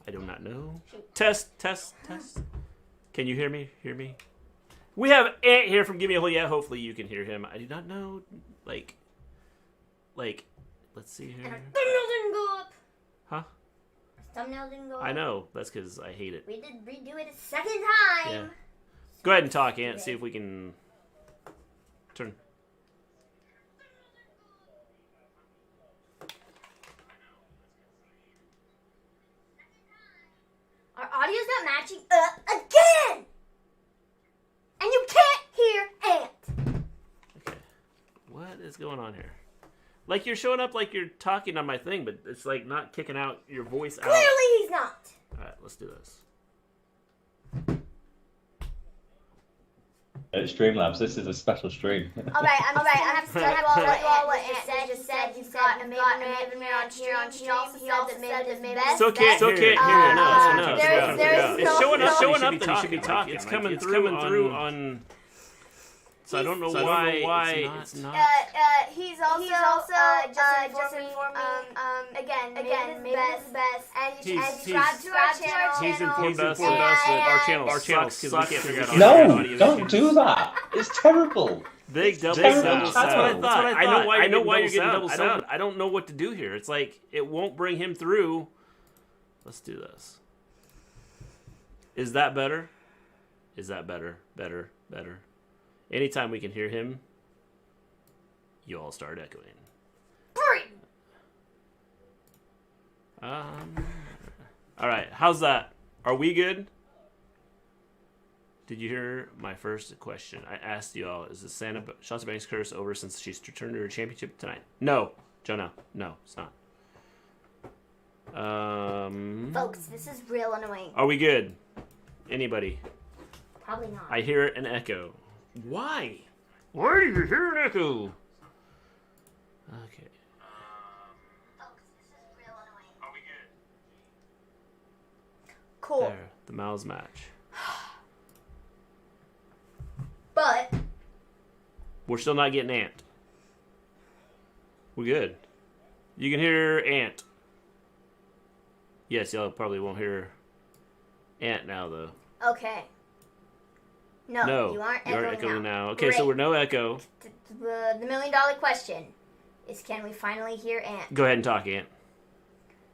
I do not know. Test. Can you hear me? We have Ant here from Give Me a Hole. Yeah, hopefully you can hear him. I do not know. Like, let's see here. And our thumbnail didn't go up. Huh? Our thumbnail didn't go up. I know. That's because I hate it. We did redo it a second time. Yeah. Go ahead and talk, Ant. See if we can turn. Our audio's not matching up again! And you can't hear Ant! Okay. What is going on here? Like, you're showing up like you're talking on my thing, but it's like not kicking out your voice out. Clearly he's not! Alright, let's do this. Streamlabs, this is a special stream. Alright, I have to tell you all what Ant just said. He's got a Maven on stream. He also said that Maven is best. Still can't hear it. No. It's showing up that he should be talking. It's coming through on... So I don't know why it's not. He's also just informing again, Maven is best, and you should subscribe to our channel. He's informed us that our channel sucks because we can't figure out No, don't do that. It's terrible. Big double That's sound. what I thought. I know why you're getting double sound. I don't know what to do here. It's like it won't bring him through. Let's do this. Is that better? Is that better? Better. Anytime we can hear him, you all start echoing. All right, how's that? Are we good? Did you hear my first question? I asked you all, is the Sasha Banks curse over since she's returned to her championship tonight? No, Jonah. No, it's not. Folks, this is real annoying. Are we good? Anybody? Probably not. I hear an echo. Why? Why do you hear an echo? Okay. Folks, this is real annoying. Are we good? Cool. There, the mouths match. But We're still not getting Ant. We're good. You can hear Ant. Yes, y'all probably won't hear Ant now, though. okay. No, you aren't echoing now. Okay, so we're no echo. The $1 million question is, can we finally hear Ant? Go ahead and talk, Ant.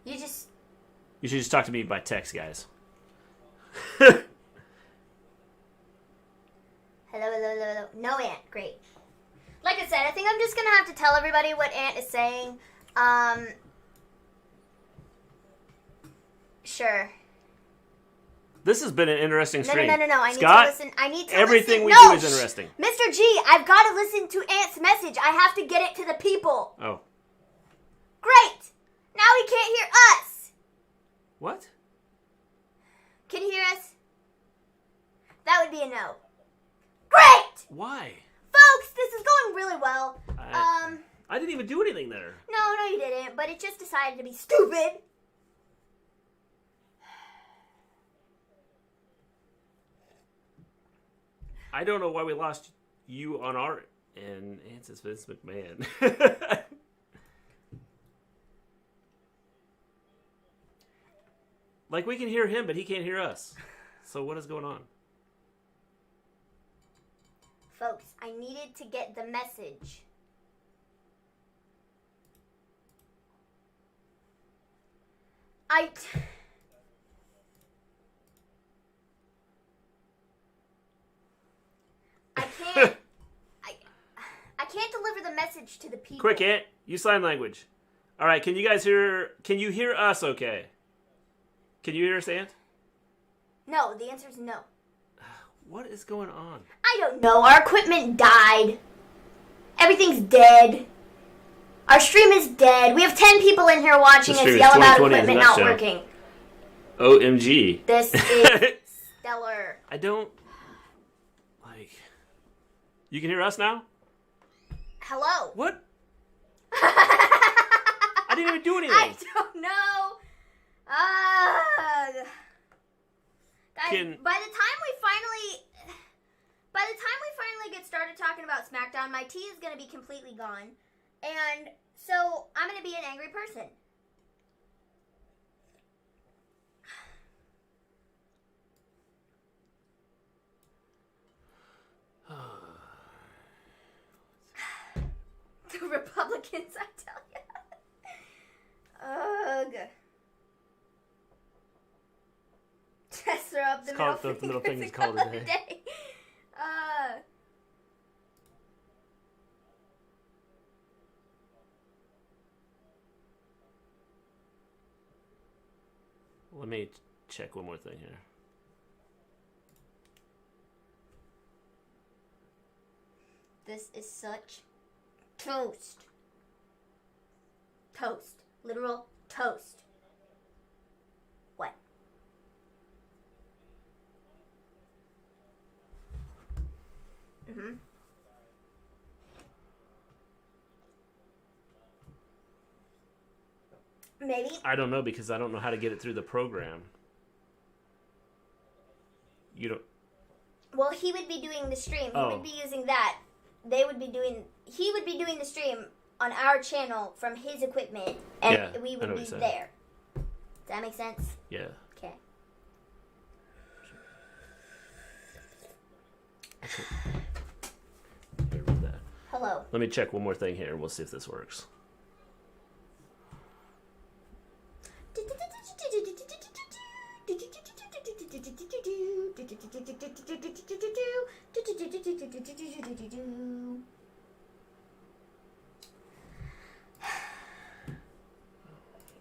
You should just talk to me by text, guys. Hello. No Ant. Great. Like I said, I think I'm just going to have to tell everybody what Ant is saying. Sure. This has been an interesting stream. No. I need Scott, to listen. everything we No, do is interesting. Mr. G, I've got to listen to Ant's message. I have to get it to the people. Oh. Great. Now he can't hear us. What? Can you hear us? That would be a no. Great. Why? Folks, this is going really well. I didn't even do anything there. No, you didn't, but it just decided to be stupid. I don't know why we lost you on our end. It's Vince McMahon. Like, we can hear him, but he can't hear us. So what is going on? Folks, I needed to get the message. I can't deliver the message to the people. Quick, Ant. Use sign language. All right, can you guys hear... Can you hear us okay? Can you hear us, Ant? No, the answer is no. What is going on? I don't know. Our equipment died. Everything's dead. Our stream is dead. We have 10 people in here watching us yell about equipment not working. OMG. This is stellar. I don't... Like... You can hear us now? Hello. What? I didn't even do anything. I don't know. Guys, by the time we finally get started talking about SmackDown, my tea is going to be completely gone. And so I'm going to be an angry person. seconds, I tell you. Ugh. Just throw up the middle finger and call it a day. Let me check one more thing here. This is such toast. Toast. Literal toast. What? Mm-hmm. Maybe. I don't know because I don't know how to get it through the program. You don't. Well, he would be doing the stream. He would be using that. He would be doing the stream on our channel from his equipment, and we would be there. Does that make sense? Yeah. Okay. Hello. Let me check one more thing here, and we'll see if this works.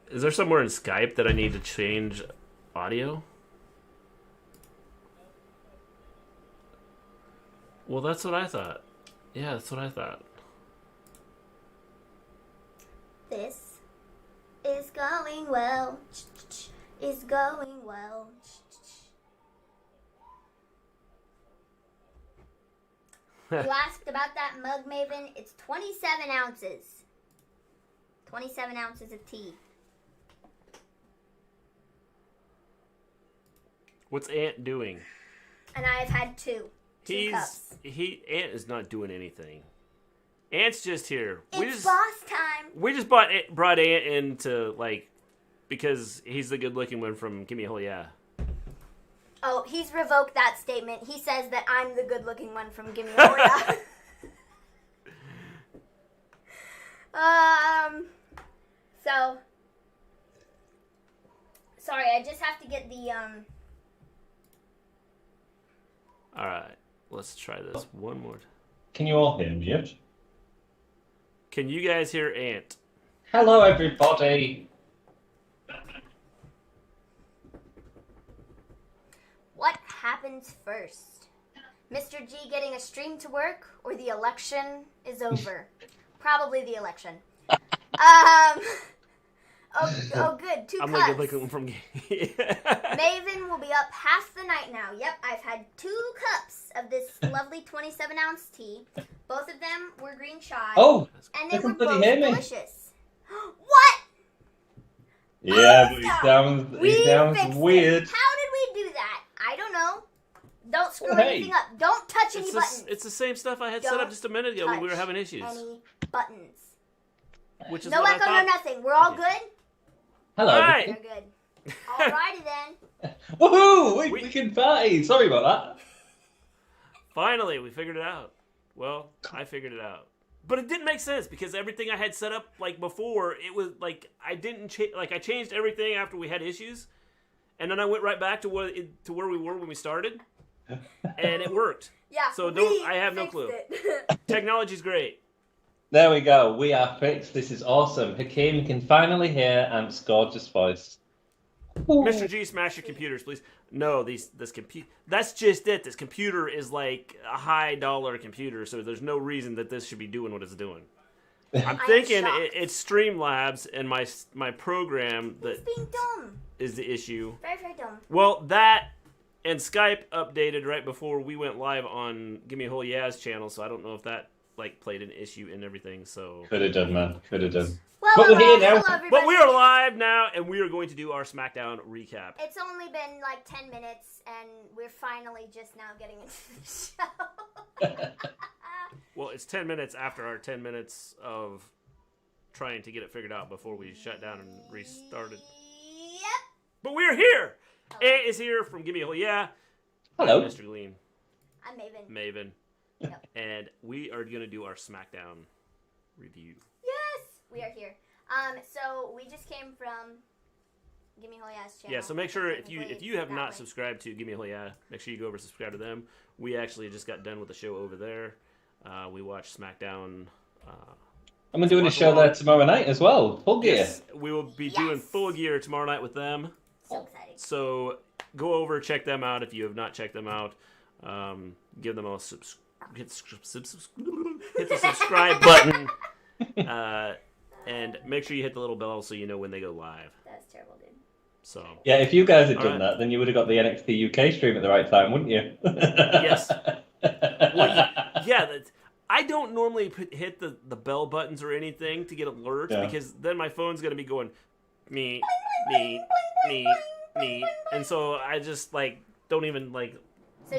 Is there somewhere in Skype that I need to change audio? Well, that's what I thought. Yeah, that's what I thought. This is going well. Is going well. You asked about that mug, Maven. It's 27 ounces. 27 ounces of tea. What's Ant doing? And I have had two cups. Ant is not doing anything. Ant's just here. It's boss time. We just brought Ant in to, because he's the good-looking one from Gimme a Hole Yeah. Oh, he's revoked that statement. He says that I'm the good-looking one from Gimme a Hole Yeah. So, sorry, I just have to get the, Alright, let's try this one more time. Can you all hear me yet? Can you guys hear Ant? Hello, everybody. What happens first? Mr. G getting a stream to work, or the election is over? Probably the election. Oh, good. Two I'm cups. I'm looking from Maven will be up half the night now. Yep, I've had 2 cups of this lovely 27-ounce tea. Both of them were green chai. Oh, and they were both delicious. What? Yeah, but he sounds weird. How did we do that? I don't know. Don't screw anything up. Don't touch any buttons. It's the same stuff I had set up just a minute ago when we were having issues. Any buttons. Which is no what echo, no nothing. We're all good? Hello. All right. We're good. Alrighty then. Woohoo! We can party. Sorry about that. Finally, we figured it out. Well, I figured it out. But it didn't make sense because everything I had set up before, it was I didn't change. I changed everything after we had issues, and then I went right back to where we were when we started, and it worked. Yeah. So I have no clue. Technology's great. There we go. We are fixed. This is awesome. Hakeem can finally hear Ant's gorgeous voice. Mr. G, smash your computers, please. No, this computer. That's just it. This computer is like a $high computer, so there's no reason that this should be doing what it's doing. I'm thinking it's Streamlabs and my program that being dumb. Is the issue. Very, very dumb. Well, that and Skype updated right before we went live on Gimme a Hole Yeah's channel, so I don't know if that played an issue and everything. So could have done, man. Could have done. Well, but we're here now. Hello, but we are live now, and we are going to do our SmackDown recap. It's only been 10 minutes, and we're finally just now getting into the show. Well, it's 10 minutes after our 10 minutes of trying to get it figured out before we shut down and restarted. Yep. But we're here. Ant is here from Gimme a Hole Yeah. Hello, Mister Gleen. I'm Maven. Maven. Yep. And we are going to do our SmackDown review. Yes. we are here. So we just came from Gimme Hoya's channel. Yeah, so make sure if you have not subscribed to Gimme Hoya, make sure you go over and subscribe to them. We actually just got done with the show over there. We watched SmackDown. And we're doing a show there tomorrow night as well. Full gear. Yes, we will be doing Full Gear tomorrow night with them. So exciting. So go over, check them out if you have not checked them out. Give them a hit the subscribe button. And make sure you hit the little bell so you know when they go live. That's terrible, dude. So yeah, if you guys had done that, then you would have got the NXT UK stream at the right time, wouldn't you? Yes. Well, yeah, I don't normally hit the bell buttons or anything to get alerts because then my phone's going to be going me, and so I just don't even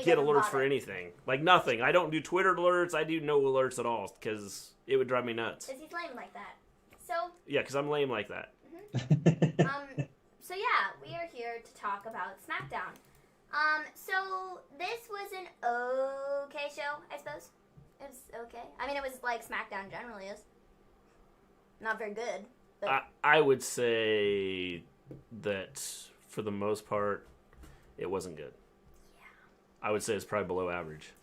get alerts for anything. Nothing. I don't do Twitter alerts. I do no alerts at all because it would drive me nuts. Because he's lame like that. So yeah, because I'm lame like that. Mm-hmm. So yeah, we are here to talk about SmackDown. So this was an okay show, I suppose. It was okay. I mean, it was like SmackDown generally is. Not very good. But I would say that for the most part, it wasn't good. Yeah. I would say it's probably below average.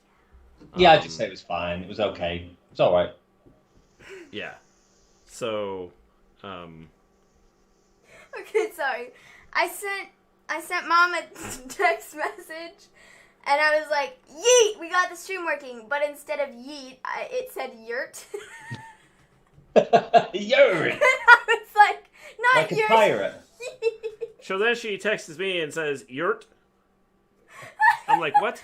Yeah, I'd just say it was fine. It was okay. It's all right. Yeah. So, Okay, sorry. I sent Mom a text message, and I was like, "Yeet, we got the stream working." But instead of yeet, it said yurt. Yurt. And I was like, "Not like yurt." A pirate. So then she texts me and says, "Yurt." I'm like, "What?"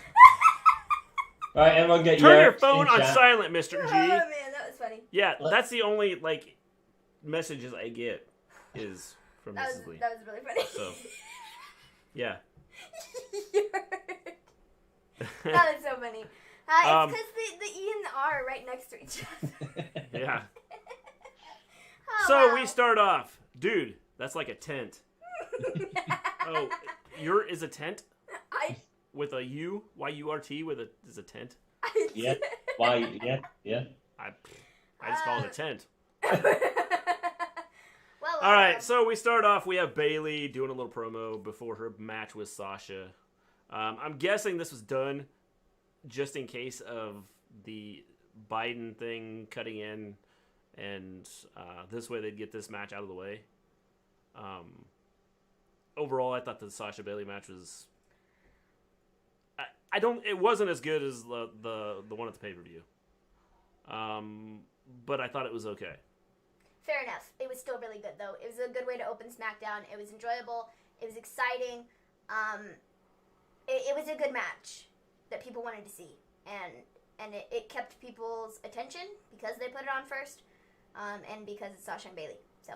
Right, everyone get Turn your phone on silent, Mr. G. Oh man, that was funny. Yeah, that's the only messages I get is from Mrs. Lee. That was really funny. So, yeah. That is so funny. It's because the E and the R are right next to each other. Yeah. Oh, so we start off, dude. That's like a tent. Oh, yurt is a tent with a U, Y-U-R-T is a tent. Yeah. Yeah. I just call it a tent. Well, all right, so we start off. We have Bayley doing a little promo before her match with Sasha. I'm guessing this was done just in case of the Biden thing cutting in, and this way they'd get this match out of the way. Overall, I thought the Sasha Bayley match was. It wasn't as good as the one at the pay-per-view. But I thought it was okay. Fair enough. It was still really good, though. It was a good way to open SmackDown. It was enjoyable. It was exciting. It was a good match that people wanted to see. And it kept people's attention because they put it on first. And because it's Sasha and Bayley. So.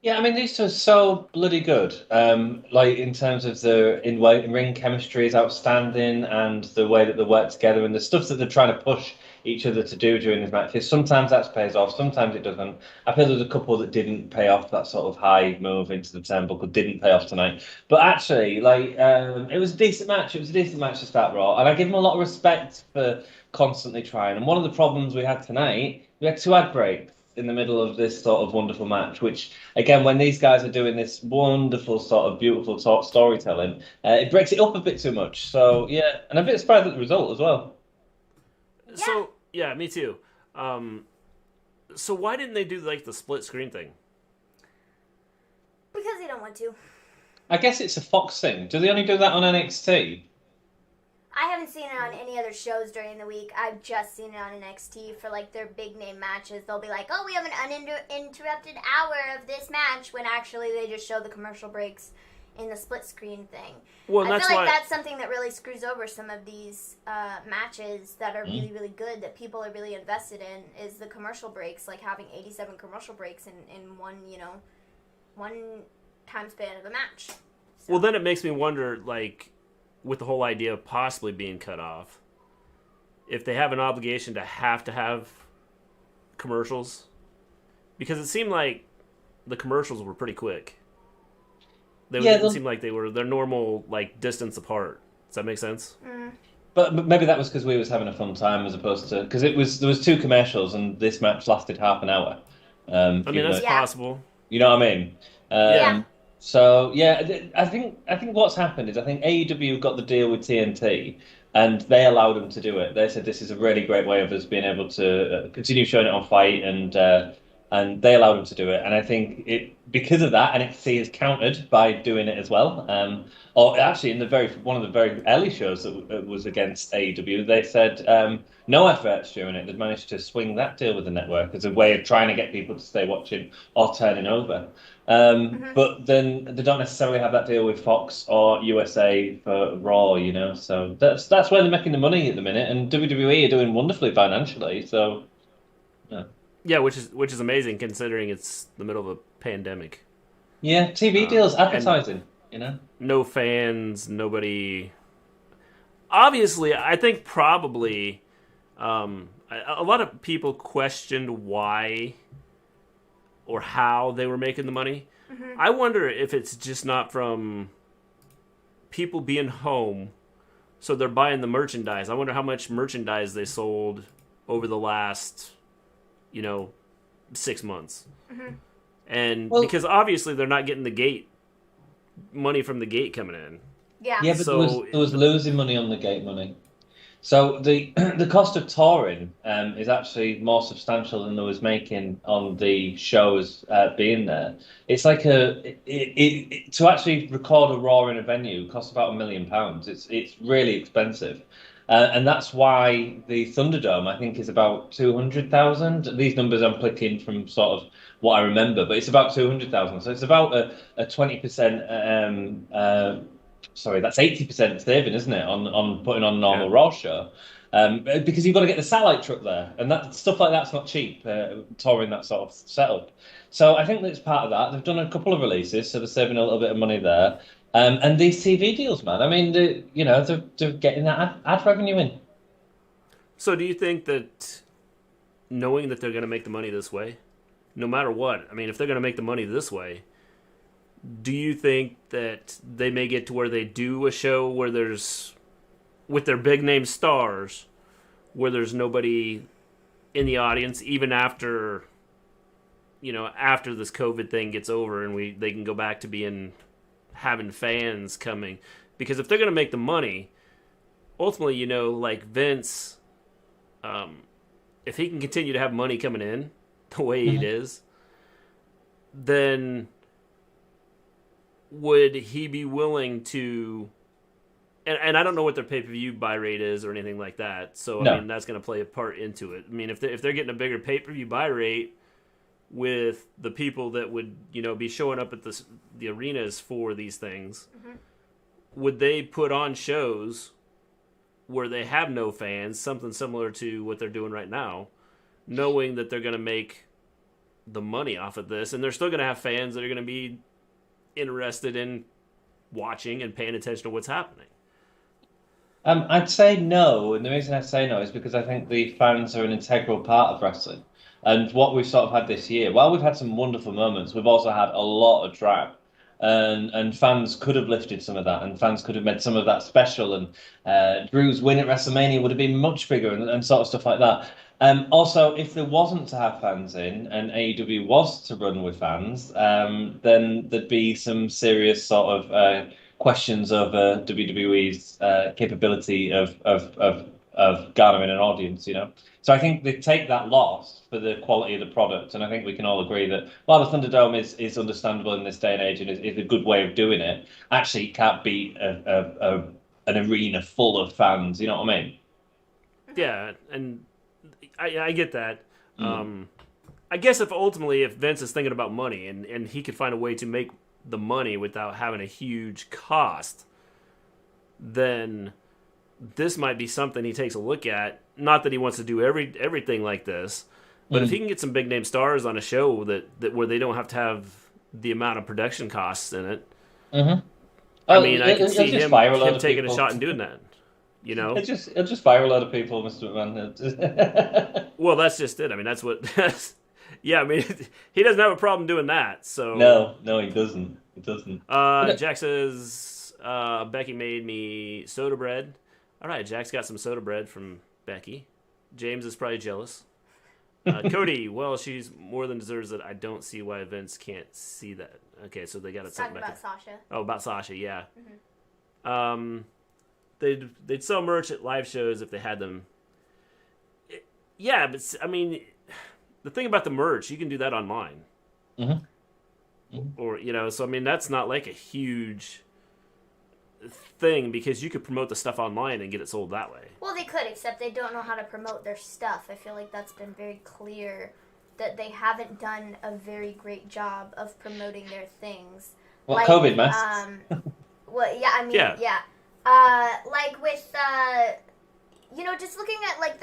Yeah, I mean, these two are so bloody good. In terms of the in-ring chemistry is outstanding, and the way that they work together, and the stuff that they're trying to push each other to do during these matches. Sometimes that pays off, sometimes it doesn't. I feel there's a couple that didn't pay off. That sort of high move into the turnbuckle didn't pay off tonight. But actually, it was a decent match. It was a decent match to start Raw, and I give them a lot of respect for constantly trying. And one of the problems we had tonight, we had 2 ad breaks in the middle of this sort of wonderful match, which, again, when these guys are doing this wonderful sort of beautiful storytelling, it breaks it up a bit too much. So, yeah, and I'm a bit surprised at the result as well. Yeah. So, yeah, me too. So why didn't they do, the split screen thing? Because they don't want to. I guess it's a Fox thing. Do they only do that on NXT? I haven't seen it on any other shows during the week. I've just seen it on NXT for their big name matches. They'll be like, "Oh, we have an uninterrupted hour of this match," when actually they just show the commercial breaks in the split screen thing. Well, I feel like that's something that really screws over some of these matches that are really, really good, that people are really invested in, is the commercial breaks, having 87 commercial breaks in one time span of a match. So. Well, then it makes me wonder, with the whole idea of possibly being cut off, if they have an obligation to have commercials, because it seemed like the commercials were pretty quick. They didn't seem like they were their normal distance apart. Does that make sense? Mm. But maybe that was because we was having a fun time as opposed to because there was 2 commercials and this match lasted half an hour. I mean that's possible. You know what I mean? Yeah. So yeah, I think what's happened is I think AEW got the deal with TNT, and they allowed them to do it. They said this is a really great way of us being able to continue showing it on Fight, and they allowed them to do it. And I think because of that, NXT is countered by doing it as well. Or actually, in one of the very early shows that was against AEW, they said no adverts during it. They'd managed to swing that deal with the network as a way of trying to get people to stay watching or turning over. But then they don't necessarily have that deal with Fox or USA for Raw, you know. So that's where they're making the money at the minute, and WWE are doing wonderfully financially. So yeah, which is amazing considering it's the middle of a pandemic. Yeah, TV deals, advertising, you know. No fans, nobody. Obviously, I think probably a lot of people questioned why or how they were making the money. Mm-hmm. I wonder if it's just not from people being home, so they're buying the merchandise. I wonder how much merchandise they sold over the last, 6 months. Mm-hmm. And because obviously they're not getting the gate money from the gate coming in. Yeah. Yeah, but there was losing money on the gate money. So the cost of touring is actually more substantial than there was making on the shows being there. It's like to actually record a Raw in a venue costs about £1 million. It's really expensive. And that's why the Thunderdome, I think, is about 200,000. These numbers I'm picking from sort of what I remember, but it's about 200,000. So it's about a 20%. Sorry, that's 80% saving, isn't it, on putting on a normal Raw show? Because you've got to get the satellite truck there, and that stuff like that's not cheap, touring that sort of setup. So I think that's part of that. They've done a couple of releases, so they're saving a little bit of money there. And these TV deals, man, I mean, they're getting that ad revenue in. So do you think that knowing that they're going to make the money this way, no matter what, I mean, if they're going to make the money this way, do you think that they may get to where they do a show where there's, with their big name stars, where there's nobody in the audience, even after, after this COVID thing gets over and they can go back to having fans coming? Because if they're going to make the money, ultimately, like Vince, if he can continue to have money coming in the way it is, then would he be willing to, and I don't know what their pay-per-view buy rate is or anything like that, so I mean that's going to play a part into it. I mean, if they're getting a bigger pay-per-view buy rate with the people that would be showing up at the arenas for these things, would they put on shows where they have no fans, something similar to what they're doing right now, knowing that they're going to make the money off of this, and they're still going to have fans that are going to be interested in watching and paying attention to what's happening? I'd say no, and the reason I say no is because I think the fans are an integral part of wrestling. And what we've sort of had this year, while we've had some wonderful moments, we've also had a lot of drag. And fans could have lifted some of that, and fans could have made some of that special, and Drew's win at WrestleMania would have been much bigger, and sort of stuff like that. Also, if there wasn't to have fans in, and AEW was to run with fans, then there'd be some serious sort of questions of WWE's capability of garnering an audience, So I think they take that loss for the quality of the product, and I think we can all agree that while the Thunderdome is understandable in this day and age and is a good way of doing it, actually it can't beat an arena full of fans, you know what I mean? Yeah, and I get that. I guess if Vince is thinking about money and he could find a way to make the money without having a huge cost, then this might be something he takes a look at. Not that he wants to do everything like this, but if he can get some big name stars on a show that where they don't have to have the amount of production costs in it, I mean, I can see him taking a shot and doing that. It'll just fire a lot of people, Mr. McMahon. Well, that's just it. I mean, that's what. Yeah, I mean, he doesn't have a problem doing that. So no, he doesn't. He doesn't. Jack says Becky made me soda bread. All right, Jack's got some soda bread from Becky. James is probably jealous. Cody, well, she's more than deserves it. I don't see why Vince can't see that. Okay, so they got it. Talking about Sasha. Oh, about Sasha, yeah. Mm-hmm. They'd sell merch at live shows if they had them. Yeah, but I mean, the thing about the merch, you can do that online. Mm-hmm. Or so I mean, that's not like a huge thing because you could promote the stuff online and get it sold that way. Well, they could, except they don't know how to promote their stuff. I feel like that's been very clear that they haven't done a very great job of promoting their things. Well, like, COVID masks. Well, yeah, I mean, yeah. Like with, just looking at like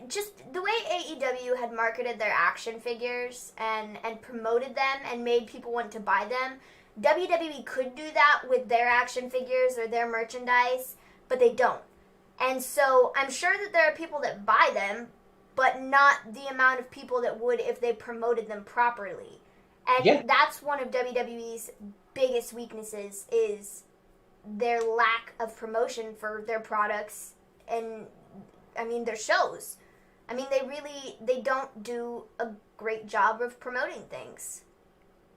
just the way AEW had marketed their action figures and promoted them and made people want to buy them. WWE could do that with their action figures or their merchandise, but they don't. And so I'm sure that there are people that buy them, but not the amount of people that would if they promoted them properly. And that's one of WWE's biggest weaknesses is their lack of promotion for their products and, I mean, their shows. I mean, they don't do a great job of promoting things.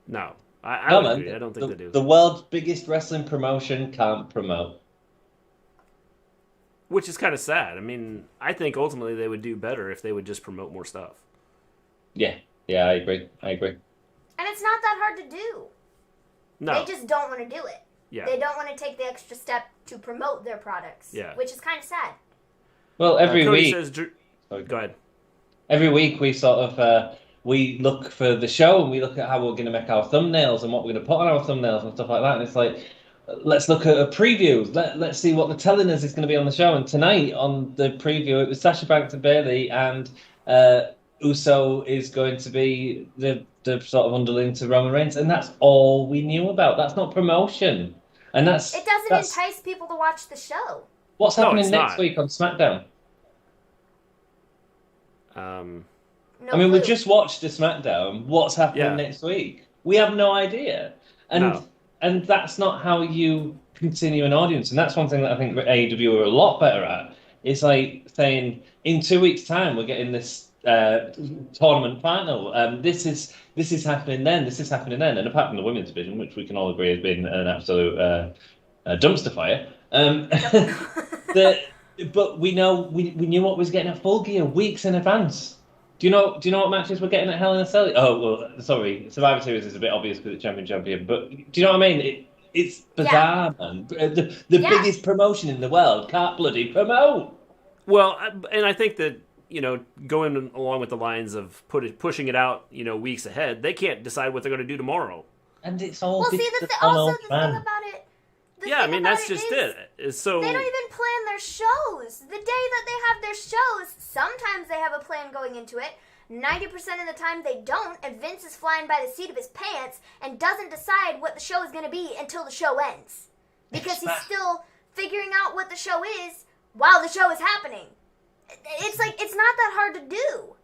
No. I would agree. I don't think they do. The world's biggest wrestling promotion can't promote. Which is kind of sad. I mean, I think ultimately they would do better if they would just promote more stuff. Yeah, I agree. And it's not that hard to do. No. They just don't want to do it. Yeah. They don't want to take the extra step to promote their products. Yeah. Which is kind of sad. Well, every week... Go ahead. Every week we sort of... we look for the show and we look at how we're going to make our thumbnails and what we're going to put on our thumbnails and stuff like that. And it's like, let's look at a preview. Let's see what they're telling us is going to be on the show. And tonight on the preview, it was Sasha Banks and Bayley, and Uso is going to be the sort of underling to Roman Reigns. And that's all we knew about. That's not promotion. And it doesn't entice people to watch the show. What's happening next week on SmackDown? No I mean, clue. we just watched the SmackDown. What's happening next week? We have no idea. And that's not how you continue an audience. And that's one thing that I think AEW are a lot better at. It's like saying, in 2 weeks' time, we're getting this tournament final. This is happening then. This is happening then. And apart from the women's division, which we can all agree has been an absolute dumpster fire. But we knew what was getting at Full Gear weeks in advance. Do you know what matches we're getting at Hell in a Cell? Oh, well, sorry, Survivor Series is a bit obvious because it's champion. But do you know what I mean? It's bizarre, man. The biggest promotion in the world can't bloody promote. Well, and I think that going along with the lines of pushing it out, weeks ahead, they can't decide what they're going to do tomorrow. And it's all the thing about it. That's just it. So they don't even plan their shows. The day that they have their shows, sometimes they have a plan going into it. 90% of the time they don't, and Vince is flying by the seat of his pants and doesn't decide what the show is going to be until the show ends. Because he's still figuring out what the show is while the show is happening. It's like, it's not that hard to do.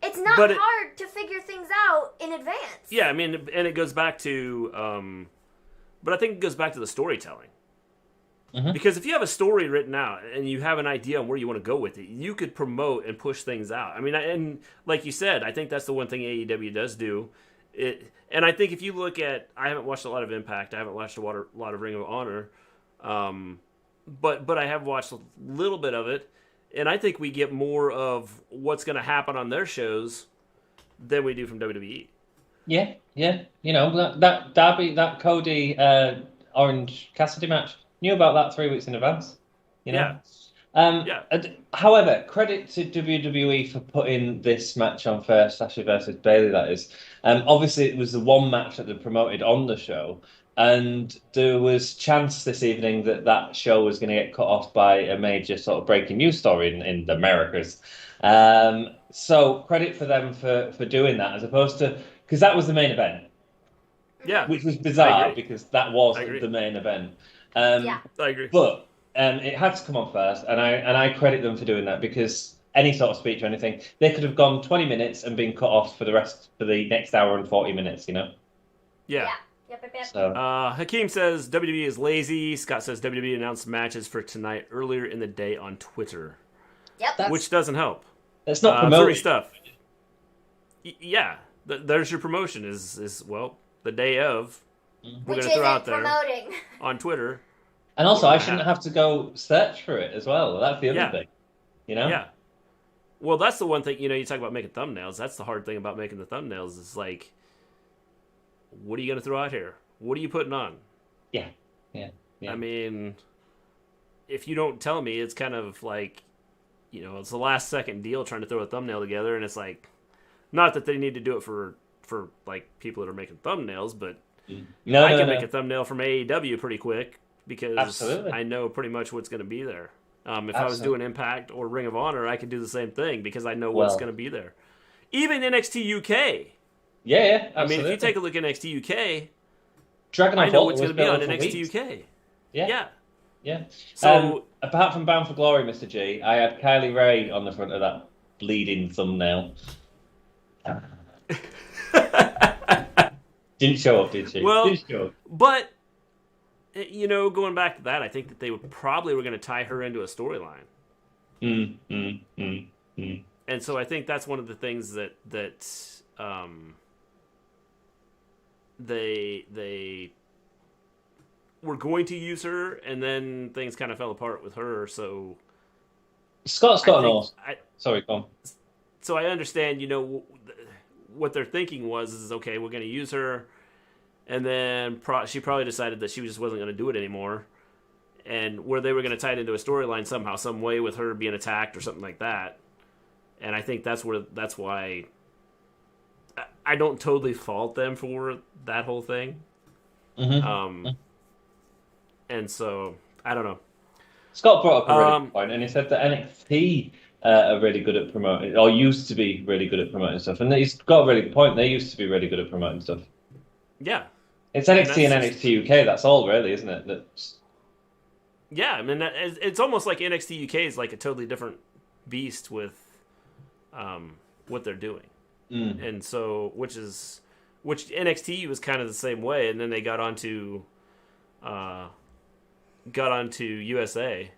It's not hard to figure things out in advance. Yeah, I mean, and it goes back to... But I think it goes back to the storytelling. Mm-hmm. Because if you have a story written out and you have an idea on where you want to go with it, you could promote and push things out. I mean, and like you said, I think that's the one thing AEW does do. And I think if you look at... I haven't watched a lot of Impact. I haven't watched a lot of Ring of Honor. But I have watched a little bit of it. And I think we get more of what's going to happen on their shows than we do from WWE. Yeah. That Darby, that Cody Orange Cassidy match, knew about that 3 weeks in advance. However, credit to WWE for putting this match on first, Sasha versus Bayley, that is. Obviously, it was the one match that they promoted on the show, and there was chance this evening that show was going to get cut off by a major sort of breaking news story in the Americas. So credit for them for doing that, as opposed to... Because that was the main event. Yeah. Which was bizarre, because that was the main event. I agree. But it had to come on first, and I credit them for doing that, because any sort of speech or anything, they could have gone 20 minutes and been cut off for the next hour and 40 minutes, Yeah. Yep. So. Hakeem says WWE is lazy. Scott says WWE announced matches for tonight earlier in the day on Twitter. Yep. Which doesn't help. That's not promoting stuff. Yeah. There's your promotion is well, the day of. We're going to throw out there promoting. On Twitter. And also, I shouldn't have to go search for it as well. That's the other thing. You know? Yeah. Well, that's the one thing, you talk about making thumbnails. That's the hard thing about making the thumbnails is like, what are you going to throw out here? What are you putting on? Yeah. I mean, if you don't tell me, it's kind of like, it's a last second deal trying to throw a thumbnail together. And it's like, not that they need to do it for like people that are making thumbnails, but I can make a thumbnail from AEW pretty quick because I know pretty much what's going to be there. If I was doing Impact or Ring of Honor, I could do the same thing because I know what's going to be there. Even NXT UK. Yeah, absolutely. I mean, if you take a look at NXT UK, I know what's going to be on NXT UK. Yeah. So, apart from Bound for Glory, Mr. G, I had Kylie Ray on the front of that bleeding thumbnail. Didn't show up, did she? Well, didn't show up. But going back to that, I think that they probably were going to tie her into a storyline. And so I think that's one of the things that they were going to use her, and then things kind of fell apart with her. So Scott's got an awesome. Sorry, go on. So I understand, what they're thinking is okay, we're going to use her. And then she probably decided that she just wasn't going to do it anymore. And where they were going to tie it into a storyline somehow, some way with her being attacked or something like that. And I think that's why I don't totally fault them for that whole thing. And so, I don't know. Scott brought up a really good point, and he said that NXT are really good at promoting, or used to be really good at promoting stuff. And he's got a really good point. They used to be really good at promoting stuff. Yeah. It's NXT and NXT UK. That's all, really, isn't it? Yeah, I mean, it's almost like NXT UK is like a totally different beast with what they're doing, and so which NXT was kind of the same way, and then they got onto USA,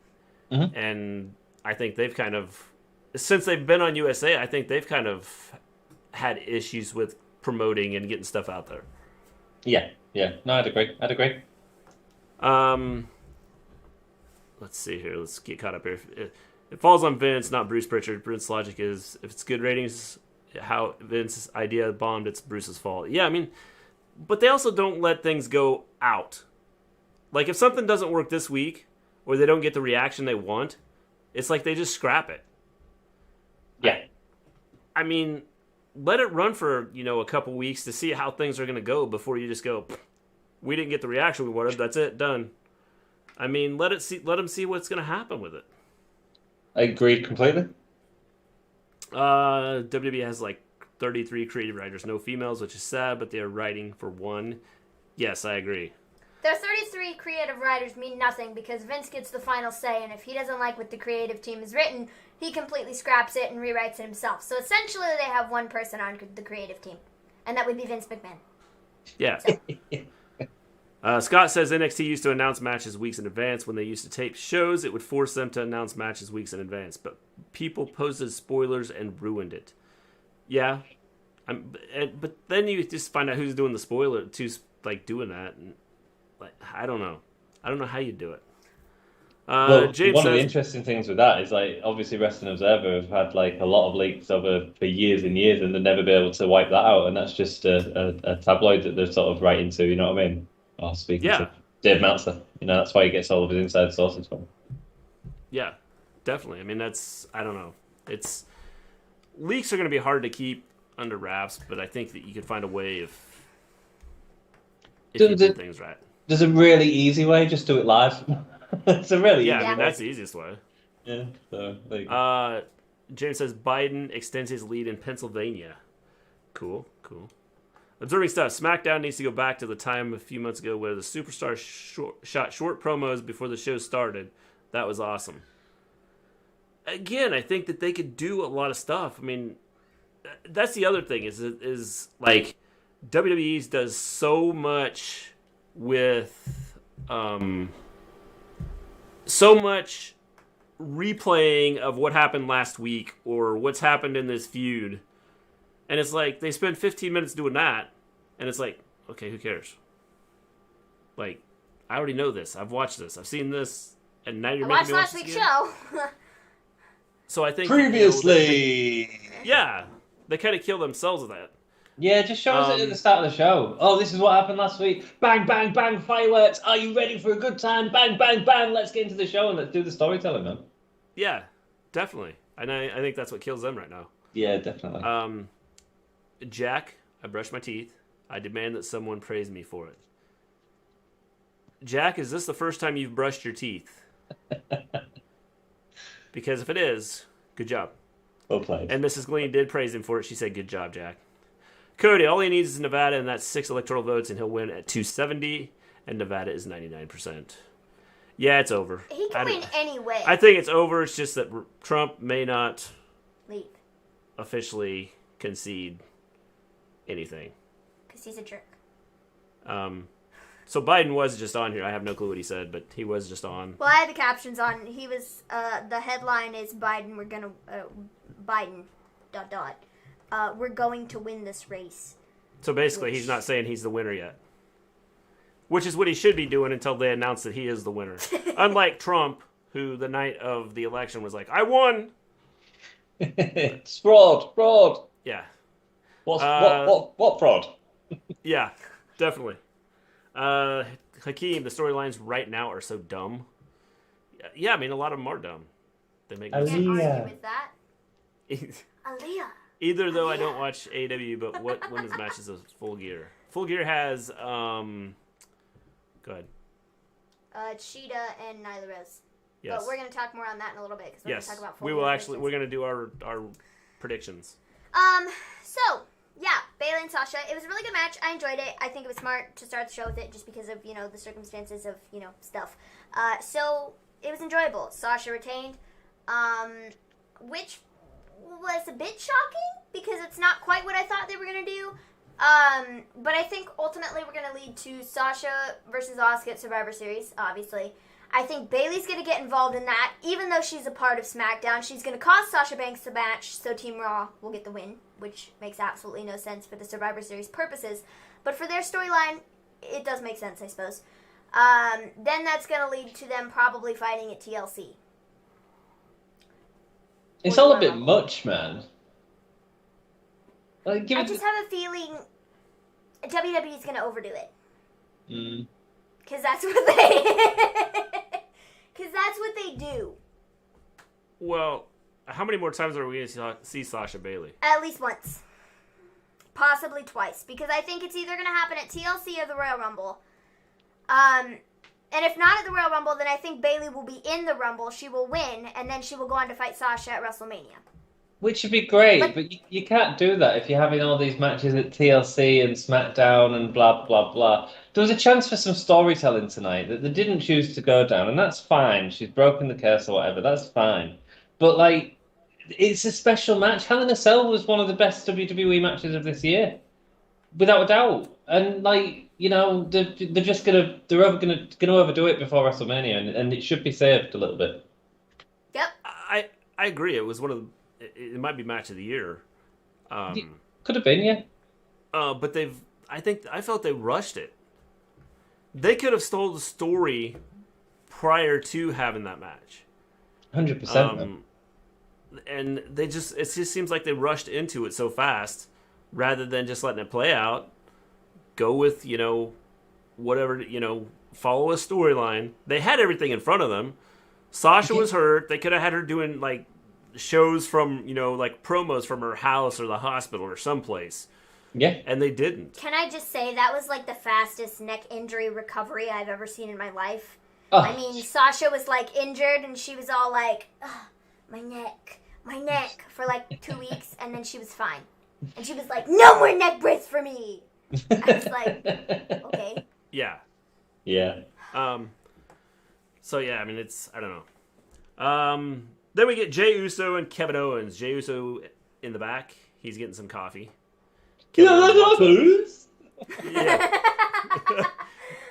and I think they've kind of since they've been on USA, I think they've kind of had issues with promoting and getting stuff out there. Yeah. No, I'd agree. Let's see here. Let's get caught up here. It falls on Vince, not Bruce Pritchard. Bruce's logic is, if it's good ratings, how Vince's idea bombed, it's Bruce's fault. Yeah, I mean, but they also don't let things go out. Like, if something doesn't work this week, or they don't get the reaction they want, it's like they just scrap it. Yeah. I mean, let it run for, a couple weeks to see how things are going to go before you just go, we didn't get the reaction we wanted, that's it, done. I mean, let them see what's going to happen with it. I agree completely. WWE has like 33 creative writers, no females, which is sad, but they are writing for one. Yes, I agree. Their 33 creative writers mean nothing because Vince gets the final say, and if he doesn't like what the creative team has written, he completely scraps it and rewrites it himself. So essentially, they have one person on the creative team, and that would be Vince McMahon. Yeah. So. Scott says NXT used to announce matches weeks in advance. When they used to tape shows, it would force them to announce matches weeks in advance. But people posted spoilers and ruined it. Yeah. But then you just find out who's doing the spoiler, who's doing that. And, I don't know. I don't know how you do it. Well, James one of the interesting things with that is, obviously Wrestling Observer have had, a lot of leaks for years and years, and they'll never be able to wipe that out. And that's just a tabloid that they're sort of writing to, you know what I mean? Oh, speaking to Dave Meltzer, that's why he gets all of his inside sources from. Yeah, definitely. I mean, I don't know. Leaks are going to be hard to keep under wraps, but I think that you could find a way if you do things right. There's a really easy way, just do it live. It's a really easy I mean, that's the easiest way. Yeah, so there you go. James says Biden extends his lead in Pennsylvania. Cool. Observing stuff. SmackDown needs to go back to the time a few months ago where the superstars shot short promos before the show started. That was awesome. Again, I think that they could do a lot of stuff. I mean, that's the other thing is WWE's does so much with so much replaying of what happened last week or what's happened in this feud. And it's like they spend 15 minutes doing that, and it's like, okay, who cares? Like, I already know this. I've watched this. I've seen this, and now you're making me watch last week's show. So I think previously, they kind of kill themselves with that. Yeah, just show us it at the start of the show. Oh, this is what happened last week. Bang, bang, bang, fireworks. Are you ready for a good time? Bang, bang, bang. Let's get into the show and let's do the storytelling, man. Yeah, definitely. And I think that's what kills them right now. Yeah, definitely. Jack, I brushed my teeth. I demand that someone praise me for it. Jack, is this the first time you've brushed your teeth? Because if it is, good job. Well played. And Mrs. Gleen did praise him for it. She said, good job, Jack. Cody, all he needs is Nevada, and that's 6 electoral votes, and he'll win at 270, and Nevada is 99%. Yeah, it's over. He can win anyway. I think it's over. It's just that Trump may not leave. Officially concede anything. Because he's a jerk. So Biden was just on here. I have no clue what he said, but he was just on. Well, I had the captions on. He was, the headline is Biden, Biden, ... we're going to win this race. So basically, he's not saying he's the winner yet. Which is what he should be doing until they announce that he is the winner. Unlike Trump, who the night of the election was like, I won! It's fraud. Yeah. What fraud? Yeah, definitely. Hakeem, the storylines right now are so dumb. Yeah, I mean, a lot of them are dumb. They make no sense. Can't argue with that. Aaliyah. Either though, I don't watch AEW, but what women's matches is Full Gear? Full Gear has, go ahead. Cheetah and Nyla Rose. Yes. But we're going to talk more on that in a little bit, because we're going to talk about Full Gear. We will actually, we're going to do our predictions. So, yeah, Bayley and Sasha. It was a really good match. I enjoyed it. I think it was smart to start the show with it just because of, the circumstances of, stuff. So, it was enjoyable. Sasha retained, which was a bit shocking because it's not quite what I thought they were going to do. But I think ultimately we're going to lead to Sasha versus Asuka at Survivor Series, obviously. I think Bayley's going to get involved in that, even though she's a part of SmackDown. She's going to cost Sasha Banks the match, so Team Raw will get the win, which makes absolutely no sense for the Survivor Series purposes. But for their storyline, it does make sense, I suppose. Then that's going to lead to them probably fighting at TLC. It's all a bit much, man. I just have a feeling WWE's going to overdo it. Because that's what they do. Well, how many more times are we going to see Sasha Bayley? At least once. Possibly twice. Because I think it's either going to happen at TLC or the Royal Rumble. And if not at the Royal Rumble, then I think Bayley will be in the Rumble. She will win, and then she will go on to fight Sasha at WrestleMania. Which would be great, but you can't do that if you're having all these matches at TLC and SmackDown and blah, blah, blah. There was a chance for some storytelling tonight that they didn't choose to go down, and that's fine. She's broken the curse or whatever, that's fine. But, it's a special match. Hell in a Cell was one of the best WWE matches of this year. Without a doubt. And, they're just gonna overdo it before WrestleMania, and it should be saved a little bit. Yep. I agree. It was one of the... It might be match of the year. Could have been, yeah. But I felt they rushed it. They could have stole the story prior to having that match. 100%. And it just seems like they rushed into it so fast rather than just letting it play out. Go with, whatever, follow a storyline. They had everything in front of them. Sasha was hurt. They could have had her doing, shows from, promos from her house or the hospital or someplace. Yeah. And they didn't. Can I just say, that was the fastest neck injury recovery I've ever seen in my life. Oh. I mean, Sasha was, injured, and she was all my neck, for 2 weeks, and then she was fine. And she was like, no more neck brace for me! I was like, okay. Yeah. Yeah. So, yeah, I mean, I don't know. Then we get Jey Uso and Kevin Owens. Jey Uso in the back. He's getting some coffee. Yeah.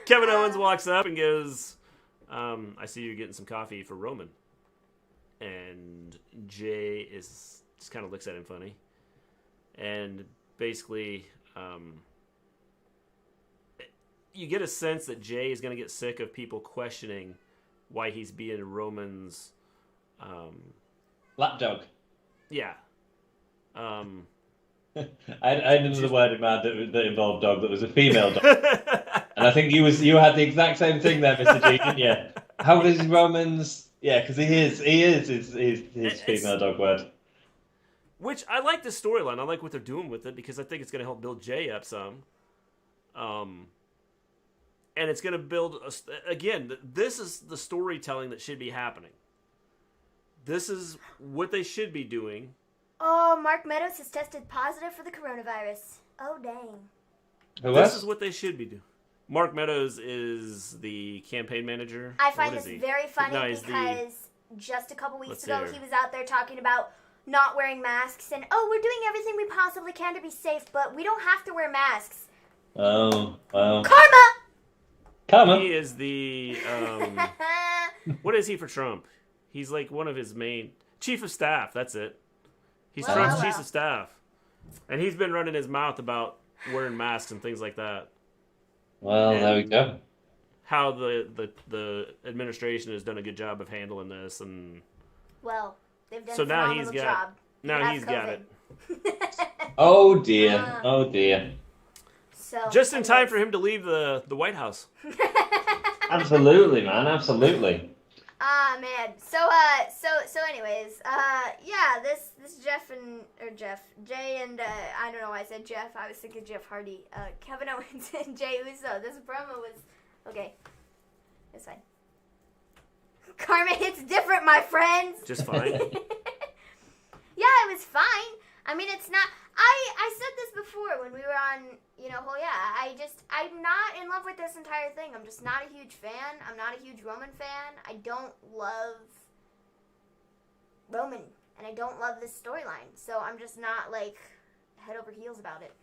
Kevin Owens walks up and goes, I see you're getting some coffee for Roman. And Jay is just kind of looks at him funny. And basically, you get a sense that Jay is going to get sick of people questioning why he's being Roman's lapdog. Yeah. I knew the word in mind that involved dog that was a female dog. And I think you had the exact same thing there, Mr. G, didn't you? How is Roman's? Yeah, because he is his female dog word. Which I like the storyline. I like what they're doing with it because I think it's going to help build Jay up some. And it's going to build again. This is the storytelling that should be happening. This is what they should be doing. Oh, Mark Meadows has tested positive for the coronavirus. Oh, dang. This is what they should be doing. Mark Meadows is the campaign manager. I find this very funny because just a couple weeks ago he was out there talking about not wearing masks and, we're doing everything we possibly can to be safe, but we don't have to wear masks. Oh, well. Karma! He is the, what is he for Trump? He's like one of his main, chief of staff, that's it. He's Trump's chief of staff. And he's been running his mouth about wearing masks and things like that. Well, and there we go. How the administration has done a good job of handling this, and well, they've done a phenomenal job. Now he's got it. Oh dear! Oh dear! So just in time for him to leave the White House. Absolutely, man. Absolutely. Ah, man. So anyways, yeah, this Jay and, I don't know why I said Jeff, I was thinking Jeff Hardy, Kevin Owens and Jay Uso, this promo was, okay, it's fine. Karma hits different, my friends! Just fine? Yeah, it was fine. I mean, it's not, I said this before when we were on, I'm not in love with this entire thing. I'm just not a huge fan. I'm not a huge Roman fan. I don't love Roman, and I don't love this storyline. So I'm just not, head over heels about it.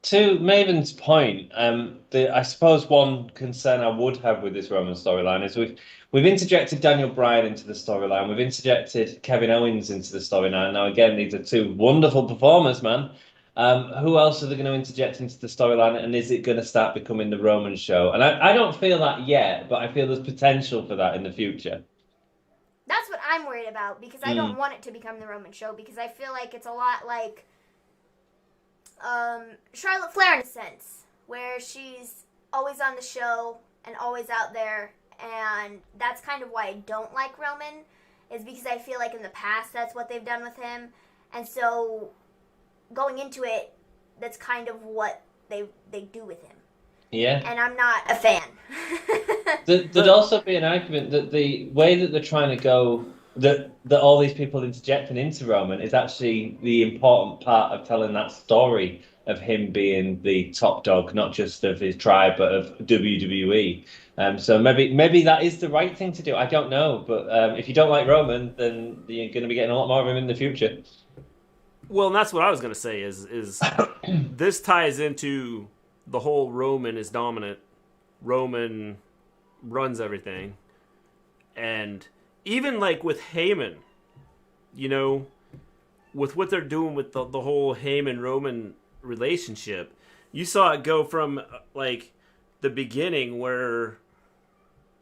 To Maven's point, I suppose one concern I would have with this Roman storyline is we've interjected Daniel Bryan into the storyline. We've interjected Kevin Owens into the storyline. Now, again, these are two wonderful performers, man. Who else are they going to interject into the storyline, and is it going to start becoming the Roman show? And I don't feel that yet, but I feel there's potential for that in the future. That's what I'm worried about, because I don't want it to become the Roman show, because I feel like it's a lot like Charlotte Flair in a sense, where she's always on the show and always out there, and that's kind of why I don't like Roman, is because I feel like in the past that's what they've done with him, and so going into it, that's kind of what they do with him. Yeah. And I'm not a fan. There'd also be an argument that the way that they're trying to go, that all these people interjecting into Roman is actually the important part of telling that story of him being the top dog, not just of his tribe, but of WWE. So maybe that is the right thing to do. I don't know. But if you don't like Roman, then you're going to be getting a lot more of him in the future. Well, and that's what I was going to say is this ties into the whole Roman is dominant. Roman runs everything. And even with Heyman, with what they're doing with the whole Heyman-Roman relationship, you saw it go from the beginning where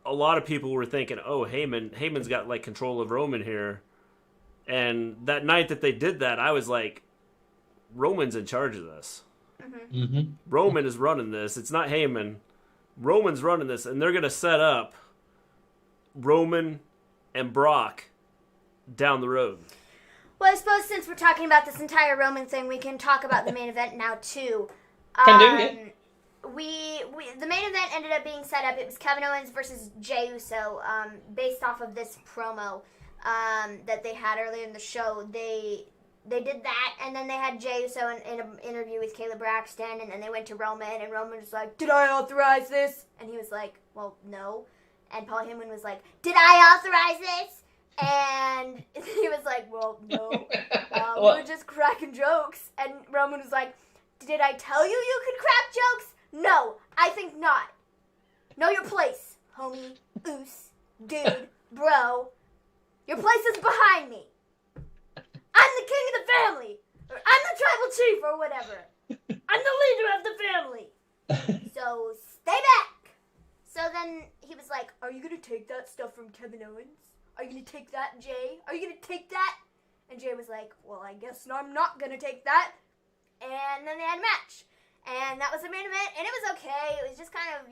a lot of people were thinking, oh, Heyman's got control of Roman here. And that night that they did that, I was like, Roman's in charge of this. Mm-hmm. Roman is running this. It's not Heyman. Roman's running this. And they're going to set up Roman and Brock down the road. Well, I suppose since we're talking about this entire Roman thing, we can talk about the main event now, too. Can do it. The main event ended up being set up. It was Kevin Owens versus Jey Uso, based off of this promo that they had earlier in the show. They did that, and then they had Jey Uso in an interview with Kayla Braxton, and then they went to Roman, and Roman was like, did I authorize this? And he was like, well, no. And Paul Heyman was like, did I authorize this? And he was like, well, no. We were just cracking jokes. And Roman was like, Did I tell you you could crack jokes? No, I think not. Know your place, homie, oos, dude, bro. Your place is behind me. I'm the king of the family. Or I'm the tribal chief or whatever. I'm the leader of the family. So stay back. So then he was like, are you going to take that stuff from Kevin Owens? Are you going to take that, Jay? Are you going to take that? And Jay was like, well, I guess I'm not going to take that. And then they had a match. And that was the main event. And it was okay. It was just kind of,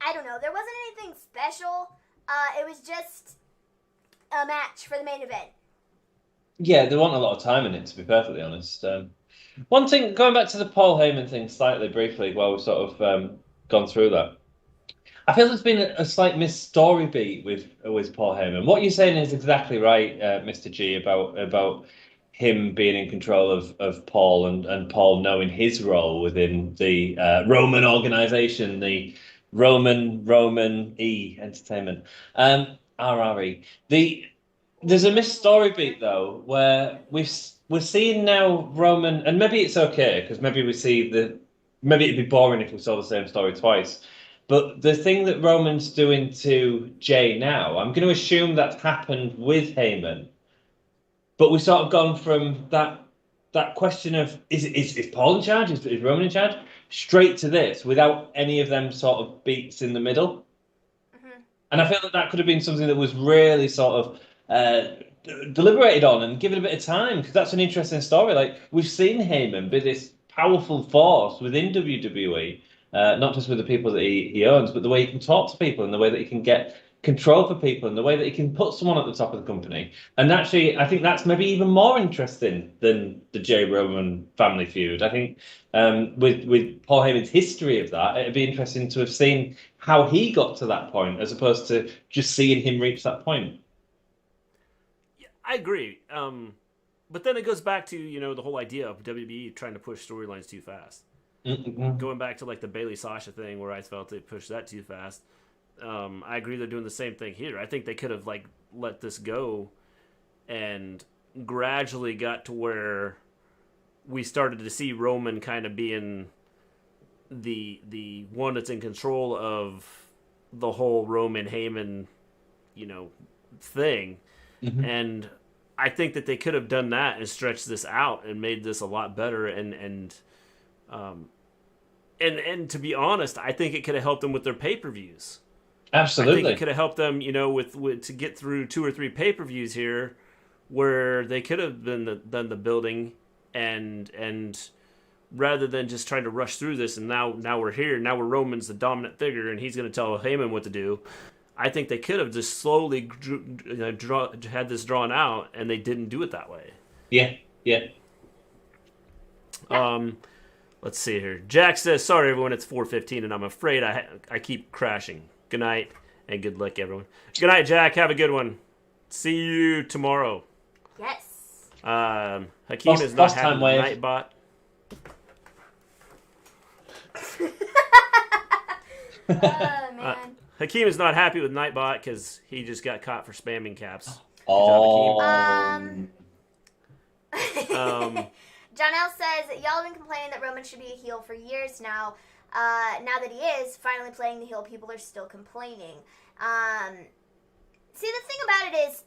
I don't know. There wasn't anything special. It was just a match for the main event. Yeah, there wasn't a lot of time in it, to be perfectly honest. One thing, going back to the Paul Heyman thing slightly briefly, while we've sort of gone through that, I feel there's been a slight missed story beat with Paul Heyman. What you're saying is exactly right, Mr. G, about him being in control of Paul and Paul knowing his role within the Roman organization, the Roman E Entertainment, RRE. There's a missed story beat though, where we're seeing now Roman, and maybe it's okay because maybe it'd be boring if we saw the same story twice. But the thing that Roman's doing to Jay now, I'm going to assume that's happened with Heyman. But we've sort of gone from that question of is Paul in charge? Is Roman in charge? Straight to this without any of them sort of beats in the middle. Mm-hmm. And I feel that could have been something that was really sort of deliberated on and given a bit of time, because that's an interesting story. Like, we've seen Heyman be this powerful force within WWE, not just with the people that he owns, but the way he can talk to people and the way that he can get control for people and the way that he can put someone at the top of the company. And actually, I think that's maybe even more interesting than the Jay Roman family feud. I think with Paul Heyman's history of that, it'd be interesting to have seen how he got to that point as opposed to just seeing him reach that point. Yeah, I agree. But then it goes back to, the whole idea of WWE trying to push storylines too fast. Mm-hmm. Going back to like the Bayley SASHA thing where I felt they pushed that too fast. I agree they're doing the same thing here. I think they could have let this go and gradually got to where we started to see Roman kind of being the one that's in control of the whole Roman Heyman, thing. Mm-hmm. And I think that they could have done that and stretched this out and made this a lot better. And to be honest, I think it could have helped them with their pay-per-views. Absolutely. I think it could have helped them, with to get through 2 or 3 pay-per-views here, where they could have done the building, and rather than just trying to rush through this, and now we're here, now we're Roman's the dominant figure, and he's going to tell Heyman what to do. I think they could have just slowly had this drawn out, and they didn't do it that way. Yeah. Let's see here. Jack says, "Sorry everyone, it's 4:15, and I'm afraid I keep crashing. Good night, and good luck, everyone." Good night, Jack. Have a good one. See you tomorrow. Yes. Hakeem is not happy with Nightbot. Man. Hakeem is not happy with Nightbot because he just got caught for spamming caps. Oh. John L says, y'all have been complaining that Roman should be a heel for years now. Now that he is finally playing the heel, people are still complaining. See, the thing about it is,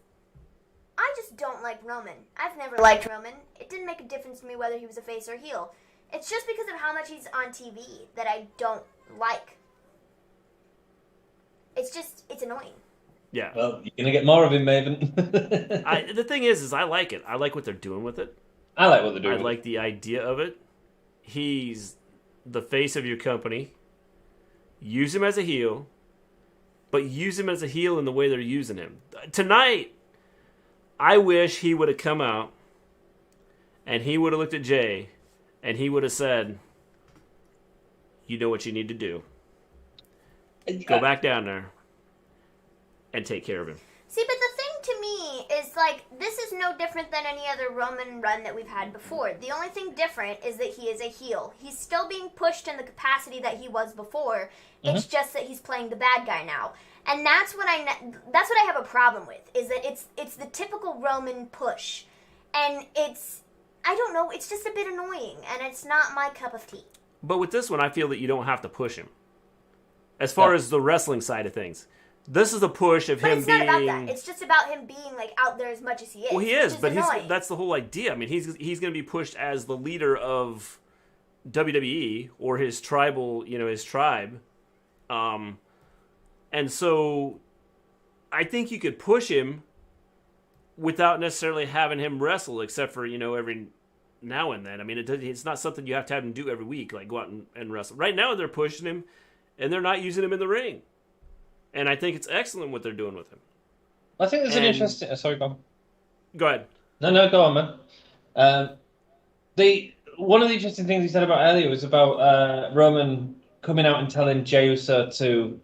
I just don't like Roman. I've never liked Roman. It didn't make a difference to me whether he was a face or heel. It's just because of how much he's on TV that I don't like. It's annoying. Yeah. Well, you're going to get more of him, Maven. The thing is I like it. I like what they're doing with it. I like what they're doing. I like the idea of it. He's the face of your company. Use him as a heel, but use him as a heel in the way they're using him. Tonight, I wish he would have come out and he would have looked at Jay and he would have said, "You know what you need to do. Go back down there and take care of him." See, but the thing to me is, this is no different than any other Roman run that we've had before. The only thing different is that he is a heel. He's still being pushed in the capacity that he was before. Mm-hmm. It's just that he's playing the bad guy now. And that's what I have a problem with, is that it's the typical Roman push. And it's I don't know. It's just a bit annoying, and it's not my cup of tea. But with this one, I feel that you don't have to push him. As far as the wrestling side of things. This is a push of him being... But it's not about that. It's just about him being, like, out there as much as he is. Well, he is, but that's the whole idea. I mean, he's going to be pushed as the leader of WWE, or his tribal, his tribe. And so, I think you could push him without necessarily having him wrestle, except for, every now and then. I mean, it's not something you have to have him do every week, like go out and wrestle. Right now, they're pushing him, and they're not using him in the ring. And I think it's excellent what they're doing with him. I think there's an interesting... sorry, go on. Go ahead. No, go on, man. One of the interesting things he said about earlier was about Roman coming out and telling Jey Uso to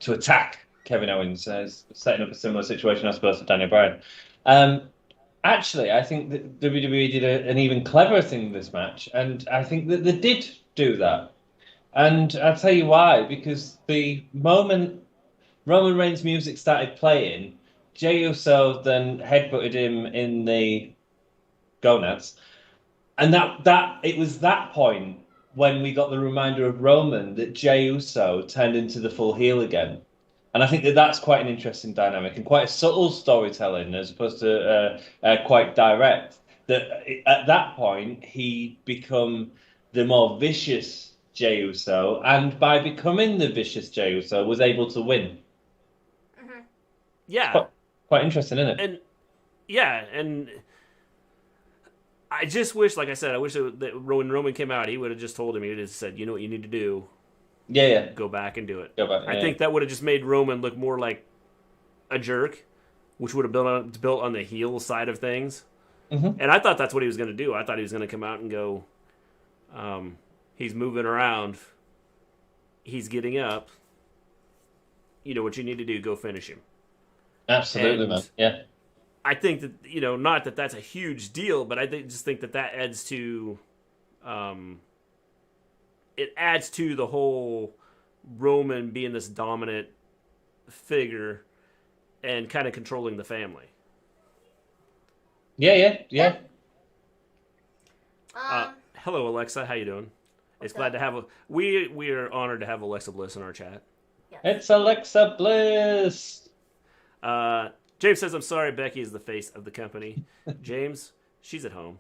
attack Kevin Owens, setting up a similar situation, I suppose, to Daniel Bryan. Actually, I think that WWE did an even cleverer thing this match, and I think that they did do that. And I'll tell you why, because the moment Roman Reigns' music started playing, Jey Uso then headbutted him in the gonads. And it was that point when we got the reminder of Roman that Jey Uso turned into the full heel again. And I think that that's quite an interesting dynamic and quite a subtle storytelling as opposed to quite direct. That at that point, he become the more vicious Jey Uso, and by becoming the vicious Jey Uso, was able to win. Mm-hmm. Yeah. Quite interesting, isn't it? And I just wish, like I said, that when Roman came out, he would have just told him, he would have said, you know what you need to do? Yeah. Go back and do it. I think that would have just made Roman look more like a jerk, which would have built on the heel side of things. Mm-hmm. And I thought that's what he was going to do. I thought he was going to come out and go, he's moving around, he's getting up, you know what you need to do, go finish him. Absolutely, man. Yeah. I think that, not that that's a huge deal, but I just think that adds to, it adds to the whole Roman being this dominant figure and kind of controlling the family. Yeah. Hello, Alexa. How you doing? It's glad to have we are honored to have Alexa Bliss in our chat. Yes. It's Alexa Bliss. James says, I'm sorry, Becky is the face of the company. James, she's at home.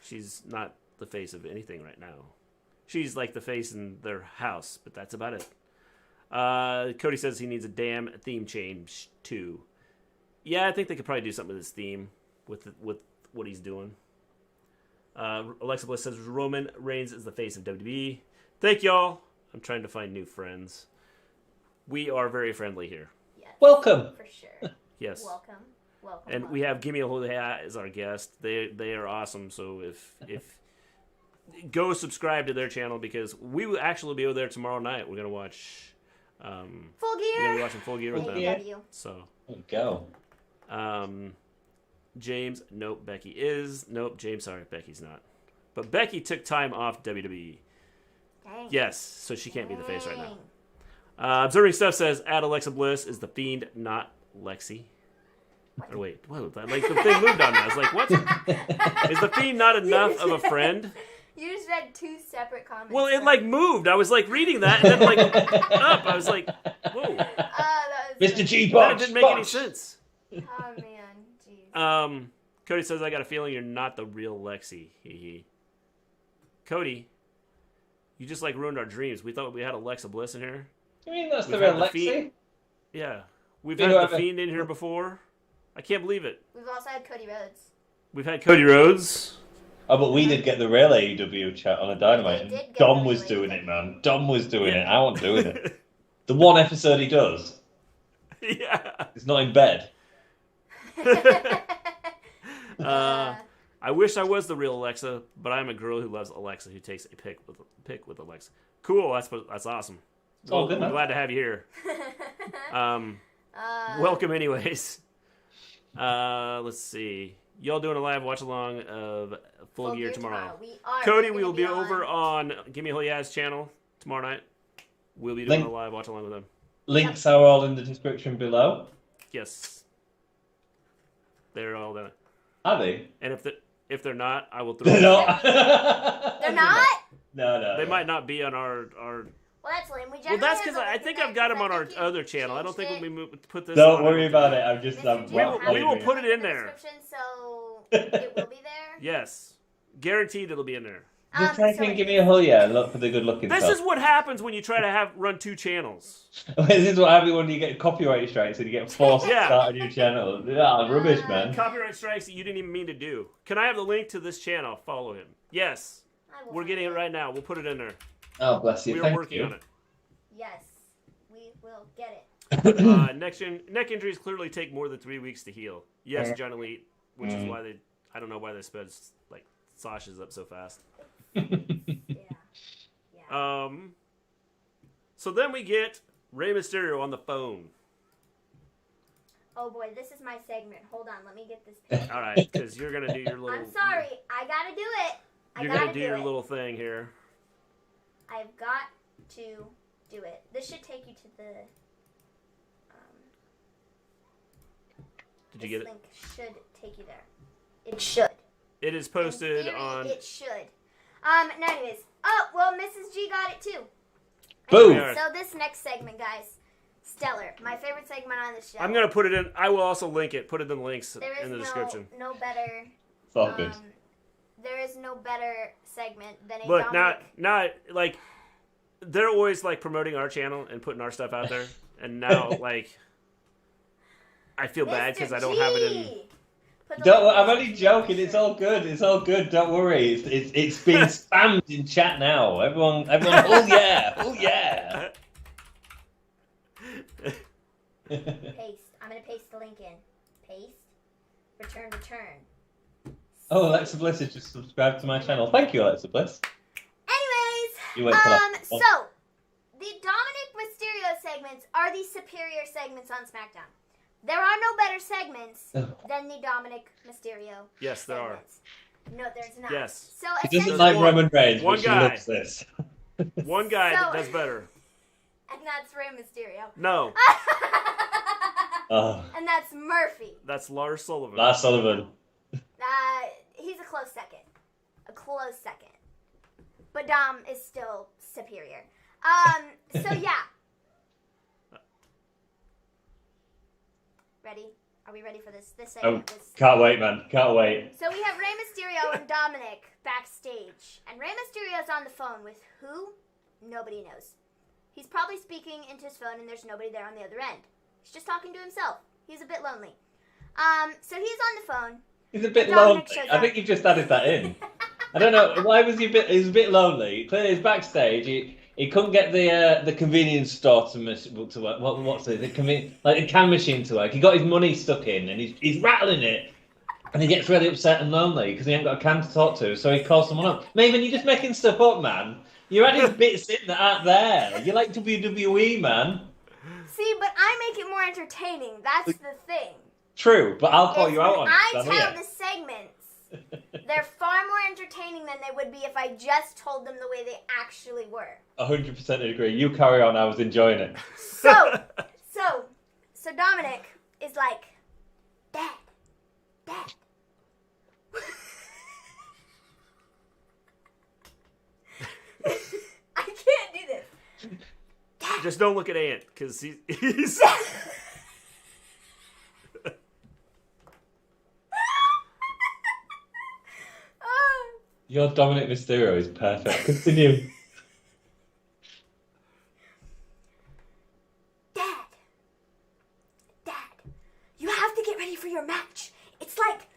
She's not the face of anything right now. She's like the face in their house, but that's about it. Cody says he needs a damn theme change too. Yeah, I think they could probably do something with his theme, with what he's doing. Alexa Bliss says Roman Reigns is the face of WWE. Thank y'all. I'm trying to find new friends. We are very friendly here. Yes, welcome. For sure. Yes. Welcome. And we have GIMME as our guest. They are awesome. So if go subscribe to their channel, because we will actually be over there tomorrow night. We're gonna watch Full Gear. We're gonna be watching Full Gear with them. AEW. So go. James, nope. Becky is. Nope. James, sorry, Becky's not. But Becky took time off WWE. Dang. Yes, so she can't be the face right now. Observing Stuff says, add Alexa Bliss is the Fiend, not Lexi. Or wait, whoa, like the thing moved on me. I was like, what? Is the Fiend not enough of a friend? You just read two separate comments. Well, it like moved. I was like reading that, and then like up. I was like, whoa. Mr. G-Box. That didn't make any sense. Oh, man. Jeez. Cody says, I got a feeling you're not the real Lexi. Hee. Cody, you just like ruined our dreams. We thought we had Alexa Bliss in here. You mean that's the real Lexi? Yeah. We've had the Fiend in here before. I can't believe it. We've also had Cody Rhodes. We've had Cody Rhodes. Oh, but we did get the real AEW chat on a Dynamite. Dom was doing it, man. Dom was doing it. I wasn't doing it. The one episode he does. Yeah. He's not in bed. I wish I was the real Alexa, but I'm a girl who loves Alexa, who takes a pic with Alexa. Cool. That's awesome. Well, good, I'm glad to have you here. Welcome, anyways. Let's see. Y'all doing a live watch along of Full Gear tomorrow? We are. Cody, we will be over on Gimme Holyaz's channel tomorrow night. We'll be doing a live watch along with them. Links are all in the description below. Yes. They're all there. Are they? And if If they're not, I will throw They're them. not. They're not? No. They might not be on our. Well, that's lame. Well, that's because I think I've got them on our other channel. I don't think when we put this. Don't worry about it. I'm just. We will put it in there. So it will be there. Yes, guaranteed it'll be in there. Just try and give me a hull, yeah. Look for the good looking. This is what happens when you try to run 2 channels. This is what happens when you get copyright strikes and you get forced to start a new channel. Yeah, rubbish, man. Copyright strikes that you didn't even mean to do. Can I have the link to this channel? Follow him. Yes, we're getting it right now. We'll put it in there. Oh, bless you. We're working on it. Yes, we will get it. Neck injuries clearly take more than 3 weeks to heal. Yes, John Elite, which is why I don't know why they sped like Sasha's up so fast. So then we get Rey Mysterio on the phone. Oh boy, this is my segment. Hold on, let me get this. All right, because you're gonna do your little. I'm sorry, I gotta do it. You're gonna do your little thing here. I've got to do it. This should take you to the. Did you get it? This link should take you there. It should. It is posted In theory, on. It should. Anyways. Oh, well, Mrs. G got it too. Boom. Anyway, so this next segment, guys, stellar. My favorite segment on this show. I'm gonna put it in. I will also link it. Put it in the links in the description. No better. It's all good. There is no better segment than a Look, Dominic. now, like, they're always like promoting our channel and putting our stuff out there, and now like, I feel bad because I don't have it in. I'm only joking. It's all good. It's all good. Don't worry. It's being spammed in chat now. Everyone. Oh yeah. Oh yeah. Paste. I'm gonna paste the link in. Paste. Return. Oh, Alexa Bliss has just subscribed to my channel. Thank you, Alexa Bliss. Anyways, so the Dominic Mysterio segments are the superior segments on SmackDown. There are no better segments than the Dominic Mysterio. Yes, there segments. No, there's not. Yes. So he doesn't like Roman Reigns, one but guy. she loves this. One guy that does better. And that's Rey Mysterio. No. And that's Murphy. That's Lars Sullivan. Lars Sullivan. He's a close second. But Dom is still superior. So yeah. Ready? Are we ready for this? This segment. Can't wait, man. Can't wait. So we have Rey Mysterio and Dominic backstage. And Rey Mysterio's on the phone with who? Nobody knows. He's probably speaking into his phone and there's nobody there on the other end. He's just talking to himself. He's a bit lonely. So he's on the phone. He's a bit lonely. I think you just added that in. I don't know. Why was he a bit... He was a bit lonely. Clearly, he's backstage. He couldn't get the convenience store to work. What's it? The can machine to work. He got his money stuck in, and he's rattling it, and he gets really upset and lonely because he ain't got a can to talk to. So he calls someone up. Maven, you're just making stuff up, man. You're adding bits in that aren't there. You're like WWE, man. See, but I make it more entertaining. That's the thing. True, but I'll call you out on it. I tell the segments. They're far more entertaining than they would be if I just told them the way they actually were. 100% agree. You carry on. I was enjoying it. So Dominic is like, Dad. I can't do this. Dad. Just don't look at Ant, because he's... Your Dominic Mysterio is perfect. Continue. Dad, you have to get ready for your match. It's like,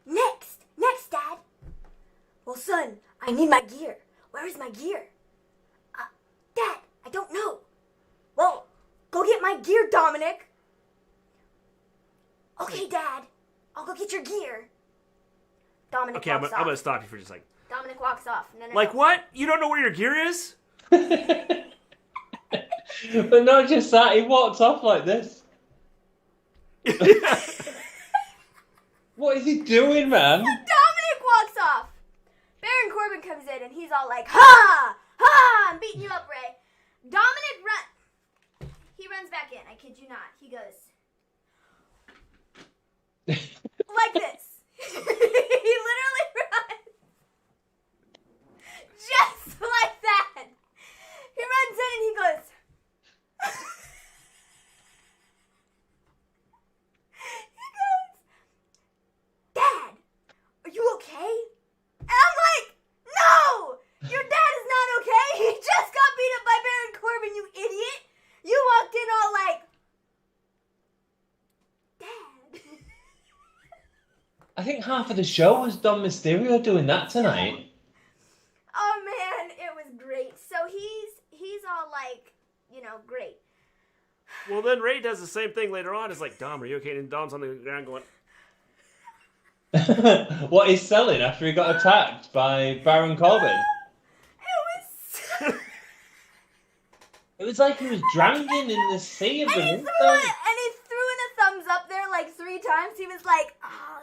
next, Dad. Well, son, I need my gear. Where is my gear? Dad, I don't know. Well, go get my gear, Dominic. Okay, Dad, I'll go get your gear. Dominic walks off. I'm going to stop you for just a second. Dominic walks off. No. What? You don't know where your gear is? But not just that, he walks off like this. What is he doing, man? Dominic walks off. Baron Corbin comes in and he's all like, ha! I'm beating you up, Ray. Dominic he runs back in. I kid you not. He goes like this. I think half of the show was Dom Mysterio doing that tonight. Oh man, it was great. So he's all like, great. Well, then Ray does the same thing later on. It's like, Dom, are you okay? And Dom's on the ground going... What he's selling after he got attacked by Baron Corbin. It was like he was drowning in the sea of them. And he threw in a thumbs up there like 3 times. He was like, oh.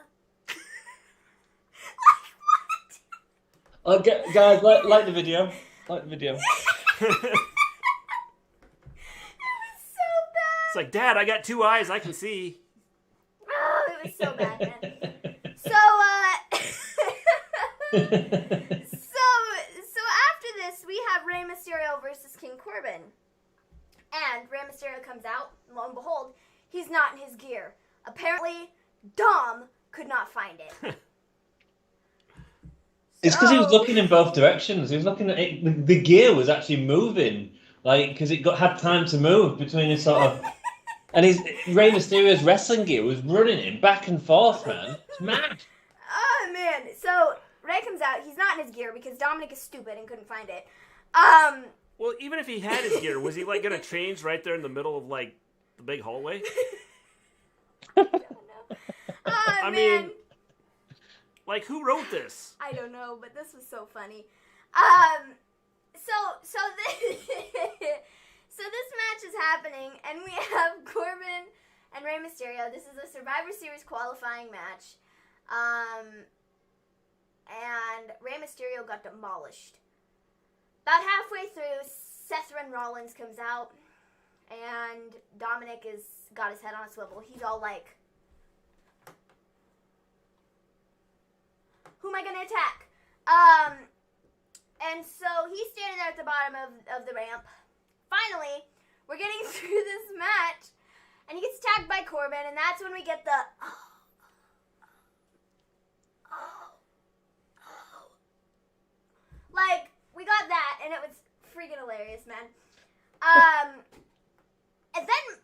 Like, what? Guys, like the video. Like the video. It was so bad. It's like, Dad, I got 2 eyes. I can see. Oh, it was so bad, man. So after this, we have Rey Mysterio versus King Corbin. And Rey Mysterio comes out, lo and behold, he's not in his gear. Apparently, Dom could not find it. It's because he was looking in both directions. He was looking at it. The gear was actually moving, like, because it had time to move between his sort of... And Rey Mysterio's wrestling gear was running him back and forth, man. It's mad. Oh, man. So, Rey comes out. He's not in his gear because Dominic is stupid and couldn't find it. Well, even if he had his gear, was he, like, going to change right there in the middle of, like, the big hallway? I don't know. Oh, man. Mean, like, who wrote this? I don't know, but this was so funny. So this match is happening, and we have Corbin and Rey Mysterio. This is a Survivor Series qualifying match. And Rey Mysterio got demolished. About halfway through, Seth Rollins comes out, and Dominic got his head on a swivel. He's all like, who am I going to attack? And so he's standing there at the bottom of the ramp. Finally, we're getting through this match, and he gets attacked by Corbin, and that's when we get the, Like, we got that, and it was freaking hilarious, man. And then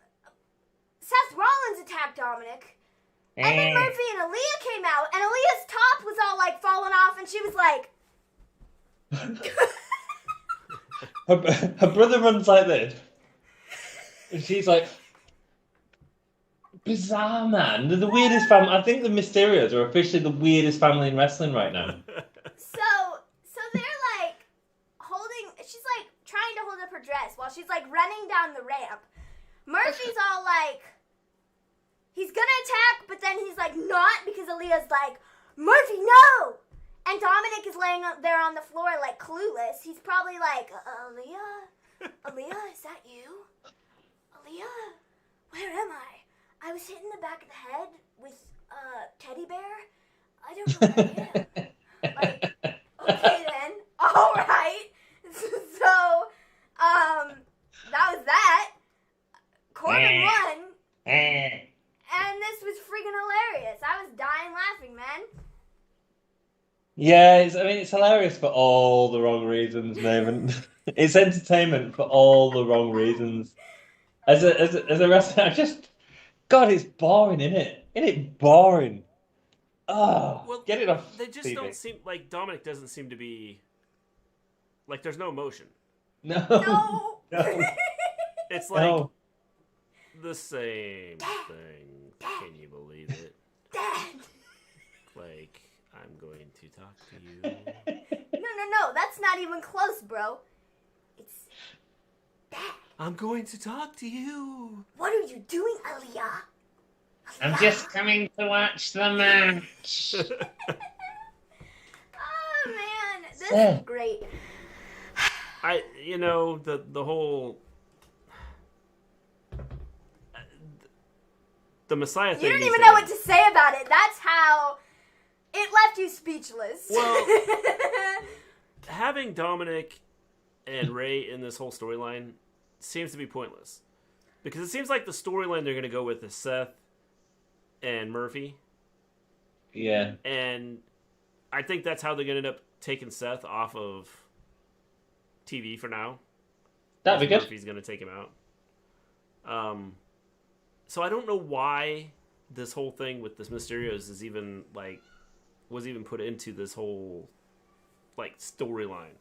Seth Rollins attacked Dominic. And then Murphy and Aaliyah came out, and Aaliyah's top was all, like, falling off, and she was like... her brother runs like this. And she's like... Bizarre, man. They're the weirdest family. I think the Mysterios are officially the weirdest family in wrestling right now. So they're, like, she's, like, trying to hold up her dress while she's, like, running down the ramp. Murphy's all, like... He's gonna attack, but then he's like, not, because Aaliyah's like, Murphy, no! And Dominic is laying up there on the floor, like, clueless. He's probably like, Aaliyah? Aaliyah, is that you? Aaliyah? Where am I? I was hit in the back of the head with a teddy bear. I don't know where I am. Like, okay then. All right. So, that was that. Corbin won. And this was freaking hilarious. I was dying laughing, man. Yeah, it's hilarious for all the wrong reasons, Maven. It's entertainment for all the wrong reasons. As a wrestler, God, it's boring, isn't it? Isn't it boring? Oh, well, get it off. They just TV. Don't seem like Dominic doesn't seem to be like there's no emotion. No. It's like the same thing. Can you believe it? Dad. Like, I'm going to talk to you. No, that's not even close, bro. It's Dad. I'm going to talk to you. What are you doing, Aaliyah? I'm just coming to watch the match. Oh, man. This is great. The whole... The Messiah thing. You don't even know what to say about it. That's how it left you speechless. Well, having Dominic and Ray in this whole storyline seems to be pointless. Because it seems like the storyline they're going to go with is Seth and Murphy. Yeah. And I think that's how they're going to end up taking Seth off of TV for now. That'd be good. Murphy's going to take him out. So I don't know why this whole thing with this Mysterios is even like was even put into this whole like storyline.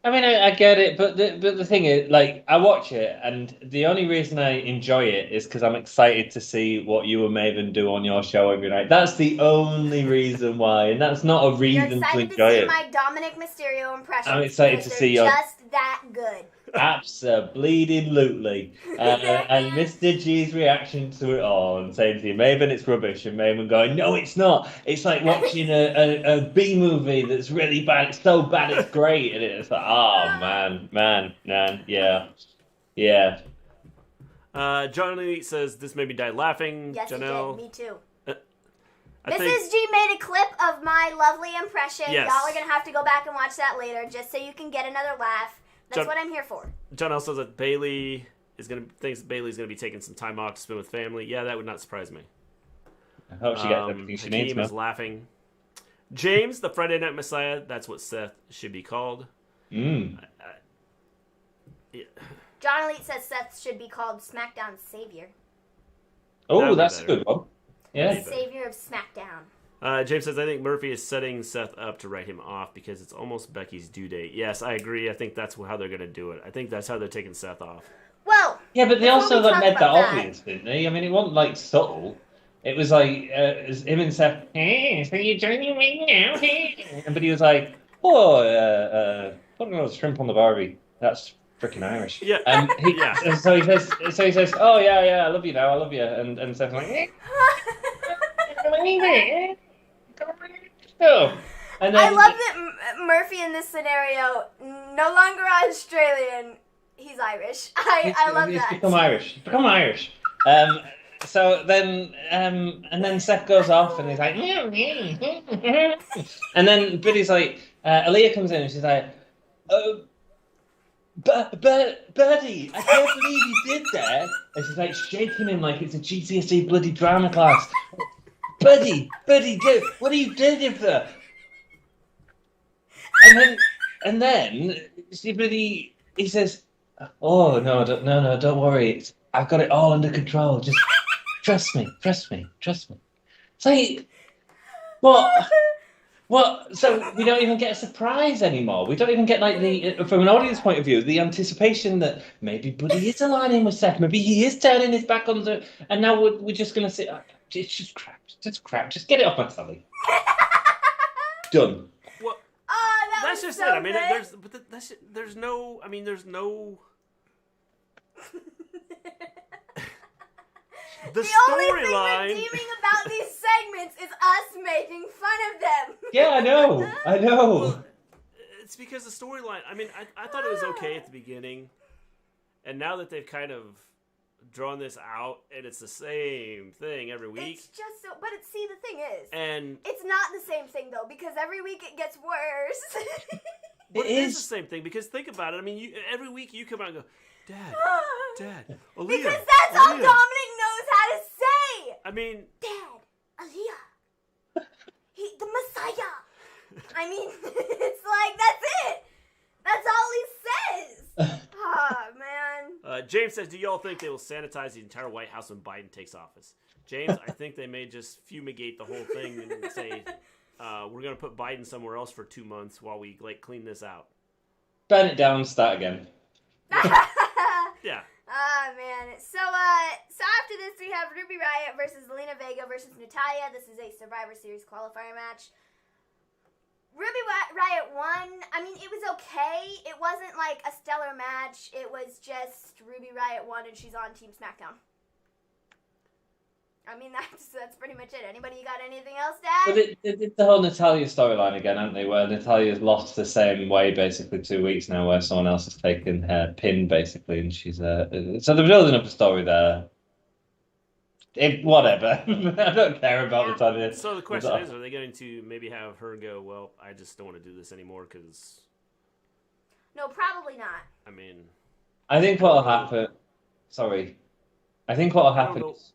I mean, I get it, but the thing is, like, I watch it, and the only reason I enjoy it is because I'm excited to see what you and Maven do on your show every night. That's the only reason why, and that's not a reason to enjoy it. You're excited to see my Dominic Mysterio impressions. I'm excited to see your just that good. Absolutely. And Mr. G's reaction to it all and saying to you, Maven, it's rubbish, and Maven going, no, it's not. It's like watching a B movie that's really bad. It's so bad, it's great. And it's like, oh, man, yeah. John Elite says, this made me die laughing. Yes, Janelle. Me too. Mrs. G made a clip of my lovely impression. Yes. Y'all are going to have to go back and watch that later just so you can get another laugh. That's what I'm here for. John L says that Bayley thinks Bayley's going to be taking some time off to spend with family. Yeah, that would not surprise me. I hope she gets everything she needs. Hakeem is laughing. James, the Friday Night Messiah, that's what Seth should be called. Yeah. John Elite says Seth should be called SmackDown's Savior. Oh, that's a good one. Yeah. Savior of SmackDown. James says, I think Murphy is setting Seth up to write him off because it's almost Becky's due date. Yes, I agree. I think that's how they're going to do it. I think that's how they're taking Seth off. Well, yeah, but they also made that obvious, didn't they? I mean, it wasn't like subtle. It was like him and Seth, hey, so you're joining me now? But he was like, oh, put another shrimp on the Barbie. That's freaking Irish. Yeah. So he says, oh, yeah, I love you now, I love you. And Seth's like, and then, I love that Murphy in this scenario, no longer Australian, he's Irish. I love that. He's become Irish. So then, and then Seth goes off and he's like, and then Biddy's like, Aaliyah comes in and she's like, oh, Birdie, I can't believe you did that. And she's like shaking him like it's a GCSE bloody drama class. Buddy, what are you doing for? And then, he says, "Oh no, don't worry. I've got it all under control. Just trust me. It's like, what? So we don't even get a surprise anymore. We don't even get like from an audience point of view, the anticipation that maybe Buddy is aligning with Seth. Maybe he is turning his back on the. And now we're just gonna sit. It's just crap. Just get it off my telly. Done. Well, that's just so it. I mean, good. there's no. I mean, there's no. The only thing redeeming about these segments is us making fun of them. Yeah, I know. Well, it's because the storyline. I mean, I thought it was okay at the beginning, and now that they've kind of drawn this out, and it's the same thing every week. It's just so. But see, the thing is, and it's not the same thing though, because every week it gets worse. It is the same thing because think about it. I mean, every week you come out and go, Dad, Aaliyah. Because that's all Dominic knows how to say. I mean, Dad, Aaliyah, the Messiah. I mean, it's like that's it. That's all he says. Oh man. James says, "Do y'all think they will sanitize the entire White House when Biden takes office?" James, I think they may just fumigate the whole thing and say, "We're going to put Biden somewhere else for 2 months while we clean this out." Burn it down, start again. Yeah. Ah, man. So after this, we have Ruby Riott versus Zelina Vega versus Natalya. This is a Survivor Series qualifier match. Ruby Riott won. I mean, it was okay. It wasn't like a stellar match. It was just Ruby Riott won, and she's on Team SmackDown. I mean, that's pretty much it. Anybody got anything else to add? But they did the whole Natalya storyline again, haven't they? Where Natalya's lost the same way basically 2 weeks now, where someone else has taken her pin basically, and she's so they're building up a story there. Whatever. I don't care about Natalya. So the question is, are they going to maybe have her go, well, I just don't want to do this anymore because... No, probably not. I mean... I think what'll happen... Sorry. I think what'll happen is...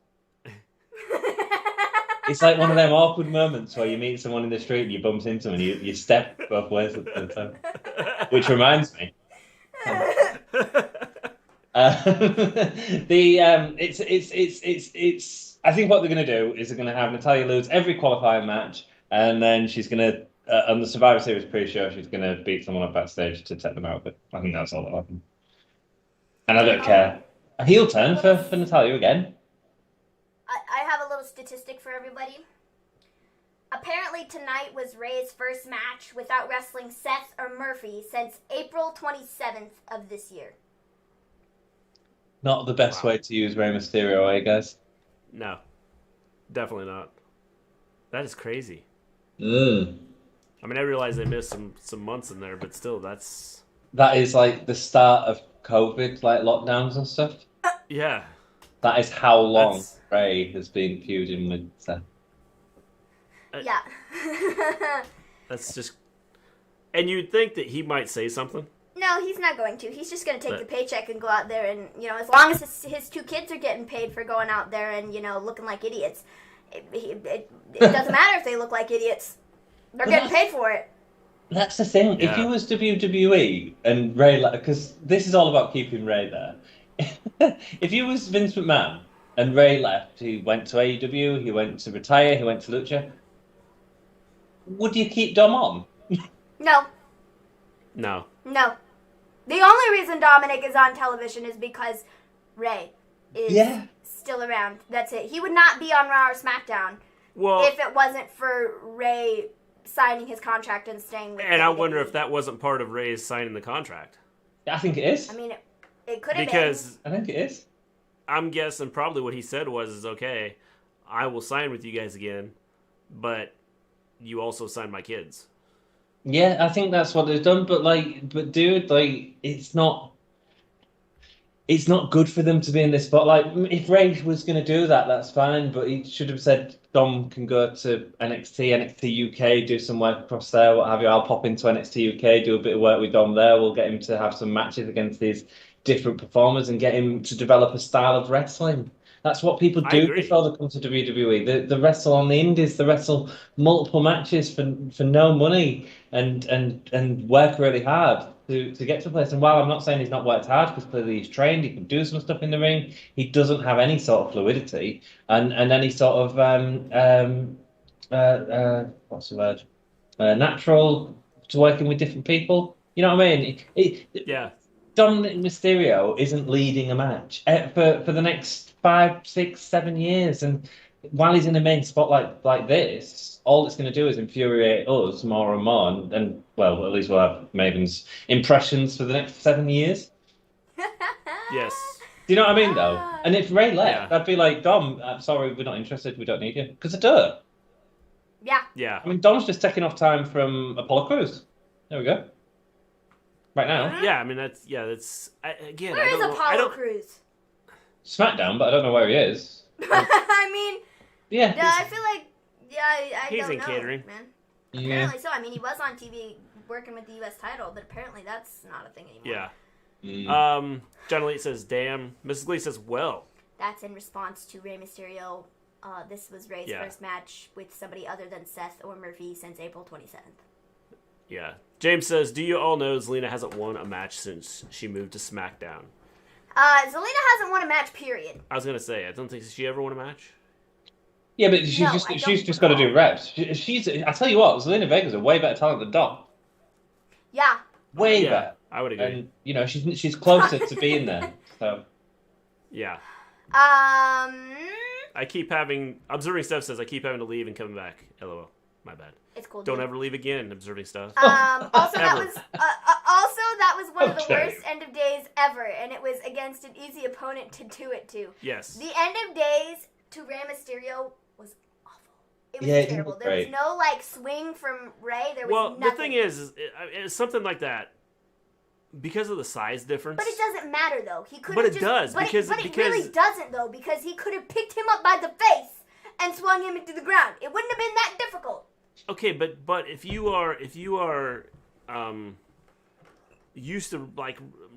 It's like one of them awkward moments where you meet someone in the street and you bump into them and you step both ways at the time. Which reminds me. It's I think what they're going to do is they're going to have Natalya lose every qualifying match, and then she's going to, on the Survivor Series pre-show, she's going to beat someone up backstage to take them out. But I think that's all that'll happen. And I don't care. A heel turn for Natalya again. I have a little statistic for everybody. Apparently tonight was Ray's first match without wrestling Seth or Murphy since April 27th of this year. Not the best way to use Rey Mysterio, eh, guys? No. Definitely not. That is crazy. I mean, I realize they missed some months in there, but still, that's... That is like the start of COVID, like lockdowns and stuff. Yeah. That is how long Rey has been feuding with Seth. Yeah. That's just... And you'd think that he might say something. No, he's not going to. He's just going to take the paycheck and go out there and, you know, as long as his two kids are getting paid for going out there and, you know, looking like idiots, it doesn't matter if they look like idiots. They're getting paid for it. That's the thing. Yeah. If you was WWE and Rey, because this is all about keeping Rey there. If you was Vince McMahon and Rey left, he went to AEW, he went to retire, he went to Lucha, would you keep Dom on? No. No. No. The only reason Dominic is on television is because Rey is still around. That's it. He would not be on Raw or SmackDown if it wasn't for Rey signing his contract and staying with And I wonder if that wasn't part of Rey's signing the contract. I think it is. I mean, it could have been. Because I think it is. I'm guessing probably what he said was, okay, I will sign with you guys again, but you also sign my kids. Yeah, I think that's what they've done. But dude, it's not good for them to be in this spotlight. If Rey was going to do that, that's fine. But he should have said Dom can go to NXT UK, do some work across there, what have you. I'll pop into NXT UK, do a bit of work with Dom there. We'll get him to have some matches against these different performers and get him to develop a style of wrestling. That's what people do before they come to WWE. They wrestle on the indies. They wrestle multiple matches for no money and work really hard to get to a place. And while I'm not saying he's not worked hard, because clearly he's trained, he can do some stuff in the ring, he doesn't have any sort of fluidity and any sort of what's the word? Natural to working with different people. You know what I mean? Yeah. Dominic Mysterio isn't leading a match for the next 5, 6, 7 years, and while he's in a main spotlight like this, all it's going to do is infuriate us more and more, and well, at least we'll have Maven's impressions for the next 7 years. Yes. Do you know what I mean, though? And if Rey left, I'd be like, Dom, I'm sorry, we're not interested, we don't need you. Because I do. Yeah. Yeah. I mean, Dom's just taking off time from Apollo Crews. There we go. Right now. Yeah, I mean, that's again, Where is Apollo Crews? SmackDown, but I don't know where he is. I mean, yeah. I feel like, I he's don't in know, catering, man. Yeah. Apparently so. I mean, he was on TV working with the U.S. title, but apparently that's not a thing anymore. Yeah. John Elite says, "Damn." Mrs. Glee says, "Well." That's in response to Rey Mysterio. This was Rey's first match with somebody other than Seth or Murphy since April 27th. Yeah. James says, "Do you all know Zelina hasn't won a match since she moved to SmackDown?" Zelina hasn't won a match, period. I was gonna say, I don't think she ever won a match. Yeah, but she's just got to do reps. I tell you what, Zelina Vega's a way better talent than Dom. Yeah. Way better. I would agree. And you know, she's closer to being there. So. Yeah. I keep having observing stuff says I keep having to leave and coming back. LOL. My bad. It's cool. Don't ever leave again. Observing stuff. Also, that was one of the worst end of days ever, and it was against an easy opponent to do it to. Yes. The end of days to Rey Mysterio was awful. It was terrible. There was no swing from Rey. There was nothing. The thing is it's something like that. Because of the size difference. But it doesn't matter though. He could. But it does because it really doesn't though, because he could have picked him up by the face and swung him into the ground. It wouldn't have been that difficult. Okay, but if you are used to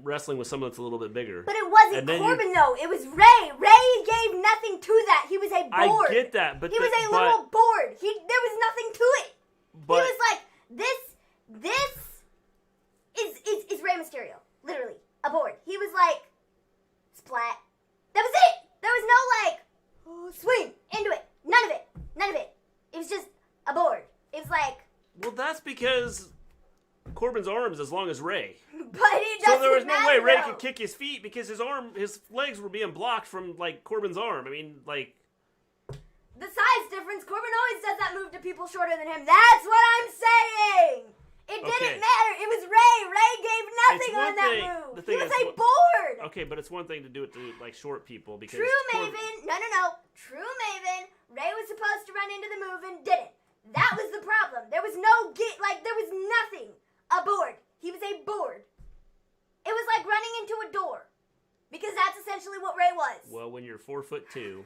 wrestling with someone that's a little bit bigger. But it wasn't Corbin though. It was Rey. Rey gave nothing to that. He was a board. I get that, but he was a little board. There was nothing to it. But, he was like, this is Rey Mysterio. Literally. A board. He was like, splat. That was it. There was no swing. that's because Corbin's arm is as long as Ray. But it doesn't So there was no way Ray though. could kick his feet because his legs were being blocked from, like, Corbin's arm. I mean, like... The size difference, Corbin always does that move to people shorter than him. That's what I'm saying! It didn't matter. It was Ray. Ray gave nothing on that move. He was a board. Okay, but it's one thing to do it to, like, short people because... True Maven. No. True Maven. Ray was supposed to run into the move and didn't. That was the problem. There was there was nothing. A board. He was a board. It was like running into a door. Because that's essentially what Ray was. Well, when you're 4'2",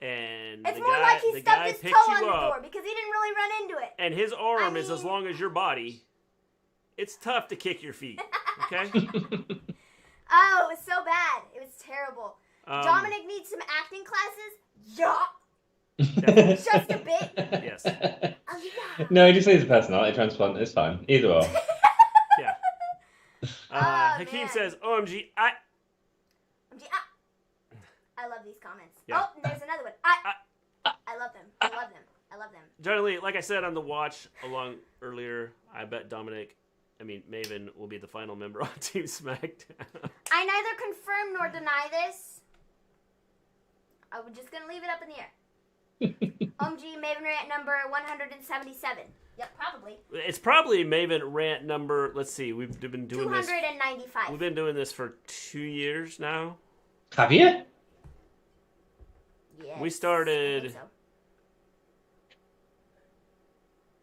and it's more like he stubbed his toe on the door because he didn't really run into it. And his arm is as long as your body. It's tough to kick your feet. Okay? Oh, it was so bad. It was terrible. Dominic needs some acting classes. Yeah. Just a bit. Yes. Oh, yeah. No, he just needs a personality transplant. It's fine. Either or. Yeah. Hakeem says, OMG, I love these comments. Yeah. Oh, there's another one. I love them. I love them. I love them. Johnny Lee, like I said on the watch along earlier, I bet Maven will be the final member on Team SmackDown. I neither confirm nor deny this. I'm just going to leave it up in the air. OMG Maven rant number 177. Yep, probably. It's probably Maven rant number, let's see, we've been doing 295. We've been doing this for 2 years now. Have you? Yes, We started... I think so.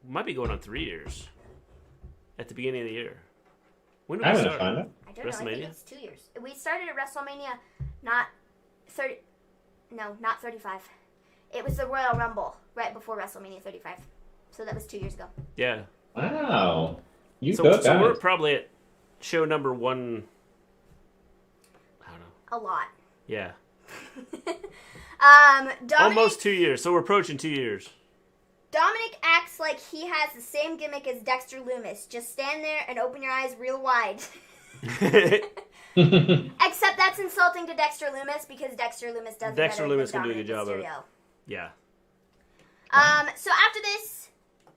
Might be going on 3 years. At the beginning of the year. When did I'm we going to start? find it. I don't know. I think it's 2 years. We started at WrestleMania, not 35. It was the Royal Rumble right before WrestleMania 35. So that was 2 years ago. Yeah. Wow. So we're probably at show number 1. I don't know. A lot. Yeah. Dominic, almost 2 years. So we're approaching 2 years. Dominic acts like he has the same gimmick as Dexter Lumis. Just stand there and open your eyes real wide. Except that's insulting to Dexter Lumis because Dexter Lumis does Dexter better Lumis than can do a good Dominic job of it. Mysterio. Yeah. So after this,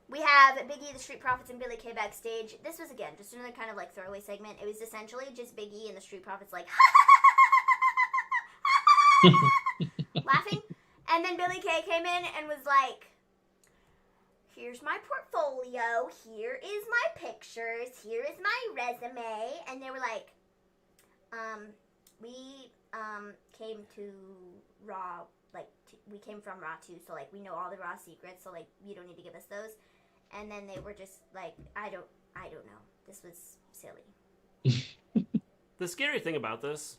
we have Big E, the Street Profits, and Billy Kay backstage. This was, again, just another kind of, like, throwaway segment. It was essentially just Big E and the Street Profits, like, laughing. And then Billy Kay came in and was like, here's my portfolio, here is my pictures, here is my resume. And they were like, we came to Raw, like, we came from Raw too, so, like, we know all the Raw secrets, so, like, you don't need to give us those. And then they were just like, I don't know. This was silly. The scary thing about this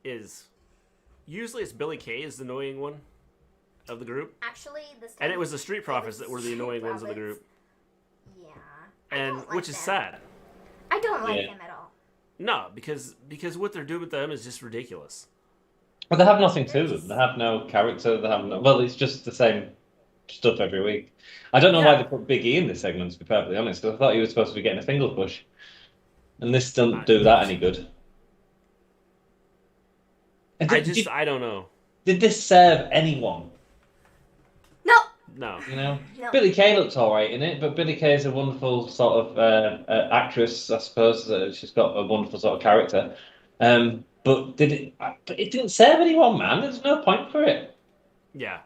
is usually it's Billy Kay is the annoying one of the group. Actually, this time... And it was the Street Profits that were the annoying ones of the group. Yeah. And which is sad. I don't like them at all. No, because what they're doing with them is just ridiculous. Well, they have nothing to them. They have no character. They have no... Well, it's just the same stuff every week. I don't know why they put Big E in this segment, to be perfectly honest, because I thought he was supposed to be getting a finger push. And this doesn't do that any good. I don't know. Did this serve anyone? No. You know? No. Billy Kay looks alright in it, but Billy Kay is a wonderful sort of actress, I suppose. She's got a wonderful sort of character. But it didn't serve anyone, man. There's no point for it. Yeah.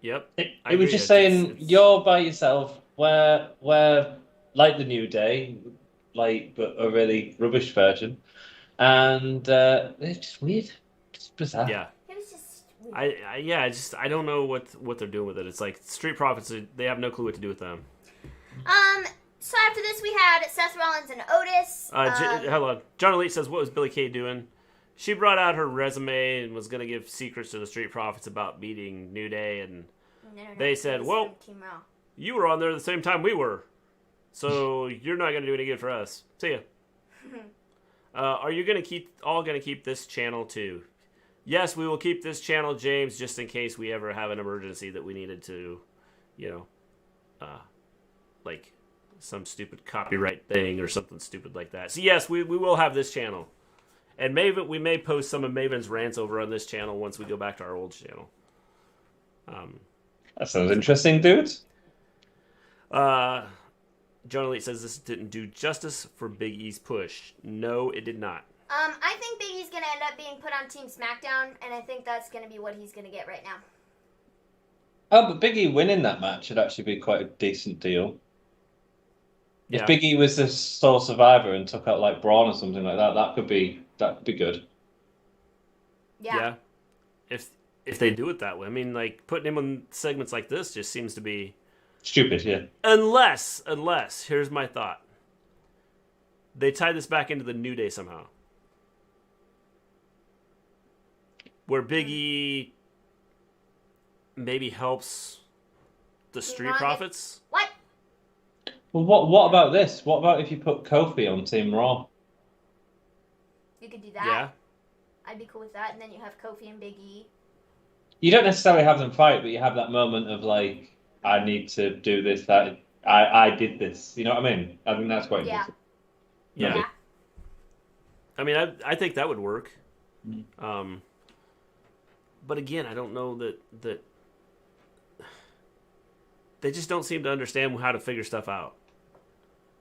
Yep. It was just saying, you're by yourself, we're like the New Day, like, but a really rubbish version. And it's just weird. It's bizarre. Yeah. It was just weird. I don't know what they're doing with it. It's like Street Profits, they have no clue what to do with them. So after this, we had Seth Rollins and Otis. Hold on. John Elite says, what was Billy Kay doing? She brought out her resume and was going to give secrets to the Street Profits about beating New Day, and they said, well, you were on there at the same time we were, so you're not going to do any good for us. See ya. Are you going to keep this channel too? Yes, we will keep this channel, James, just in case we ever have an emergency that we needed to, like some stupid copyright thing or something stupid like that. So yes, we will have this channel. And we may post some of Maven's rants over on this channel once we go back to our old channel. That sounds interesting, dude. John Elite says this didn't do justice for Big E's push. No, it did not. I think Big E's going to end up being put on Team SmackDown, and I think that's going to be what he's going to get right now. Oh, but Big E winning that match would actually be quite a decent deal. Yeah. If Big E was the sole survivor and took out like Braun or something like that, that could be good. Yeah. If they do it that way, I mean, like putting him on segments like this just seems to be stupid. Yeah. Unless here's my thought: they tie this back into the New Day somehow, where Big E maybe helps the Street Profits. What? Well, what about this? What about if you put Kofi on Team Raw? You could do that. Yeah. I'd be cool with that. And then you have Kofi and Big E. You don't necessarily have them fight, but you have that moment of like, I need to do this. That I did this. You know what I mean? I think that's quite important. Yeah. I mean, I think that would work. But again, I don't know that they just don't seem to understand how to figure stuff out.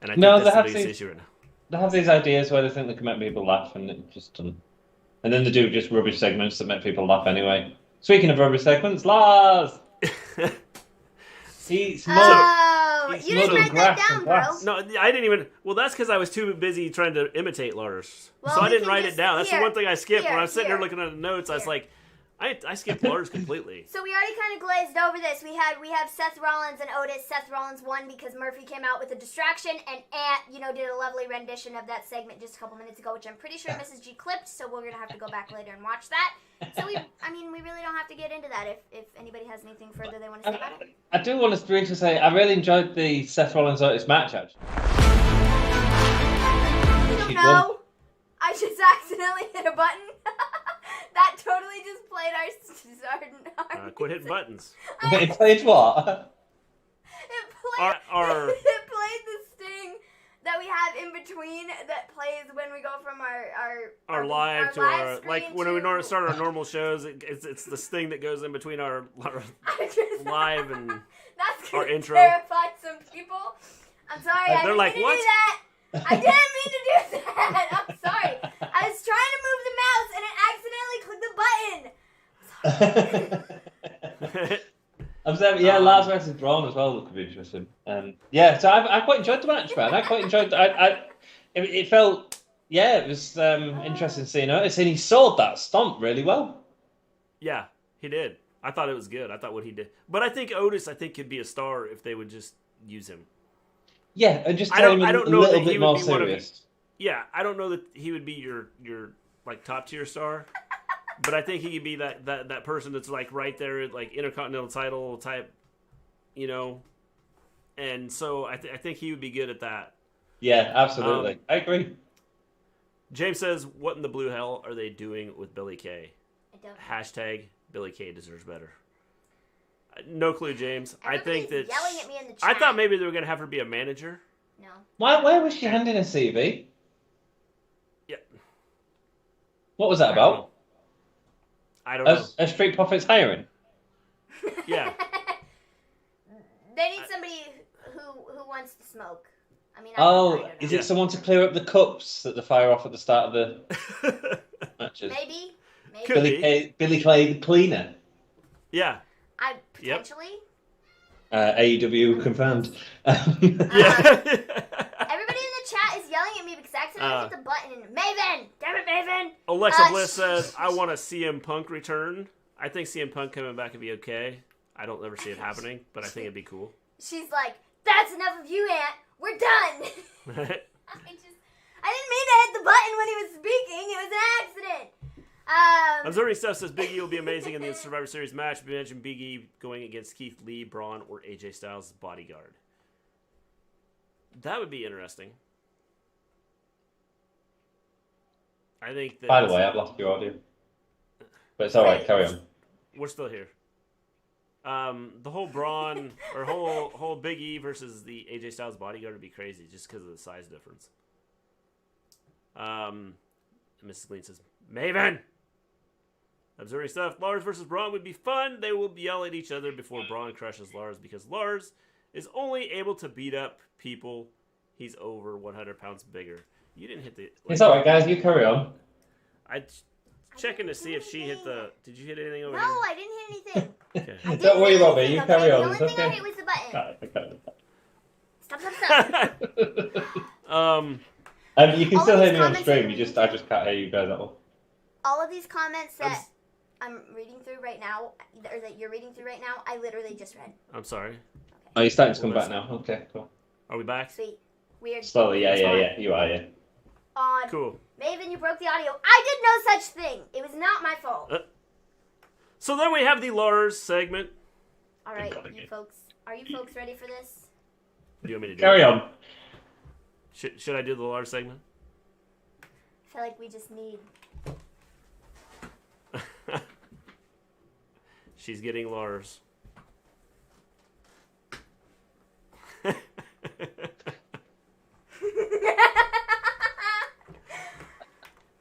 And I think that's the biggest issue right now. They have these ideas where they think they can make people laugh, and it just doesn't. And then they do just rubbish segments that make people laugh anyway. Speaking of rubbish segments, Lars! You didn't write that down, bro. No, I didn't even... Well, that's because I was too busy trying to imitate Lars. Well, so I didn't write it down. That's the one thing I skipped. When I was sitting here looking at the notes, I was like... I skipped Lars completely. So we already kind of glazed over this. We have Seth Rollins and Otis. Seth Rollins won because Murphy came out with a distraction, and Ant, did a lovely rendition of that segment just a couple minutes ago, which I'm pretty sure Mrs. G clipped. So we're gonna have to go back later and watch that. So we really don't have to get into that. If anybody has anything further they want to say about it. I do want to briefly say I really enjoyed the Seth Rollins Otis match. Actually. No, I just accidentally hit a button. That totally just played our quit hitting buttons. It played what? It played the sting that we have in between that plays when we go from our live to our like when we start our normal shows. It's the sting that goes in between our live and that's our intro. Terrify some people. I'm sorry. I didn't mean to what? do that. I didn't mean to do that. I'm sorry. I was trying to move the mouse and it accidentally clicked the button. I'm saying, Lars versus Braun as well could be interesting. So I quite enjoyed the match, man. I quite enjoyed. It felt, it was interesting seeing Otis, and he sold that stomp really well. Yeah, he did. I thought it was good. I thought what he did, but I think Otis, could be a star if they would just use him. Yeah, and just tell him a little bit more serious. I don't know that he would be your like top tier star, but I think he could be that person that's like right there, like Intercontinental title type, And so I think he would be good at that. Yeah, absolutely. I agree. James says, "What in the blue hell are they doing with Billy Kay?" Hashtag Billy Kay deserves better. No clue, James. I think that yelling at me in the chat. I thought maybe they were going to have her be a manager. No. Why was she handing a CV? Yeah. What was that about? I don't know. A Street Profits hiring? Yeah. They need somebody who wants to smoke. I mean, is it someone to clear up the cups that they fire off at the start of the matches? Maybe. Billy Clay the cleaner. Yeah. Potentially. AEW confirmed. Everybody in the chat is yelling at me because I accidentally hit the button. Maven! Damn it, Maven! Alexa Bliss says, I want a CM Punk return. I think CM Punk coming back would be okay. I don't ever see it happening, but I think it'd be cool. She's like, that's enough of you, Ant. We're done. I didn't mean to hit the button when he was speaking. It was an accident. Observing Stuff says Big E will be amazing in the Survivor Series match. We mentioned Big E going against Keith Lee, Braun, or AJ Styles' bodyguard. That would be interesting. I think that... By the way, I've lost your audio. But it's alright, carry on. We're still here. The whole Braun, or whole Big E versus the AJ Styles bodyguard would be crazy just because of the size difference. Mrs. Gleen says, Maven! Observing Stuff, Lars versus Braun would be fun. They will yell at each other before Braun crushes Lars because Lars is only able to beat up people he's over 100 pounds bigger. You didn't hit the... Like, it's alright, guys. You carry on. I checking to see if she hit the... Did you hit anything over here? No, I didn't hit anything. Okay. Don't worry about me. You carry on. The only thing I hit was the button. Stop. You can still hear me on stream. I just can't hear you guys at all. All of these comments that I'm reading through right now, or that you're reading through right now, I literally just read. I'm sorry. Okay. Oh, you're starting to come back now. Okay, cool. Are we back? Sweet. Weird. Slowly, yeah. You are, yeah. Odd. Cool. Maven, you broke the audio. I did no such thing. It was not my fault. So then we have the Lars segment. All right, you folks. Are you folks ready for this? Do you want me to do Carry on. Should I do the Lars segment? I feel like we just need... She's getting Lars.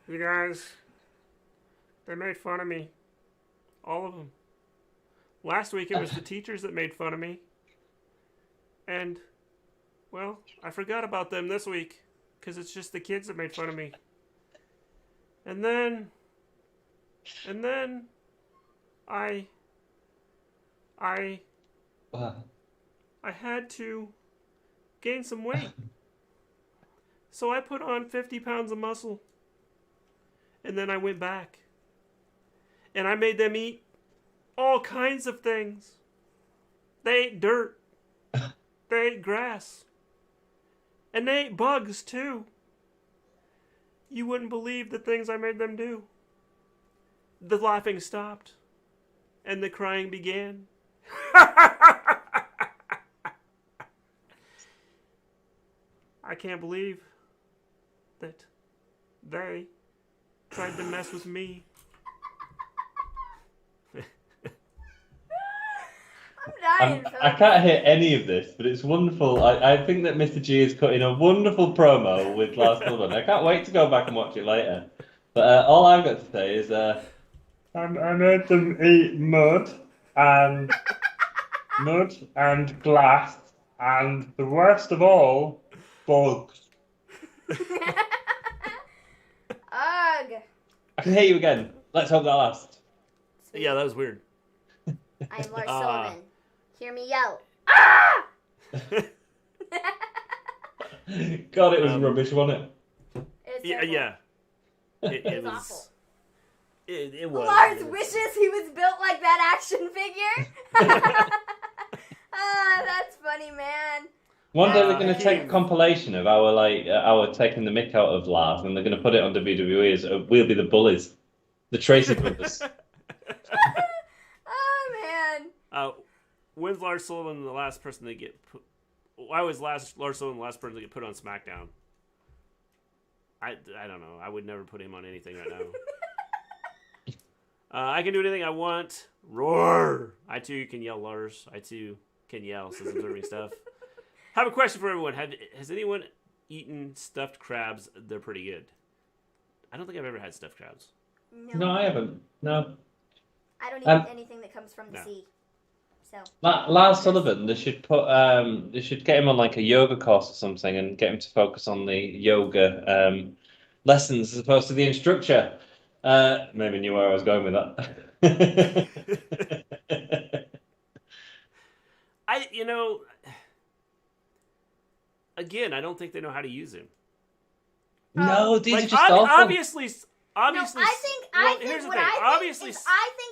You guys, they made fun of me. All of them. Last week it was the teachers that made fun of me. And, well, I forgot about them this week because it's just the kids that made fun of me. And then I had to gain some weight. So I put on 50 pounds of muscle. And then I went back. And I made them eat all kinds of things. They ate dirt. They ate grass. And they ate bugs too. You wouldn't believe the things I made them do. The laughing stopped. And the crying began. I can't believe that they tried to mess with me. I'm dying. I can't hear any of this, but it's wonderful. I think that Mr. G is cutting a wonderful promo with Lars Sullivan. I can't wait to go back and watch it later. But all I've got to say is... I made them eat mud and glass and the worst of all, bugs. Ugh. I can hear you again. Let's hope that lasts. Yeah, that was weird. I'm Lars Sullivan. Hear me yell. Ah! God, it was rubbish, wasn't it? Yeah. It was awful. It was. Lars wishes he was built like that action figure. That's funny, man. One day we're going to take a compilation of our taking the mick out of Lars, and they're going to put it on WWE as we'll be the bullies, the Tracy brothers. Oh man. When's Lars Sullivan the last person to get put? Why was Lars Sullivan the last person to get put on SmackDown? I don't know. I would never put him on anything right now. I can do anything I want. Roar! I too can yell Lars. I too can yell, says observing stuff. I have a question for everyone. Has anyone eaten stuffed crabs? They're pretty good. I don't think I've ever had stuffed crabs. No, I haven't. No. I don't eat anything that comes from the sea. So Lars Sullivan, they should get him on like a yoga course or something and get him to focus on the yoga lessons as opposed to the instructor. Maybe knew where I was going with that. Again, I don't think they know how to use him. No, these are just obviously. No, I think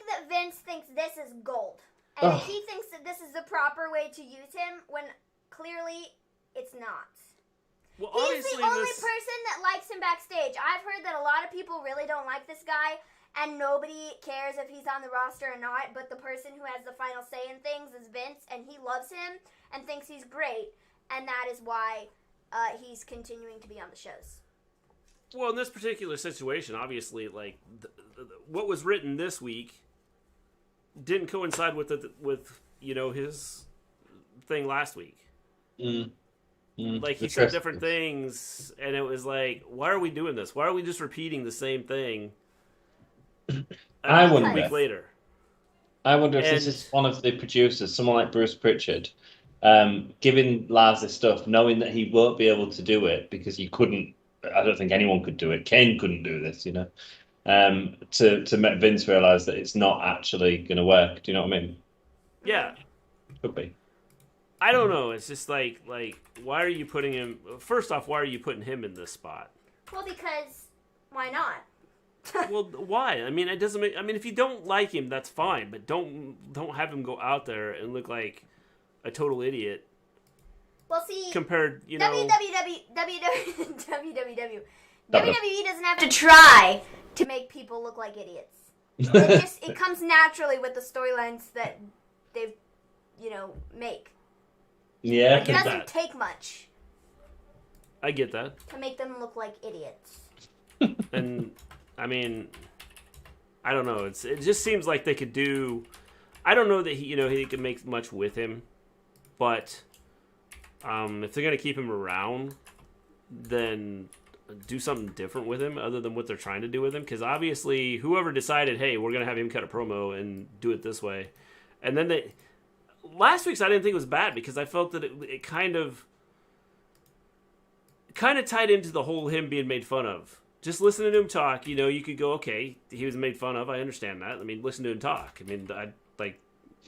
that Vince thinks this is gold, and he thinks that this is the proper way to use him when clearly it's not. Well, he's the only person that likes him backstage. I've heard that a lot of people really don't like this guy, and nobody cares if he's on the roster or not, but the person who has the final say in things is Vince, and he loves him and thinks he's great, and that is why he's continuing to be on the shows. Well, in this particular situation, obviously, like what was written this week didn't coincide with his thing last week. Like he said different things, and it was like, why are we doing this? Why are we just repeating the same thing? I wonder. A week later. I wonder if this is one of the producers, someone like Bruce Pritchard, giving Lars this stuff, knowing that he won't be able to do it because he couldn't. I don't think anyone could do it. Kane couldn't do this, you know. To make Vince realize that it's not actually going to work. Do you know what I mean? Yeah, could be. I don't know. It's just like why are you putting him? First off, why are you putting him in this spot? Well, because why not? Well, why? I mean, it doesn't make. I mean, if you don't like him, that's fine, but don't have him go out there and look like a total idiot. Well, see, compared, you know, WWE doesn't have to try to make people look like idiots. It comes naturally with the storylines that they, make. Yeah, it doesn't take much. I get that. To make them look like idiots. And I mean, I don't know. It just seems like they could do. I don't know that he could make much with him, but if they're gonna keep him around, then do something different with him other than what they're trying to do with him. Because obviously, whoever decided, hey, we're gonna have him cut a promo and do it this way, and then last week's I didn't think it was bad because I felt that it kind of tied into the whole him being made fun of. Just listening to him talk, you could go, okay, he was made fun of. I understand that. I mean, listen to him talk. I mean,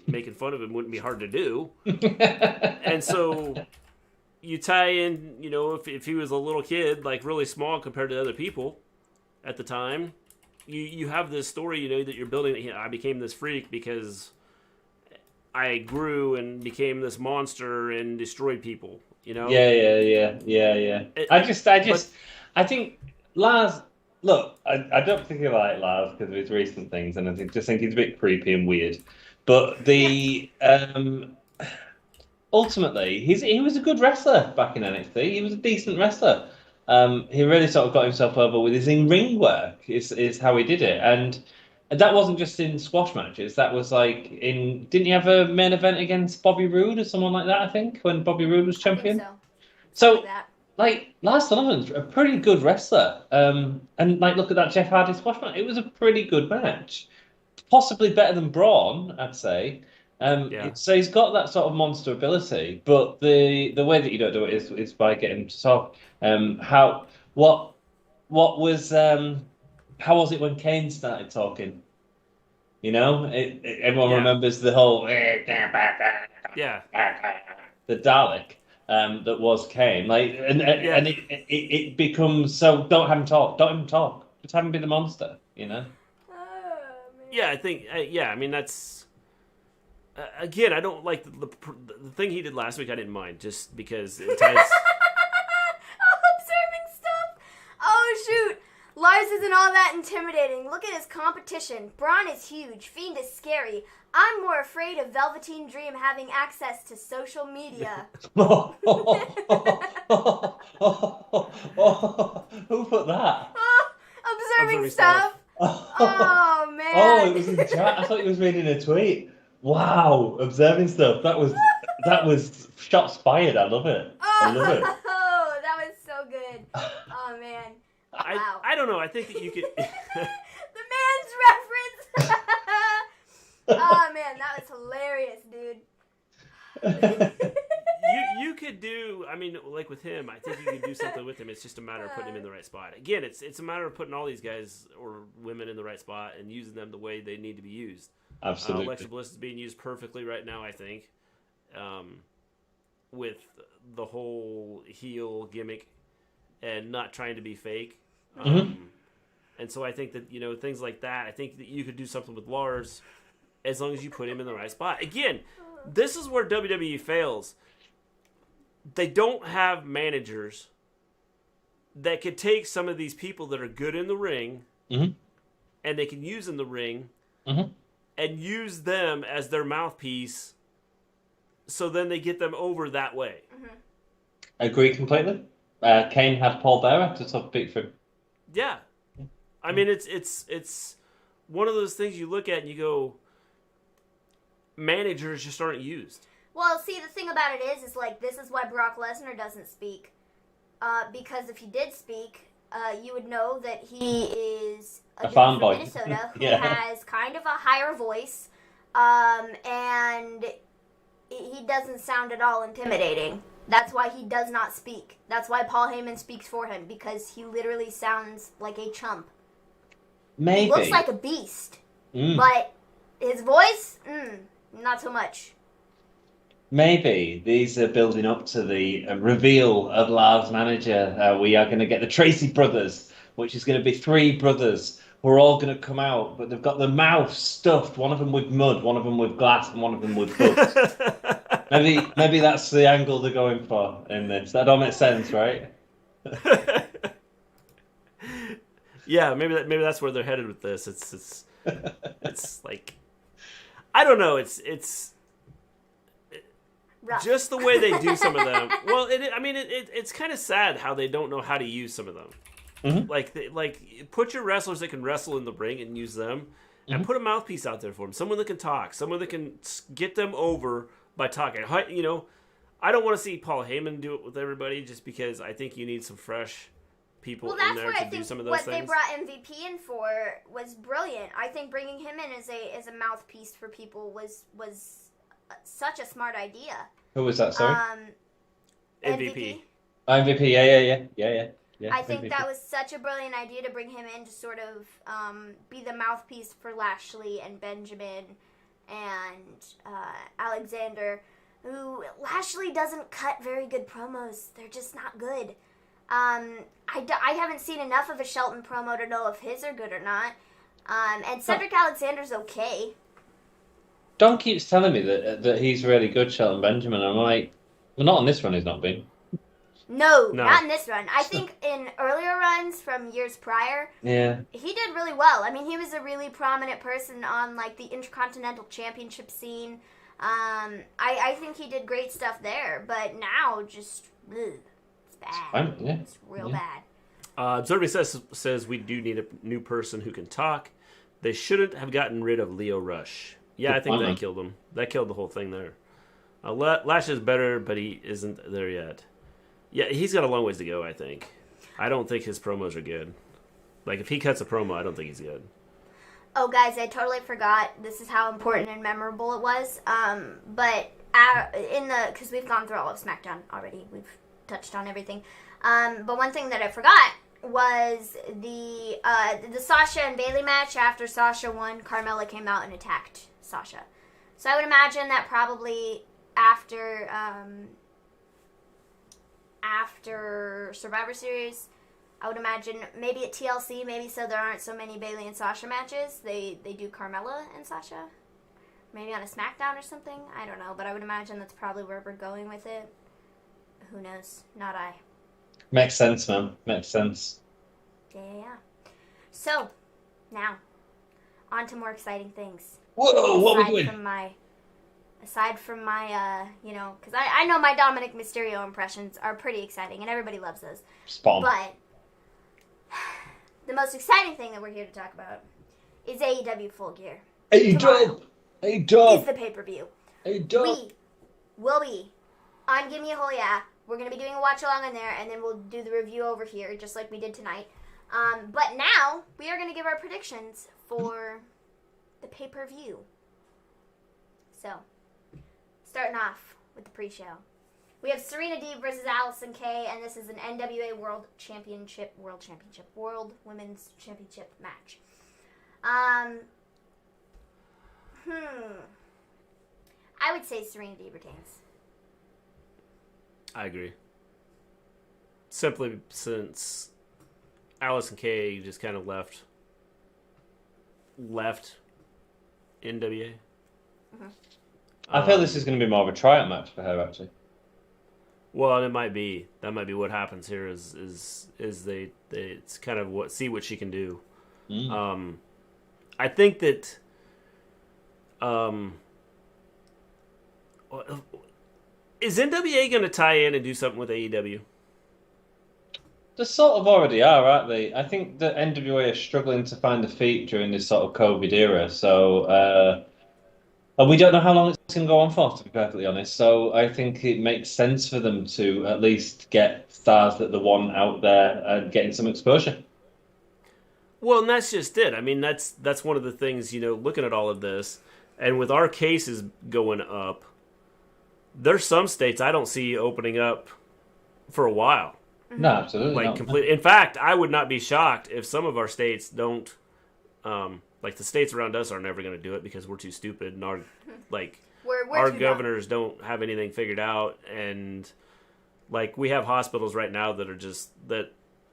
making fun of him wouldn't be hard to do. And so you tie in, if he was a little kid, like really small compared to other people at the time, you have this story, that you're building. I became this freak because I grew and became this monster and destroyed people. Yeah. I think Lars. Look, I don't particularly like Lars because of his recent things, and I just think he's a bit creepy and weird. But ultimately, he was a good wrestler back in NXT. He was a decent wrestler. He really sort of got himself over with his in-ring work. Is how he did it, and that wasn't just in squash matches. That was like didn't he have a main event against Bobby Roode or someone like that? I think when Bobby Roode was champion. I think so. Lars Sullivan's a pretty good wrestler. And look at that Jeff Hardy squash match. It was a pretty good match. Possibly better than Braun, I'd say. So he's got that sort of monster ability, but the way that you don't do it is by getting him to talk. How was it when Kane started talking? Everyone remembers the whole the Dalek that was Kane. And it becomes so. Don't have him talk. Don't have him talk. Just have him be the monster. Yeah, I think. I mean, that's again. I don't like the thing he did last week. I didn't mind just because it ties. Observing stuff. Oh shoot. Lars isn't all that intimidating. Look at his competition. Braun is huge. Fiend is scary. I'm more afraid of Velveteen Dream having access to social media. Who put that? Observing stuff. Oh, man. Oh, it was in chat. I thought he was reading a tweet. Wow, observing stuff. That was shots fired. I love it. I love it. Oh, that was so good. Oh, man. Wow. I don't know. I think that you could. The man's reference. Oh man, that was hilarious, dude. You could do. I mean, like with him, I think you could do something with him. It's just a matter of putting him in the right spot. Again, it's a matter of putting all these guys or women in the right spot and using them the way they need to be used. Absolutely. Alexa Bliss is being used perfectly right now, I think, with the whole heel gimmick and not trying to be fake. And so I think that, things like that, I think that you could do something with Lars as long as you put him in the right spot. Again, this is where WWE fails. They don't have managers that could take some of these people that are good in the ring and they can use in the ring and use them as their mouthpiece so then they get them over that way. I agree completely. Kane had Paul Bearer to top beat for him. Yeah. I mean, it's one of those things you look at and you go, managers just aren't used. Well, see, the thing about it is this is why Brock Lesnar doesn't speak. Because if he did speak, you would know that he is a dude from fanboy. Minnesota who has kind of a higher voice. And he doesn't sound at all intimidating. That's why he does not speak. That's why Paul Heyman speaks for him, because he literally sounds like a chump. Maybe. He looks like a beast, but his voice, not so much. Maybe these are building up to the reveal of Lars' manager. We are going to get the Tracy brothers, which is going to be 3 brothers who are all going to come out, but they've got their mouths stuffed, one of them with mud, one of them with glass, and one of them with books. Maybe that's the angle they're going for in this. That don't make sense, right? Yeah, maybe that's where they're headed with this. It's like, I don't know. It's rough. Just the way they do some of them. Well, it's kind of sad how they don't know how to use some of them. Mm-hmm. Like put your wrestlers that can wrestle in the ring and use them, and put a mouthpiece out there for them. Someone that can talk. Someone that can get them over by talking. You know, I don't want to see Paul Heyman do it with everybody, just because I think you need some fresh people in there to do some of those things. What they brought MVP in for was brilliant. I think bringing him in as a mouthpiece for people was such a smart idea. Who was that, sorry? MVP. MVP, yeah. I think that was such a brilliant idea to bring him in to sort of be the mouthpiece for Lashley and Benjamin and Alexander, who Lashley doesn't cut very good promos. They're just not good. I haven't seen enough of a Shelton promo to know if his are good or not. And Cedric Alexander's okay. Don keeps telling me that he's really good, Shelton Benjamin. I'm like, well, not on this run he's not been. No, not in this run. I think in earlier runs from years prior, he did really well. I mean, he was a really prominent person on like the Intercontinental Championship scene. I think he did great stuff there, but now just it's bad. It's real bad. Observing says we do need a new person who can talk. They shouldn't have gotten rid of Leo Rush. Yeah, I think that killed him. That killed the whole thing there. Lash is better, but he isn't there yet. Yeah, he's got a long ways to go, I think. I don't think his promos are good. Like, if he cuts a promo, I don't think he's good. Oh, guys, I totally forgot. This is how important and memorable it was. But because we've gone through all of SmackDown already. We've touched on everything. But one thing that I forgot was the Sasha and Bayley match. After Sasha won, Carmella came out and attacked Sasha. So I would imagine that probably after Survivor Series, I would imagine maybe at TLC, maybe so there aren't so many Bayley and Sasha matches, they do Carmella and Sasha. Maybe on a SmackDown or something. I don't know, but I would imagine that's probably where we're going with it. Who knows? Not I. Makes sense, man. Makes sense. Yeah. So, now, on to more exciting things. Whoa, what are we doing? Aside from my, because I know my Dominic Mysterio impressions are pretty exciting, and everybody loves those. Spot on. But the most exciting thing that we're here to talk about is AEW Full Gear. AEW! Is the pay-per-view. AEW! We will be on Gimme a Hole Yeah. We're going to be doing a watch-along on there, and then we'll do the review over here, just like we did tonight. But now, we are going to give our predictions for the pay-per-view. So, starting off with the pre-show. We have Serena Deeb versus Allison Kay, and this is an NWA World Women's Championship match. I would say Serena Deeb retains. I agree. Simply since Allison Kay just kind of left NWA. Mm-hmm. I feel this is going to be more of a tryout match for her, actually. Well, and it might be. That might be what happens here. Is they it's kind of see what she can do. I think that. Is NWA going to tie in and do something with AEW? They sort of already are, aren't they? I think that NWA are struggling to find their feet during this sort of COVID era. So, and we don't know how long it's going to go on for, to be perfectly honest. So I think it makes sense for them to at least get stars that they want out there and getting some exposure. Well, and that's just it. I mean, that's one of the things, looking at all of this, and with our cases going up, there's some states I don't see opening up for a while. No, absolutely not. In fact, I would not be shocked if some of our states don't. Like the states around us are never going to do it because we're too stupid, and our our governors don't have anything figured out, and like we have hospitals right now that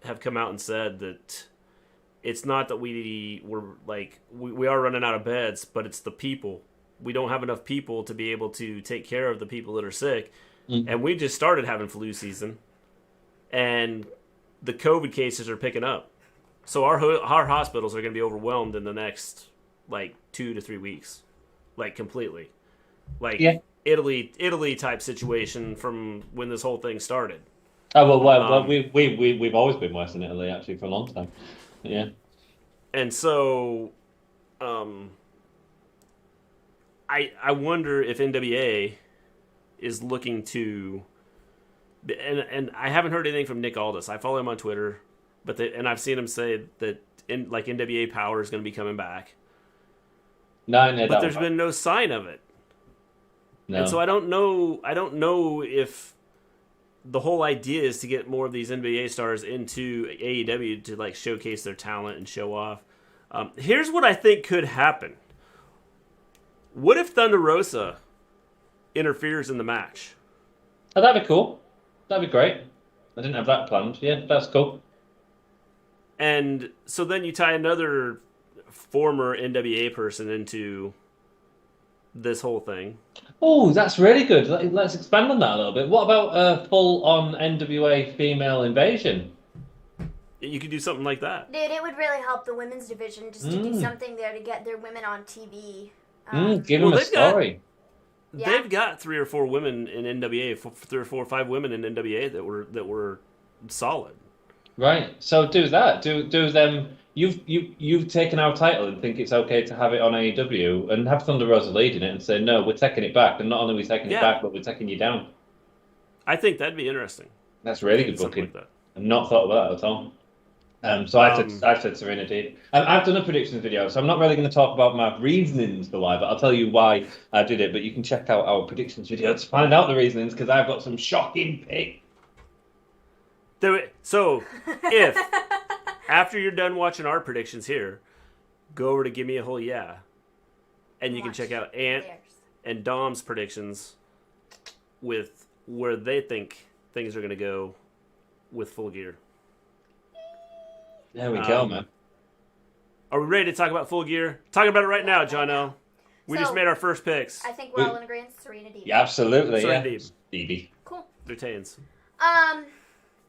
have come out and said that it's not that we are running out of beds, but it's the people. We don't have enough people to be able to take care of the people that are sick, and we just started having flu season, and the COVID cases are picking up. So our hospitals are going to be overwhelmed in the next 2 to 3 weeks, completely, Italy type situation from when this whole thing started. Oh well, we've always been worse than Italy actually for a long time, yeah. And so, I wonder if NWA is looking to, and I haven't heard anything from Nick Aldis. I follow him on Twitter. And I've seen him say that NWA Power is going to be coming back. No, but there's been no sign of it. No. And so I don't know if the whole idea is to get more of these NBA stars into AEW to showcase their talent and show off. Here's what I think could happen. What if Thunder Rosa interferes in the match? Oh, that'd be cool. That'd be great. I didn't have that planned. Yeah, that's cool. And so then you tie another former NWA person into this whole thing. Oh, that's really good. Let's expand on that a little bit. What about a full-on NWA female invasion? You could do something like that. Dude, it would really help the women's division just to do something there to get their women on TV. Give them a story. They've got 3 or 4 women in NWA, 3 or 4 or 5 women in NWA that were solid. Right, so do that. Do them. You've taken our title and think it's okay to have it on AEW and have Thunder Rosa leading it and say no, we're taking it back, and not only are we taking it back, but we're taking you down. I think that'd be interesting. That's really good booking. I've not thought about that at all. So I said Serena Deeb. I've done a predictions video, so I'm not really going to talk about my reasonings for why, but I'll tell you why I did it. But you can check out our predictions video to find out the reasonings, because I've got some shocking picks. So, if after you're done watching our predictions here, go over to Give Me a Whole Yeah, and you can check out Ant and Dom's predictions with where they think things are going to go with Full Gear. There we go, man. Are we ready to talk about Full Gear? Talk about it right now, Jono. We just made our first picks. I think we're all in agreement. Serena Deeb. Yeah, absolutely. Serena Deeb. Deeb. Cool. Retains.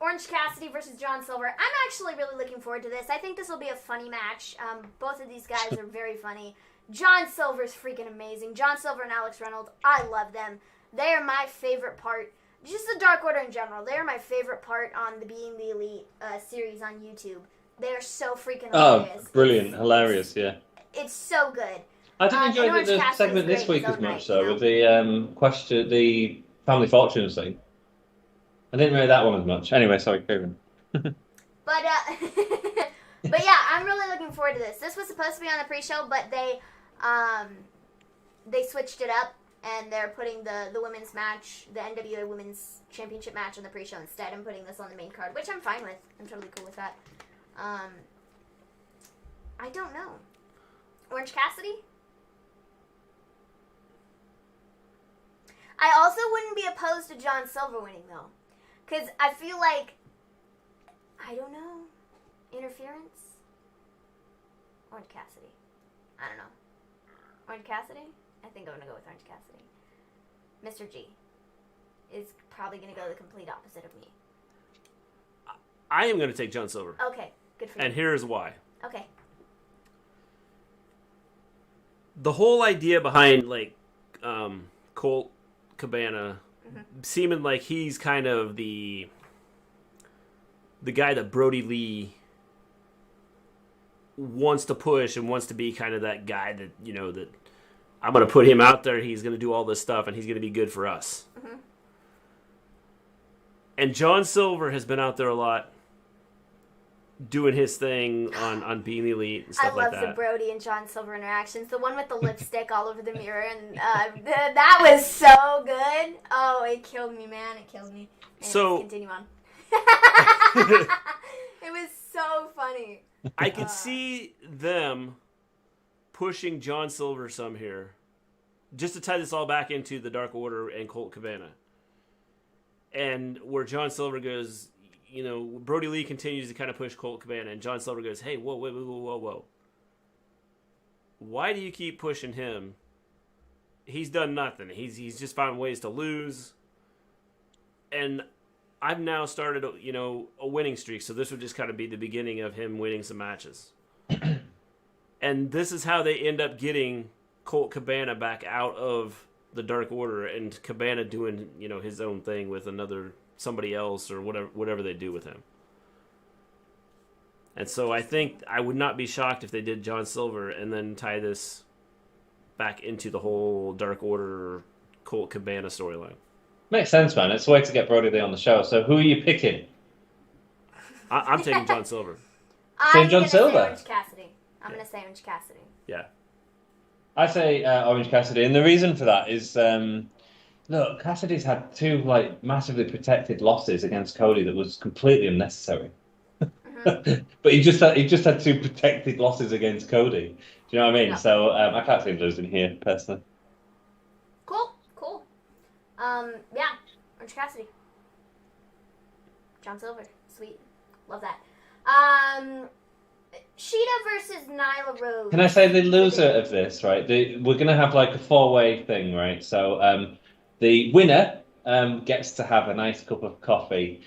Orange Cassidy versus John Silver. I'm actually really looking forward to this. I think this will be a funny match. Both of these guys are very funny. John Silver's freaking amazing. John Silver and Alex Reynolds, I love them. They are my favorite part. Just the Dark Order in general. They are my favorite part on the Being the Elite series on YouTube. They are so freaking hilarious. Oh, brilliant. Hilarious, yeah. It's so good. I didn't enjoy the segment this week as much, though, with the the Family Fortunes thing. I didn't really that one as much. Anyway, sorry, Kevin. But yeah, I'm really looking forward to this. This was supposed to be on the pre-show, but they switched it up, and they're putting the women's match, the NWA Women's Championship match, on the pre-show instead. I'm putting this on the main card, which I'm fine with. I'm totally cool with that. I don't know. Orange Cassidy? I also wouldn't be opposed to John Silver winning, though. Because I feel like, I don't know, interference? Orange Cassidy. I don't know. Orange Cassidy? I think I'm going to go with Orange Cassidy. Mr. G is probably going to go the complete opposite of me. I am going to take John Silver. Okay, good for you. And here's why. Okay. The whole idea behind, Colt Cabana seeming like he's kind of the guy that Brody Lee wants to push and wants to be kind of that guy that, that I'm going to put him out there, he's going to do all this stuff, and he's going to be good for us. Mm-hmm. And John Silver has been out there a lot. doing his thing on Being the Elite and stuff like that. I love the Brody and John Silver interactions. The one with the lipstick all over the mirror, and that was so good. Oh, it killed me, man. It killed me. Anyways, so continue on. It was so funny. I could see them pushing John Silver some here, just to tie this all back into the Dark Order and Colt Cabana, and where John Silver goes. Brody Lee continues to kind of push Colt Cabana, and John Silver goes, hey, whoa. Why do you keep pushing him? He's done nothing. He's just found ways to lose. And I've now started, a winning streak, so this would just kind of be the beginning of him winning some matches. And this is how they end up getting Colt Cabana back out of the Dark Order, and Cabana doing, his own thing with somebody else or whatever they do with him. And so I think I would not be shocked if they did John Silver and then tie this back into the whole Dark Order Colt Cabana storyline. Makes sense, man. It's a way to get Brody Lee on the show. So who are you picking? I'm taking John Silver. I'm John Silver. Orange Cassidy. I'm going to say Orange Cassidy. Yeah. I say Orange Cassidy, and the reason for that is... Look, Cassidy's had 2 massively protected losses against Cody that was completely unnecessary. Mm-hmm. But he just had 2 protected losses against Cody. Do you know what I mean? Yeah. So I can't see him losing here personally. Cool. Yeah, Orange Cassidy, John Silver, sweet, love that. Sheeta versus Nyla Rose. Can I say the loser of this? Right, we're gonna have a 4-way thing, right? So. The winner gets to have a nice cup of coffee.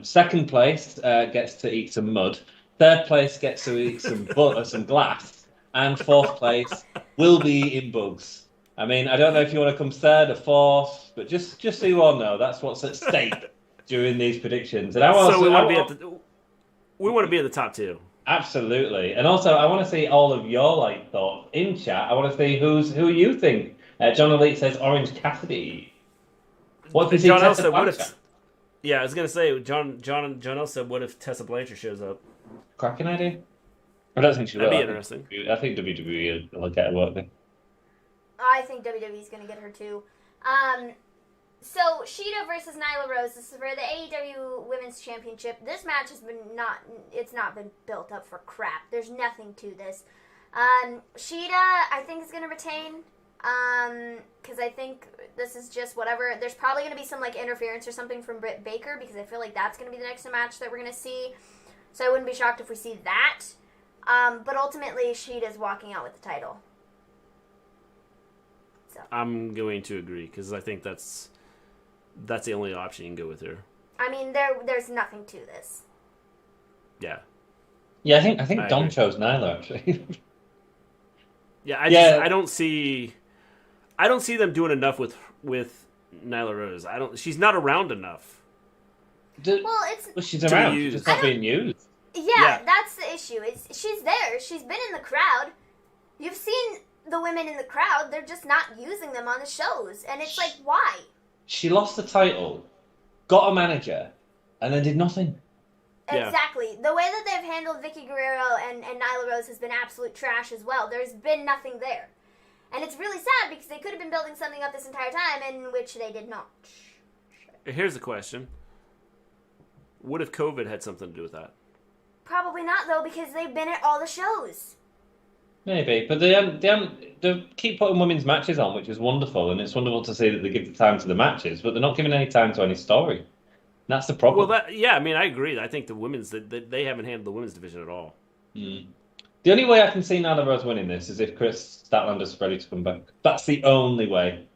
Second place gets to eat some mud. Third place gets to eat some glass. And fourth place will be eating bugs. I mean, I don't know if you want to come third or fourth, but just so you all know, that's what's at stake during these predictions. And we want to be at the top 2. Absolutely. And also, I want to see all of your thoughts in chat. I want to see who you think. John Elite says Orange Cassidy. What if John L said, what if... Yeah, I was going to say, John L said, what if Tessa Blanchard shows up? Cracking idea. I don't think she will. That'd be interesting. I think WWE will get her, won't they? I think WWE's going to get her, too. So, Sheeta versus Nyla Rose. This is for the AEW Women's Championship. This match has been not been built up for crap. There's nothing to this. Sheeta, I think, is going to retain. Because I think this is just whatever. There's probably going to be some interference or something from Britt Baker, because I feel like that's going to be the next match that we're going to see. So I wouldn't be shocked if we see that. But ultimately, Sheeta's walking out with the title. So I'm going to agree, because I think that's the only option you can go with her. I mean, there's nothing to this. Yeah. Yeah, I think Dom chose Nyla, actually. Yeah, I don't see them doing enough with Nyla Rose. She's not around enough. She's around. She's just not being used. Yeah, that's the issue. She's there. She's been in the crowd. You've seen the women in the crowd. They're just not using them on the shows, and it's why? She lost the title, got a manager, and then did nothing. Exactly. Yeah. The way that they've handled Vicky Guerrero and Nyla Rose has been absolute trash as well. There's been nothing there. And it's really sad because they could have been building something up this entire time, in which they did not. Here's the question. What if COVID had something to do with that? Probably not, though, because they've been at all the shows. Maybe, but they keep putting women's matches on, which is wonderful, and it's wonderful to see that they give the time to the matches, but they're not giving any time to any story. That's the problem. Well, I mean, I agree. I think the women's they haven't handled the women's division at all. Mm. The only way I can see Nyla Rose winning this is if Chris Statlander's ready to come back. That's the only way.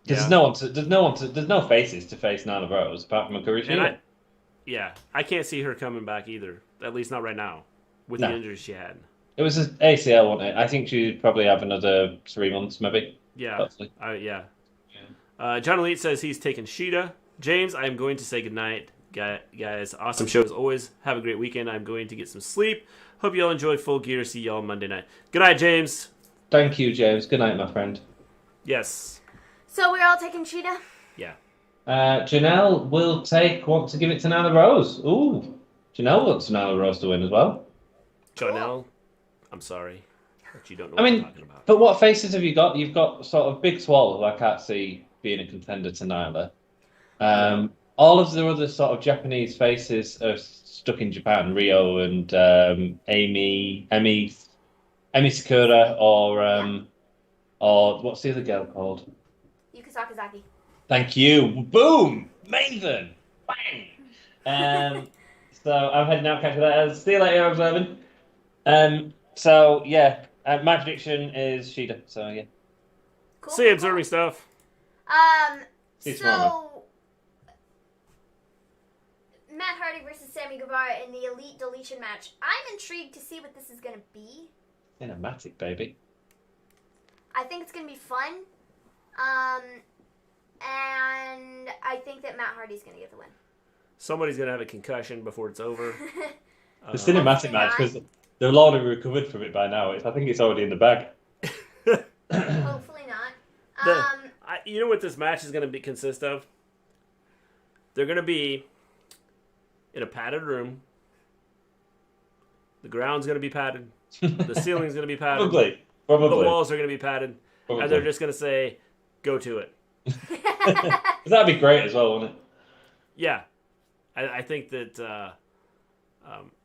There's no faces to face Nyla Rose apart from Akira Shida. I can't see her coming back either. At least not right now, with the injuries she had. It was an ACL, wasn't it? I think she'd probably have another 3 months, maybe. Yeah. John Elite says he's taking Sheeta. James, I am going to say goodnight, guys. Awesome show as always. Have a great weekend. I'm going to get some sleep. Hope you all enjoy Full Gear. See y'all Monday night. Good night, James. Thank you, James. Good night, my friend. Yes. So we're all taking Sheeta? Yeah. Janelle will want to give it to Nyla Rose. Ooh. Janelle wants Nyla Rose to win as well. Janelle, I'm sorry, but you don't know what you're talking about. But what faces have you got? You've got sort of Big Swallow, who I can't see being a contender to Nyla. All of the other sort of Japanese faces are stuck in Japan. Rio and Emi Sakura, or what's the other girl called? Yuka Sakazaki. Thank you. Boom! Maven! Bang! So I'm heading out, catch you later. See you later, observing. So yeah, my prediction is Shida. So yeah. Cool. See you observing stuff. So Matt Hardy versus Sammy Guevara in the Elite Deletion match. I'm intrigued to see what this is gonna be. Cinematic, baby. I think it's gonna be fun. And I think that Matt Hardy's gonna get the win. Somebody's gonna have a concussion before it's over. The cinematic match, because they'll already recovered from it by now. I think it's already in the bag. Hopefully not. You know what this match is gonna consist of? They're gonna be in a padded room. The ground's gonna be padded. The ceiling's gonna be padded. Probably. The walls are gonna be padded. Probably. And they're just gonna say, "Go to it." That'd be great as well, wouldn't it? Yeah, I think that.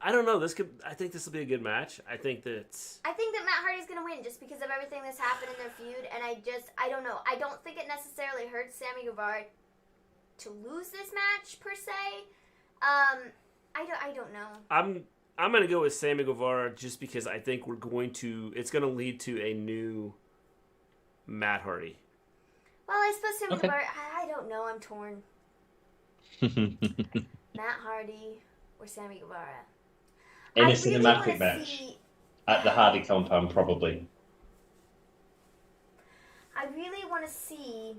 I don't know. I think this will be a good match. I think that Matt Hardy's gonna win just because of everything that's happened in their feud, and I don't know. I don't think it necessarily hurts Sammy Guevara to lose this match per se. I don't know. I'm gonna go with Sammy Guevara just because I think it's gonna lead to a new Matt Hardy. Well, I suppose Sammy Guevara. I don't know. I'm torn. Matt Hardy or Sammy Guevara. In a cinematic match at the Hardy compound, probably. I really want to see.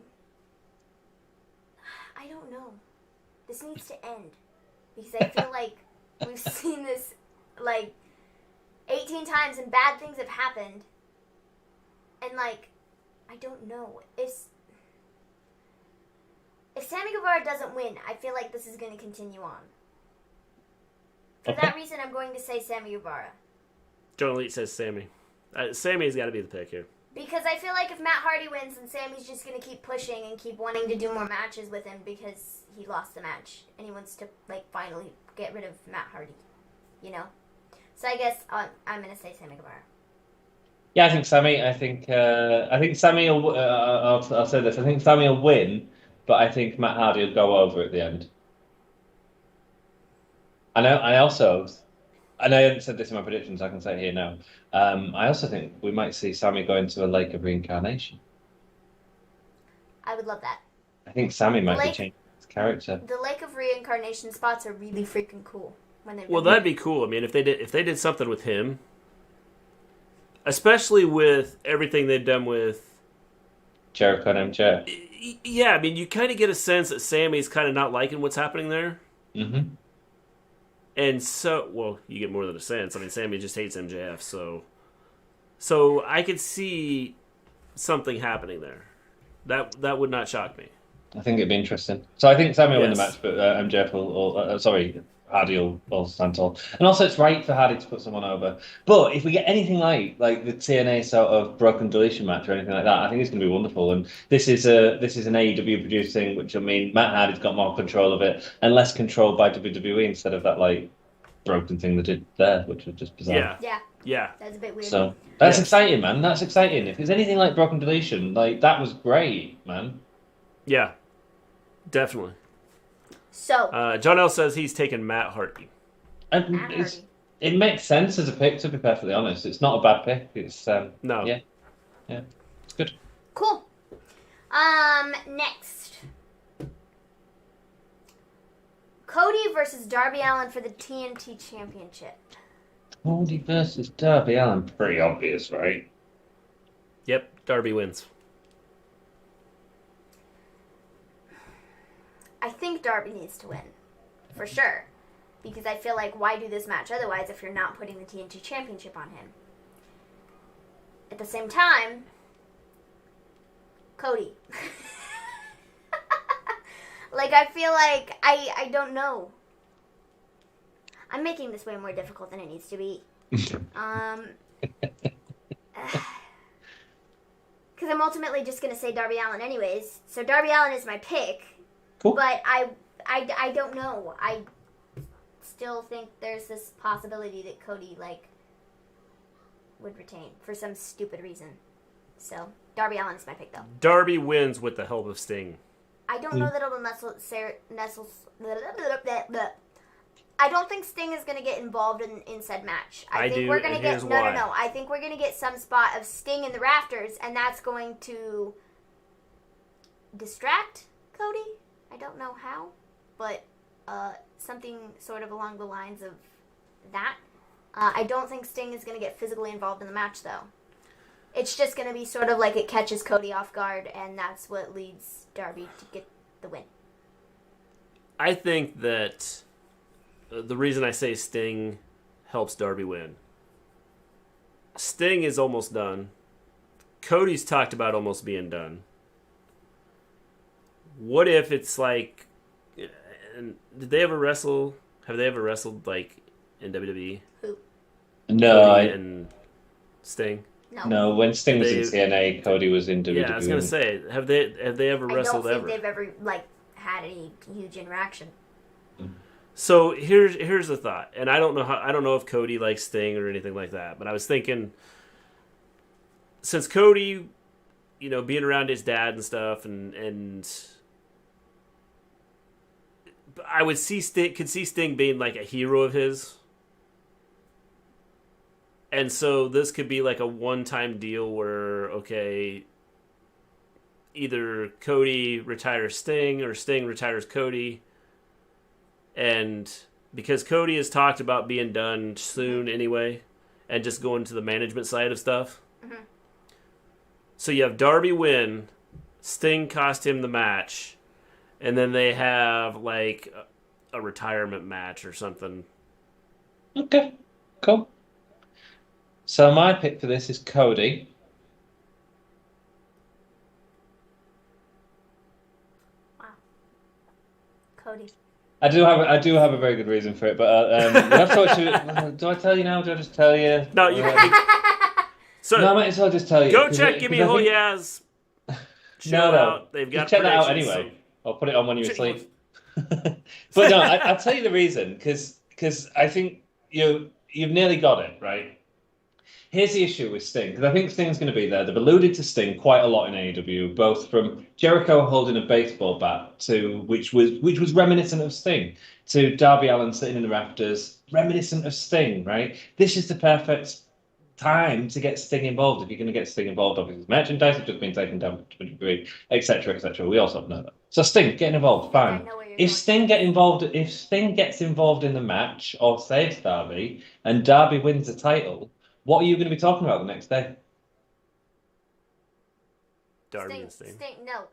I don't know. This needs to end because I feel like we've seen this like 18 times and bad things have happened, and like I don't know if Sammy Guevara doesn't win, I feel like this is going to continue on. For that reason, I'm going to say Sammy Guevara. John Elite says Sammy. Sammy's got to be the pick here. Because I feel like if Matt Hardy wins, then Sammy's just going to keep pushing and keep wanting to do more matches with him because he lost the match. And he wants to, like, finally get rid of Matt Hardy. You know? So I guess I'm going to say Sammy Guevara. Yeah, I think Sammy. I think Sammy will... I'll say this. I think Sammy will win, but I think Matt Hardy will go over at the end. I haven't said this in my predictions, I can say it here now. I also think we might see Sammy go into a Lake of Reincarnation. I would love that. I think Sammy might be changing his character. The Lake of Reincarnation spots are really freaking cool. That'd be cool. I mean, if they did something with him, especially with everything they've done with Jericho and MJ. Yeah, I mean, you kind of get a sense that Sammy's kind of not liking what's happening there. Mm-hmm. And so, well, you get more than a sense. I mean, Sammy just hates MJF, so I could see something happening there. That would not shock me. I think it'd be interesting. So I think Sammy will win the match, but MJF Hardy will stand tall. And also, it's right for Hardy to put someone over. But if we get anything like the TNA sort of broken deletion match or anything like that, I think it's going to be wonderful. And this is an AEW produced thing, which I mean, Matt Hardy's got more control of it and less controlled by WWE instead of that like broken thing they did there, which was just bizarre. Yeah. That's a bit weird. So that's exciting, man. That's exciting. If there's anything like broken deletion, like that was great, man. Yeah, definitely. So John L says he's taking Matt Hardy. It makes sense as a pick, to be perfectly honest. It's not a bad pick. It's no. Yeah, it's good. Cool. Next, Cody versus Darby Allin for the TNT Championship. Cody versus Darby Allin, pretty obvious, right? Yep, Darby wins. I think Darby needs to win, for sure. Because I feel like, why do this match otherwise if you're not putting the TNT Championship on him? At the same time, Cody. Like, I feel like, I don't know. I'm making this way more difficult than it needs to be. Because I'm ultimately just going to say Darby Allin anyways. So Darby Allin is my pick. Cool. But I don't know. I still think there's this possibility that Cody, like, would retain for some stupid reason. So Darby Allin is my pick, though. Darby wins with the help of Sting. I don't know that it'll I don't think Sting is going to get involved in said match. I think we're going to get no. I think we're going to get some spot of Sting in the rafters, and that's going to distract Cody. I don't know how, but something sort of along the lines of that. I don't think Sting is going to get physically involved in the match, though. It's just going to be sort of like it catches Cody off guard, and that's what leads Darby to get the win. I think that the reason I say Sting helps Darby win. Sting is almost done. Cody's talked about almost being done. What if it's like... Did they ever wrestle... Have they ever wrestled, like, in WWE? Who? No. Cody and Sting? No, when Sting was in TNA, Cody was in WWE. Yeah, I was going to say, have they ever wrestled ever? I don't think they've ever, like, had any huge interaction. So here's the thought, and I don't know if Cody likes Sting or anything like that, but I was thinking, since Cody, you know, being around his dad and stuff, and I would see Sting being like a hero of his, and so this could be like a one-time deal where, okay, either Cody retires Sting or Sting retires Cody. And because Cody has talked about being done soon anyway, and just going to the management side of stuff. Mm-hmm. So you have Darby win, Sting cost him the match, and then they have like a retirement match or something. Okay, cool. So my pick for this is Cody. Wow. Cody. I do have a very good reason for it, but do I tell you now? Do I just tell you? No, you. So no, I might as well just tell you. Go check Gimme Hoyas. No. They've got. Check that out anyway. So... I'll put it on when you're asleep. But no, I'll tell you the reason because I think you've nearly got it right. Here's the issue with Sting, because I think Sting's going to be there. They've alluded to Sting quite a lot in AEW, both from Jericho holding a baseball bat to which was reminiscent of Sting, to Darby Allin sitting in the rafters, reminiscent of Sting, right? This is the perfect time to get Sting involved. If you're going to get Sting involved, obviously merchandise has just been taken down to a degree, etc., etc. We also know that. So Sting, getting involved, fine. If Sting gets involved in the match or saves Darby, and Darby wins the title, what are you going to be talking about the next day? Darby and Sting. No.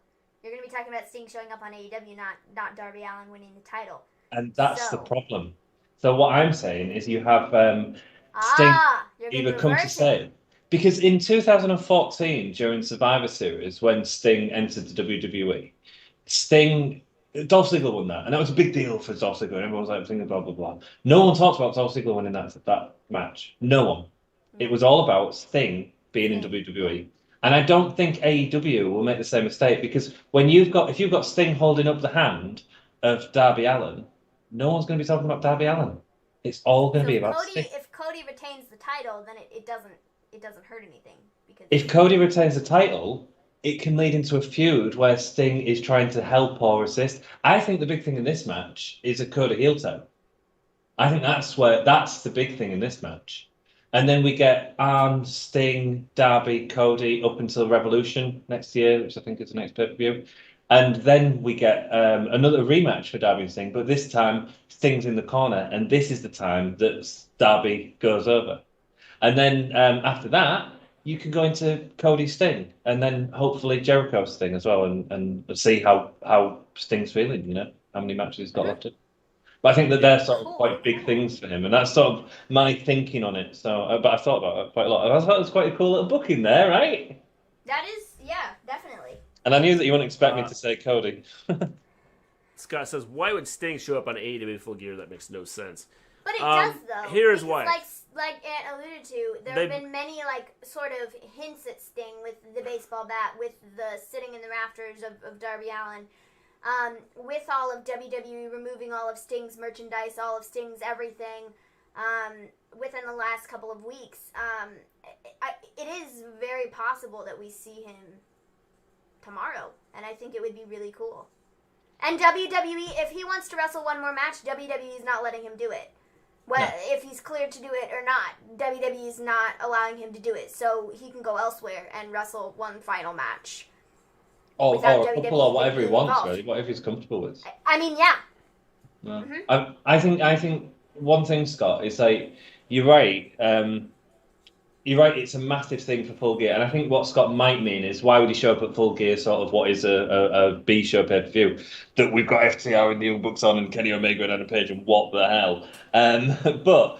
You're going to be talking about Sting showing up on AEW, not Darby Allin winning the title. And that's the problem. So what I'm saying is you have Sting either come to save. Because in 2014, during Survivor Series, when Sting entered the WWE, Dolph Ziggler won that. And that was a big deal for Dolph Ziggler. Everyone was like, thinking blah, blah, blah. No one talked about Dolph Ziggler winning that match. No one. It was all about Sting being in WWE. And I don't think AEW will make the same mistake, because if you've got Sting holding up the hand of Darby Allin, no one's going to be talking about Darby Allin. It's all going to be about Sting. If Cody retains the title, then it doesn't hurt anything. Because if Cody retains the title, it can lead into a feud where Sting is trying to help or assist. I think the big thing in this match is a Cody heel turn. I think that's the big thing in this match. And then we get Arn, Sting, Darby, Cody up until Revolution next year, which I think is the next pay-per-view. And then we get another rematch for Darby and Sting, but this time Sting's in the corner, and this is the time that Darby goes over. And then after that, you can go into Cody Sting, and then hopefully Jericho Sting as well, and see how Sting's feeling, you know, how many matches he's got left in. But I think that they're sort of quite big things for him, and that's sort of my thinking on it. So, but I thought about it quite a lot, and I thought it was quite a cool little book in there, right? That is, yeah, definitely. And I knew that you wouldn't expect me to say Cody. Scott says, "Why would Sting show up on AEW Full Gear? That makes no sense." But does, though. Here's why. Like Ant alluded to, there have been many, like, sort of hints at Sting with the baseball bat, with the sitting in the rafters of Darby Allin, with all of WWE removing all of Sting's merchandise, all of Sting's everything, within the last couple of weeks. It is very possible that we see him tomorrow, and I think it would be really cool. And WWE, if he wants to wrestle one more match, WWE is not letting him do it. If he's cleared to do it or not, WWE is not allowing him to do it, so he can go elsewhere and wrestle one final match. Or whatever he wants, really, whatever he's comfortable with. I mean, yeah. Mm-hmm. I think one thing, Scott, is like, you're right. You're right, it's a massive thing for Full Gear. And I think what Scott might mean is, why would he show up at Full Gear, sort of what is a B show pay-per-view, that we've got FTR and the Young Bucks on and Kenny Omega and Adam Page, and what the hell? But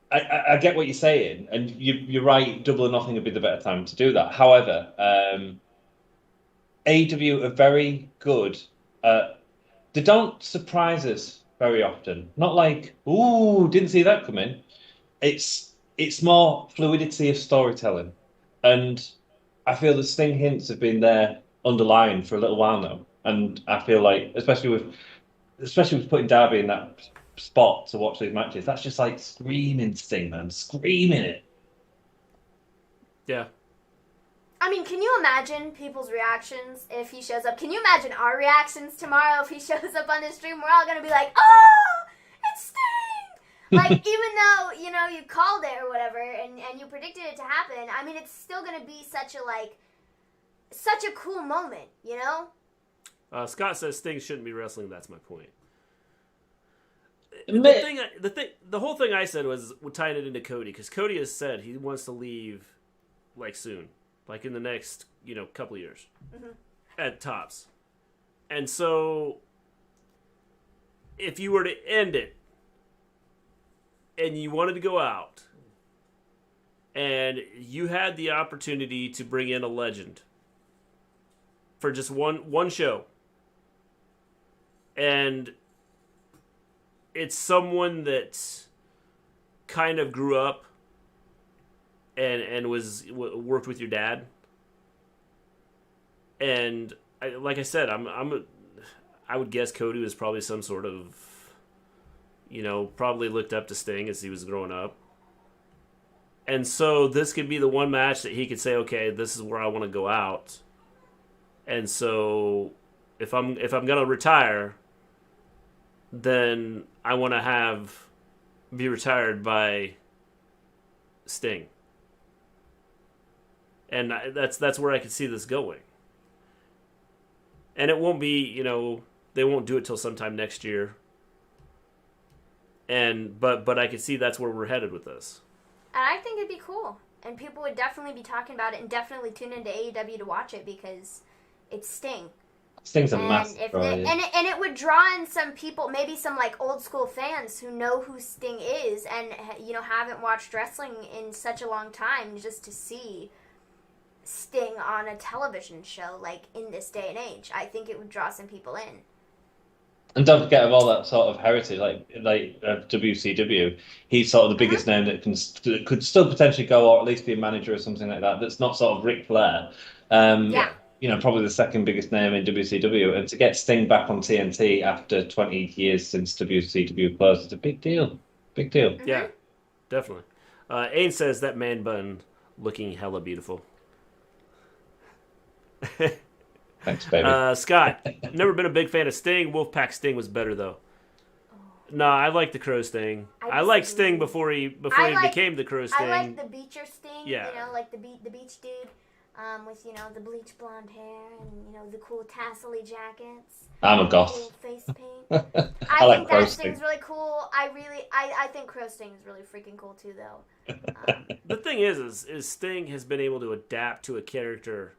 I get what you're saying, and you're right, Double or Nothing would be the better time to do that. However, AEW are very good they don't surprise us very often. Not like, ooh, didn't see that coming. It's more fluidity of storytelling. And I feel the Sting hints have been there underlying for a little while now. And I feel like, especially with putting Darby in that spot to watch these matches, that's just like screaming Sting, man. Screaming it. Yeah. I mean, can you imagine people's reactions if he shows up? Can you imagine our reactions tomorrow if he shows up on the stream? We're all going to be like, oh, it's Sting! Like, even though, you know, you called it or whatever and you predicted it to happen, I mean, it's still going to be such a cool moment, you know? Scott says Sting shouldn't be wrestling. That's my point. The whole thing I said was tying it into Cody, because Cody has said he wants to leave, like, soon. Like, in the next, couple of years. Mm-hmm. At tops. And so, if you were to end it, and you wanted to go out, and you had the opportunity to bring in a legend for just one show, and it's someone that kind of grew up and worked with your dad, and like I said, I would guess Cody was probably some sort of, probably looked up to Sting as he was growing up, and so this could be the one match that he could say, okay, this is where I want to go out, and so if I'm gonna retire, then I want to be retired by Sting. And that's where I could see this going. And it won't be, they won't do it till sometime next year. But I could see that's where we're headed with this. And I think it'd be cool. And people would definitely be talking about it and definitely tune into AEW to watch it because it's Sting. Sting's a massive and it would draw in some people, maybe some like old school fans who know who Sting is and haven't watched wrestling in such a long time, just to see Sting on a television show like in this day and age. I think it would draw some people in. And don't forget of all that sort of heritage, like WCW. He's sort of the biggest name that could still potentially go, or at least be a manager or something like that. That's not sort of Ric Flair. Probably the second biggest name in WCW. And to get Sting back on TNT after 20 years since WCW closed is a big deal. Big deal. Mm-hmm. Yeah, definitely. Ain says that man bun looking hella beautiful. Thanks, baby. Scott, never been a big fan of Sting. Wolfpack Sting was better, though. No, I like the Crow Sting. I liked Sting before he became the Crow Sting. I like the Beecher Sting. Yeah. Like the beach dude. With the bleach blonde hair and the cool tassel-y jackets. I'm a goth. Cool face paint. I think that Sting's really cool. I think Crow Sting is really freaking cool too, though. The thing is Sting has been able to adapt to a character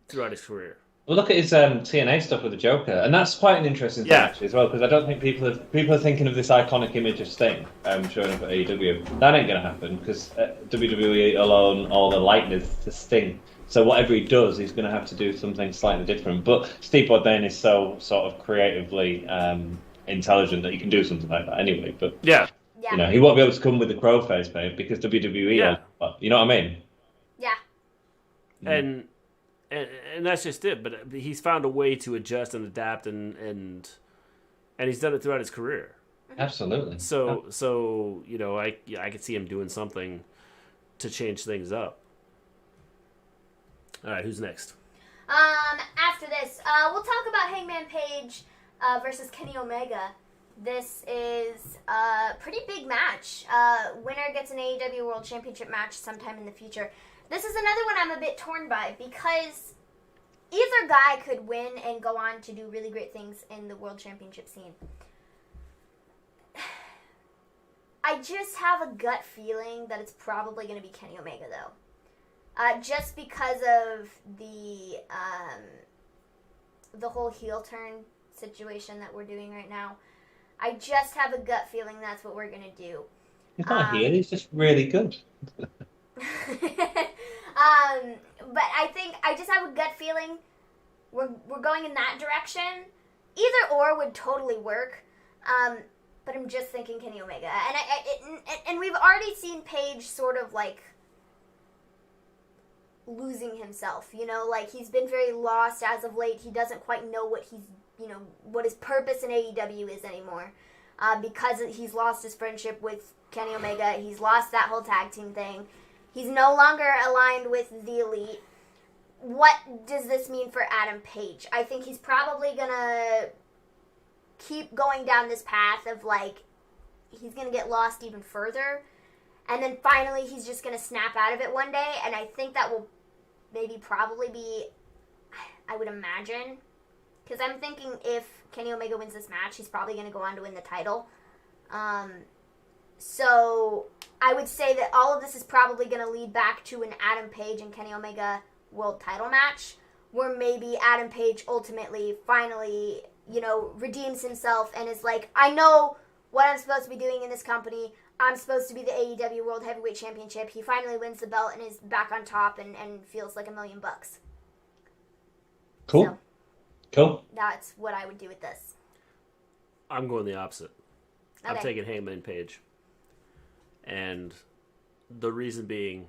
throughout his career. Well, look at his TNA stuff with the Joker, and that's quite an interesting thing actually as well, because I don't think people are thinking of this iconic image of Sting showing up at AEW. That ain't going to happen because WWE alone all the likeness to Sting. So whatever he does, he's going to have to do something slightly different. But Steve Bourdain is so sort of creatively intelligent that he can do something like that anyway. But yeah. You know, he won't be able to come with the crow face, mate, because WWE. You know what I mean? Yeah. And that's just it. But he's found a way to adjust and adapt, and he's done it throughout his career. Absolutely. So you know, I could see him doing something to change things up. All right, who's next? After this, we'll talk about Hangman Page versus Kenny Omega. This is a pretty big match. Winner gets an AEW World Championship match sometime in the future. This is another one I'm a bit torn by because either guy could win and go on to do really great things in the World Championship scene. I just have a gut feeling that it's probably going to be Kenny Omega, though. Just because of the whole heel turn situation that we're doing right now. I just have a gut feeling that's what we're going to do. He's not a heel, he's just really good. But I just have a gut feeling we're going in that direction. Either or would totally work. But I'm just thinking Kenny Omega. And we've already seen Page sort of like losing himself, you know, like he's been very lost as of late. He doesn't quite know what what his purpose in AEW is anymore. Because he's lost his friendship with Kenny Omega. He's lost that whole tag team thing. He's no longer aligned with the Elite. What does this mean for Adam Page? I think he's probably gonna keep going down this path of like he's gonna get lost even further, and then finally he's just gonna snap out of it one day. And I think that will probably be, I would imagine, because I'm thinking if Kenny Omega wins this match, he's probably gonna go on to win the title. So I would say that all of this is probably gonna lead back to an Adam Page and Kenny Omega world title match, where maybe Adam Page ultimately finally, you know, redeems himself and is like, I know what I'm supposed to be doing in this company. I'm supposed to be the AEW World Heavyweight Championship. He finally wins the belt and is back on top and feels like $1 million. Cool. So, cool. That's what I would do with this. I'm going the opposite. Okay. I'm taking Hangman Page. And the reason being,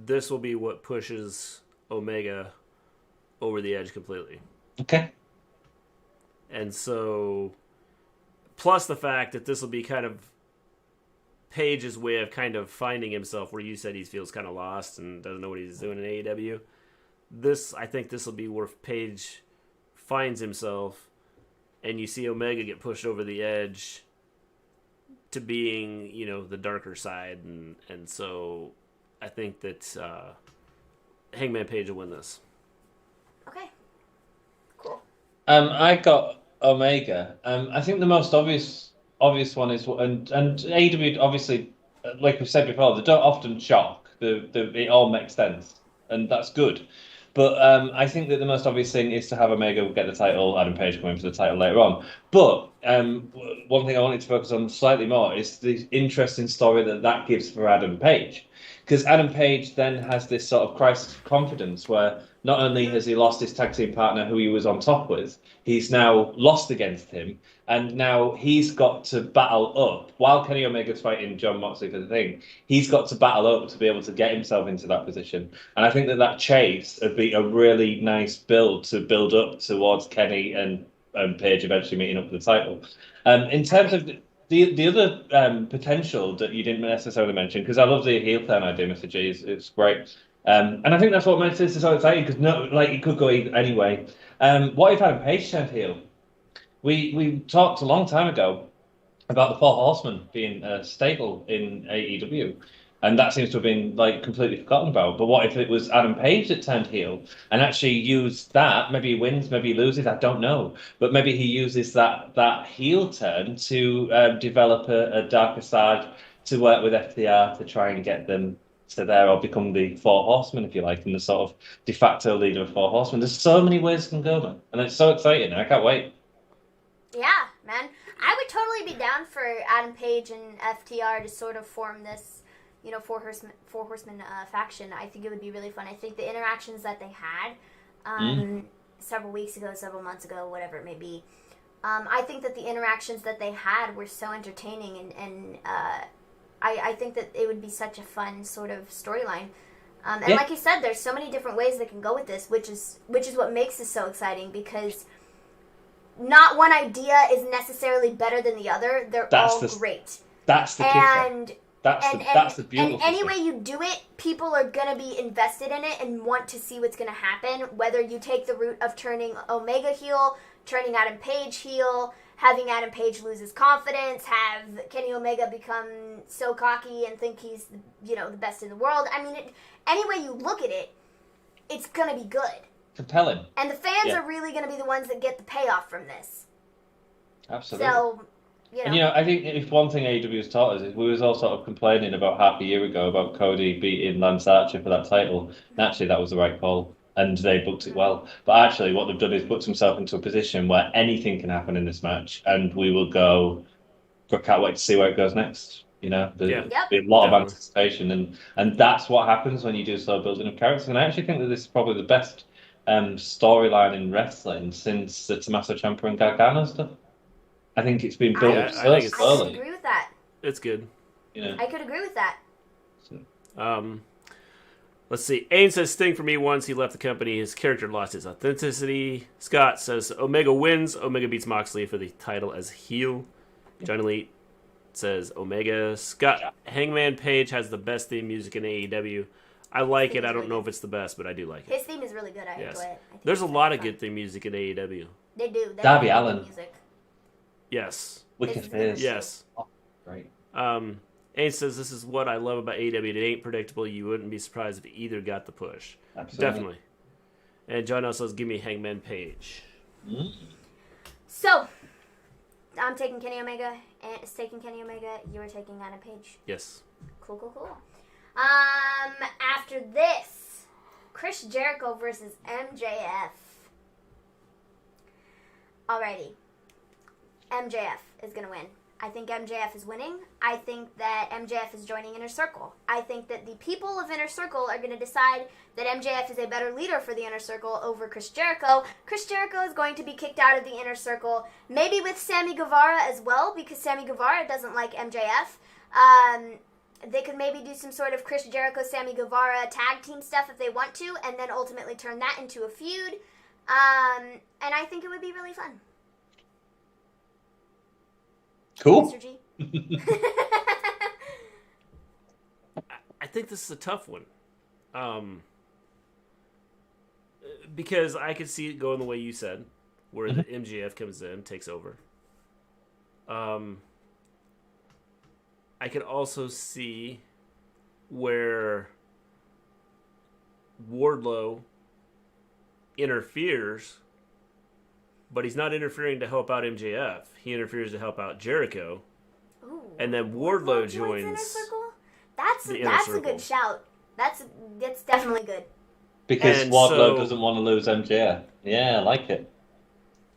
this will be what pushes Omega over the edge completely. Okay. And so, plus the fact that this will be kind of Page's way of kind of finding himself, where you said he feels kind of lost and doesn't know what he's doing in AEW. I think this will be where Page finds himself, and you see Omega get pushed over the edge to being, you know, the darker side, and so I think that Hangman Page will win this. Okay. Cool. I got Omega. I think the most obvious one is, and AEW obviously, like we've said before, they don't often shock. It all makes sense, and that's good. But I think that the most obvious thing is to have Omega get the title, Adam Page coming for the title later on. But one thing I wanted to focus on slightly more is the interesting story that gives for Adam Page. Because Adam Page then has this sort of crisis of confidence where not only has he lost his tag team partner who he was on top with, he's now lost against him. And now he's got to battle up. While Kenny Omega's fighting Jon Moxley for the thing, he's got to battle up to be able to get himself into that position. And I think that chase would be a really nice build up towards Kenny and Page eventually meeting up for the title. In terms of the other potential that you didn't necessarily mention, because I love the heel turn idea, Mr. G, it's great. And I think that's what makes this so exciting, because it could go anyway. What if Adam Page turned heel? We talked a long time ago about the Four Horsemen being a staple in AEW, and that seems to have been completely forgotten about. But what if it was Adam Page that turned heel and actually used that? Maybe he wins, maybe he loses, I don't know. But maybe he uses that heel turn to develop a darker side, to work with FTR to try and get them to there, or become the Four Horsemen, if you like, and the sort of de facto leader of Four Horsemen. There's so many ways it can go, man, and it's so exciting. I can't wait. Yeah, man. I would totally be down for Adam Page and FTR to sort of form this, you know, Four Horsemen faction. I think it would be really fun. I think the interactions that they had several weeks ago, several months ago, whatever it may be, I think that the interactions that they had were so entertaining, and I think that it would be such a fun sort of storyline. And like you said, there's so many different ways they can go with this, which is what makes this so exciting, because not one idea is necessarily better than the other. They're all great. That's the kicker. That's the beautiful thing. And any way you do it, people are going to be invested in it and want to see what's going to happen, whether you take the route of turning Omega heel, turning Adam Page heel, having Adam Page lose his confidence, have Kenny Omega become so cocky and think he's, the best in the world. I mean, any way you look at it, it's going to be good. Compelling. And the fans are really going to be the ones that get the payoff from this. Absolutely. So, And, I think if one thing AEW has taught us is we was all sort of complaining about half a year ago about Cody beating Lance Archer for that title. And actually, that was the right call. And they booked it well. But actually, what they've done is put themselves into a position where anything can happen in this match. And we will go, I can't wait to see where it goes next. There'll be a lot of anticipation. And that's what happens when you do slow building of characters. And I actually think that this is probably the best storyline in wrestling since the Tommaso Ciampa and Gargano stuff. I think it's been built up so slowly. I agree with that. It's good. I could agree with that. Let's see. Aiden says, Sting for me, once he left the company, his character lost his authenticity. Scott says, Omega wins. Omega beats Moxley for the title as heel. Johnny Elite says, Omega. Scott, Hangman Page has the best theme music in AEW. I like it. I don't know if it's the best, but I do like it. His theme is really good. I enjoy it. There's a lot of good theme music in AEW. They do. Darby Allin. Music. Yes. Wicked Fizz. Yes. Oh, great. Ace says, this is what I love about AEW. It ain't predictable. You wouldn't be surprised if either got the push. Absolutely. Definitely. And John also says, give me Hangman Page. So, I'm taking Kenny Omega. And it's taking Kenny Omega. You were taking Adam Page. Yes. Cool. After this, Chris Jericho versus MJF. Alrighty. MJF is going to win. I think MJF is winning. I think that MJF is joining Inner Circle. I think that the people of Inner Circle are going to decide that MJF is a better leader for the Inner Circle over Chris Jericho. Chris Jericho is going to be kicked out of the Inner Circle, maybe with Sammy Guevara as well, because Sammy Guevara doesn't like MJF. They could maybe do some sort of Chris Jericho, Sammy Guevara tag team stuff if they want to, and then ultimately turn that into a feud. And I think it would be really fun. Cool. Mr. G. I think this is a tough one. Because I could see it going the way you said, where the MJF comes in, takes over. I could also see where Wardlow interferes, but he's not interfering to help out MJF. He interferes to help out Jericho. Ooh, and then Wardlow joins Inner Circle? Inner That's Circle. a good shout. That's definitely good. Because Wardlow doesn't want to lose MJF. Yeah, I like it.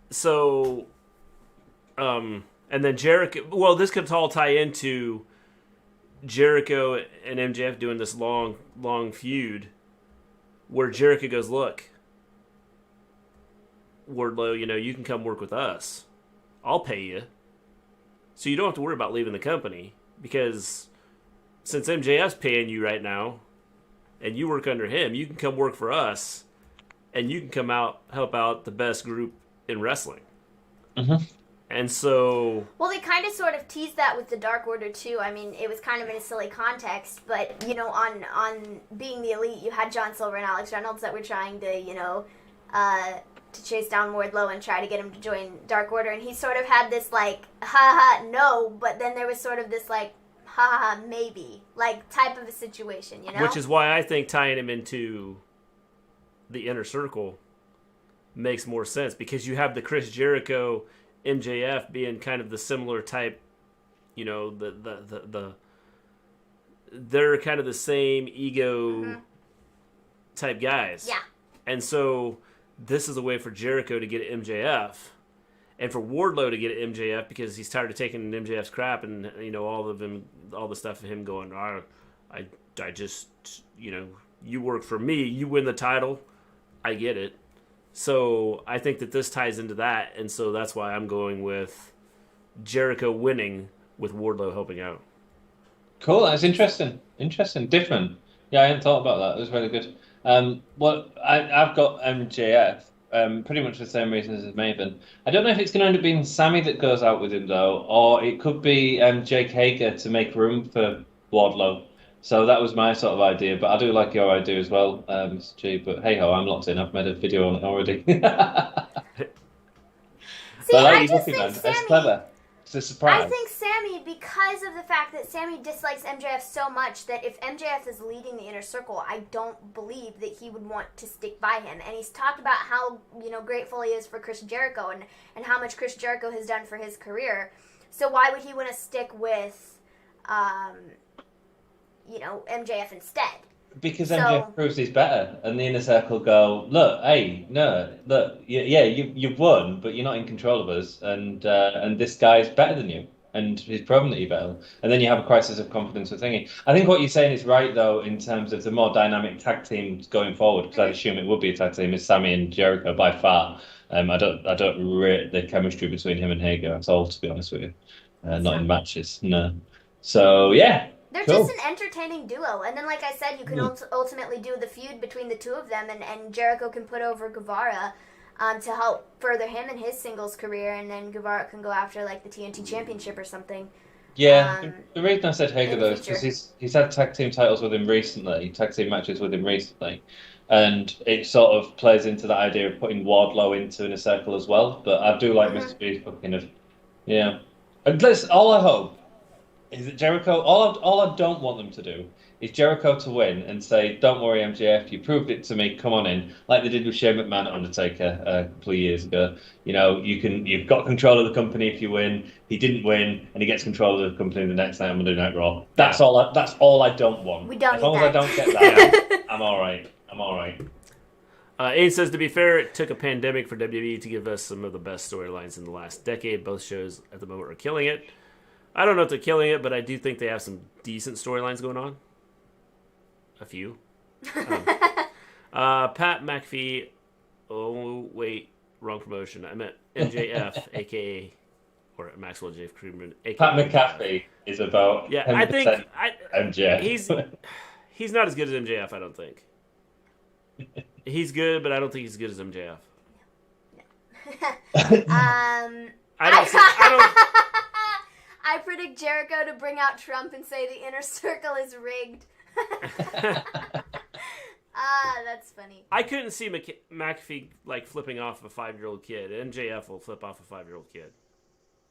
So, and then Jericho... Well, this could all tie into Jericho and MJF doing this long feud where Jericho goes, look, Wardlow, you can come work with us. I'll pay you. So you don't have to worry about leaving the company, because since MJF's paying you right now and you work under him, you can come work for us and you can come out, help out the best group in wrestling. Mm-hmm. And so... Well, they kind of sort of teased that with the Dark Order, too. I mean, it was kind of in a silly context, but, on Being the Elite, you had John Silver and Alex Reynolds that were trying to, to chase down Wardlow and try to get him to join Dark Order, and he sort of had this, ha-ha, no, but then there was sort of this, ha-ha, maybe, type of a situation, Which is why I think tying him into the Inner Circle makes more sense, because you have the Chris Jericho, MJF being kind of the similar type, they're kind of the same ego type guys. Yeah. And so this is a way for Jericho to get at MJF, and for Wardlow to get at MJF, because he's tired of taking MJF's crap and all the stuff of him going, I just you work for me, you win the title, I get it, So I think that this ties into that, and so that's why I'm going with Jericho winning with Wardlow helping out. Cool, that's interesting. Interesting, different. Yeah, I hadn't thought about that. It was really good. Well, I've got MJF, pretty much for the same reasons as Maven. I don't know if it's going to end up being Sammy that goes out with him, though, or it could be Jake Hager to make room for Wardlow. So that was my sort of idea, but I do like your idea as well, Mr. G. But hey ho, I'm locked in. I've made a video on it already. See, I just think Sammy... That's clever. It's a surprise. I think Sammy, because of the fact that Sammy dislikes MJF so much that if MJF is leading the Inner Circle, I don't believe that he would want to stick by him. And he's talked about how, grateful he is for Chris Jericho and how much Chris Jericho has done for his career. So why would he want to stick with, MJF instead? Because MJF proves he's better, and the Inner Circle go, look, you've won, but you're not in control of us, and this guy's better than you, and he's proven that you're better. And then you have a crisis of confidence with thingy. I think what you're saying is right, though, in terms of the more dynamic tag teams going forward, because I'd assume it would be a tag team, is Sammy and Jericho by far. I don't rate the chemistry between him and Hager at all, to be honest with you. Not in matches, no. So, yeah. They're just an entertaining duo. And then, like I said, you can ultimately do the feud between the two of them, and Jericho can put over Guevara to help further him in his singles career, and then Guevara can go after, like, the TNT Championship or something. Yeah, the reason I said Hager, though, is because he's had tag team titles with him recently, tag team matches with him recently, and it sort of plays into that idea of putting Wardlow into Inner Circle as well. But I do like Mr. B's fucking of, yeah. And all I hope is that Jericho, all I don't want them to do is Jericho to win and say, don't worry, MJF, you proved it to me, come on in, like they did with Shane McMahon at Undertaker a couple of years ago. You've got control of the company if you win. He didn't win, and he gets control of the company the next night on Monday Night Raw. That's all I don't want. We don't as long as I don't get that, I'm all right. Aiden says, to be fair, it took a pandemic for WWE to give us some of the best storylines in the last decade. Both shows at the moment are killing it. I don't know if they're killing it, but I do think they have some decent storylines going on. A few. Pat McAfee. Oh, wait. Wrong promotion. I meant MJF, a.k.a. or Maxwell J. Freeman, a.k.a. Pat McAfee is about 10% I think MJF. He's not as good as MJF, I don't think. He's good, but I don't think he's as good as MJF. I predict Jericho to bring out Trump and say the Inner Circle is rigged. That's funny. I couldn't see McAfee like flipping off a 5-year-old kid. MJF will flip off a 5-year-old kid.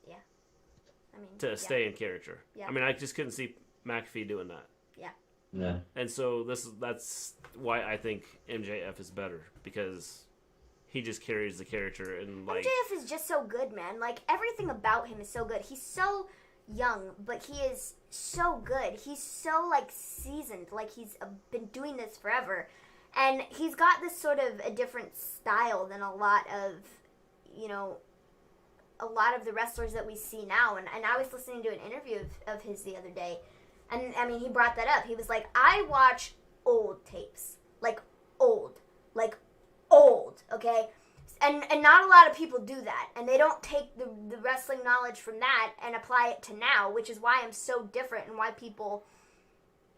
Yeah. To stay in character. Yeah. I just couldn't see McAfee doing that. Yeah. Yeah. And so that's why I think MJF is better, because he just carries the character, and like MJF is just so good, man. Like everything about him is so good. He's so young, but he is so good. He's so like seasoned. Like he's been doing this forever, and he's got this sort of a different style than a lot of the wrestlers that we see now. And I was listening to an interview of his the other day, and I mean he brought that up. He was like, I watch old tapes, like old, okay? And not a lot of people do that, and they don't take the wrestling knowledge from that and apply it to now, which is why I'm so different, and why people,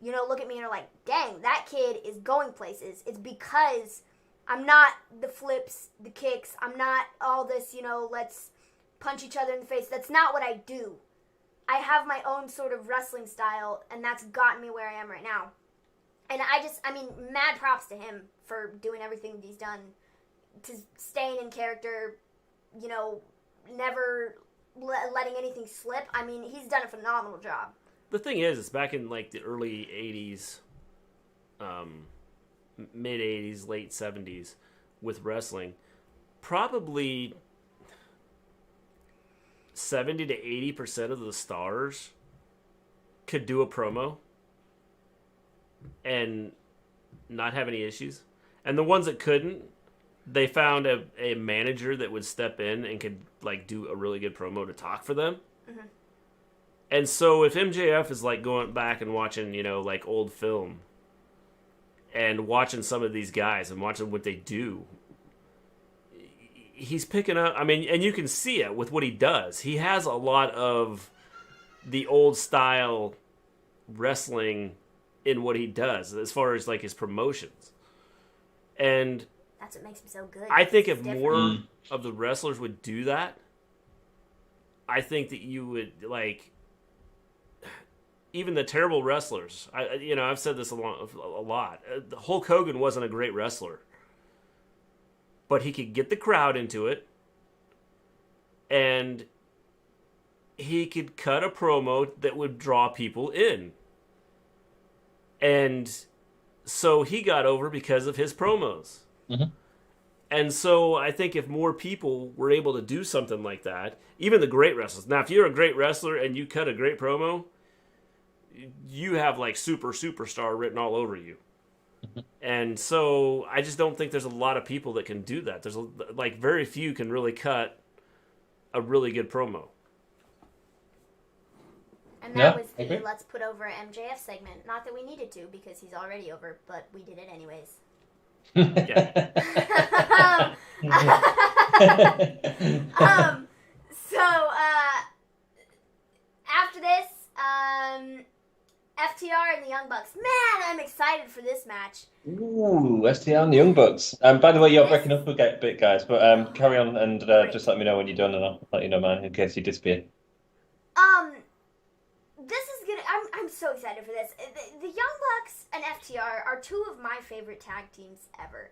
look at me and are like, dang, that kid is going places. It's because I'm not the flips, the kicks, I'm not all this, let's punch each other in the face. That's not what I do. I have my own sort of wrestling style, and that's gotten me where I am right now. And mad props to him for doing everything that he's done, to staying in character, never letting anything slip. I mean, he's done a phenomenal job. The thing is back in like the early 80s, mid 80s, late 70s with wrestling, probably 70 to 80% of the stars could do a promo and not have any issues. And the ones that couldn't, they found a manager that would step in and could like do a really good promo to talk for them. Mm-hmm. And so if MJF is like going back and watching, like old film and watching some of these guys and watching what they do, he's picking up. I mean, and you can see it with what he does. He has a lot of the old style wrestling in what he does, as far as like his promotions. And that's what makes him so good. I think if more of the wrestlers would do that, I think that you would, like, even the terrible wrestlers. I've said this a lot. Hulk Hogan wasn't a great wrestler, but he could get the crowd into it, and he could cut a promo that would draw people in. And so he got over because of his promos. Mm-hmm. And so I think if more people were able to do something like that, even the great wrestlers. Now, if you're a great wrestler and you cut a great promo, you have like superstar written all over you. Mm-hmm. And so I just don't think there's a lot of people that can do that. There's like very few can really cut a really good promo. And that was the Let's Put Over MJF segment. Not that we needed to, because he's already over, but we did it anyways. So after this, FTR and the Young Bucks. Man, I'm excited for this match. Ooh, FTR and the Young Bucks. By the way, you're breaking up a bit, guys, but carry on and just let me know when you're done, and I'll let you know, man, in case you disappear. This is gonna. I'm so excited for this. The Young Bucks and FTR are two of my favorite tag teams ever.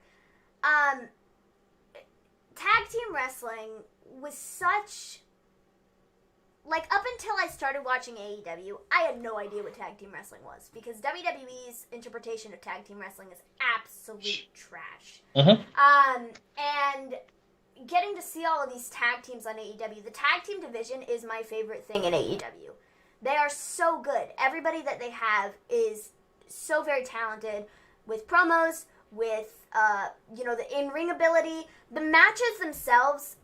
Tag team wrestling was such. Like, up until I started watching AEW, I had no idea what tag team wrestling was, because WWE's interpretation of tag team wrestling is absolute trash. Mm-hmm. And getting to see all of these tag teams on AEW, the tag team division is my favorite thing in AEW. They are so good. Everybody that they have is so very talented with promos, with, the in-ring ability. The matches themselves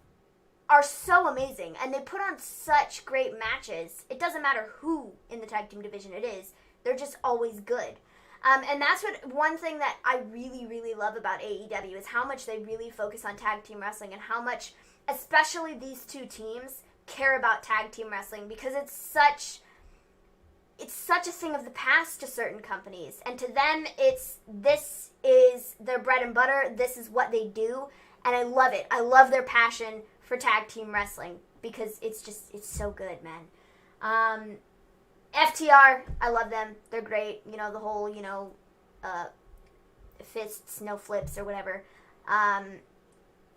are so amazing, and they put on such great matches. It doesn't matter who in the tag team division it is. They're just always good. And that's one thing that I really, really love about AEW is how much they really focus on tag team wrestling, and how much, especially these two teams, care about tag team wrestling, because it's such a thing of the past to certain companies, and to them this is their bread and butter. This is what they do, and I love it. I love their passion for tag team wrestling, because it's so good, man. FTR, I love them. They're great. The whole, fists, no flips, or whatever.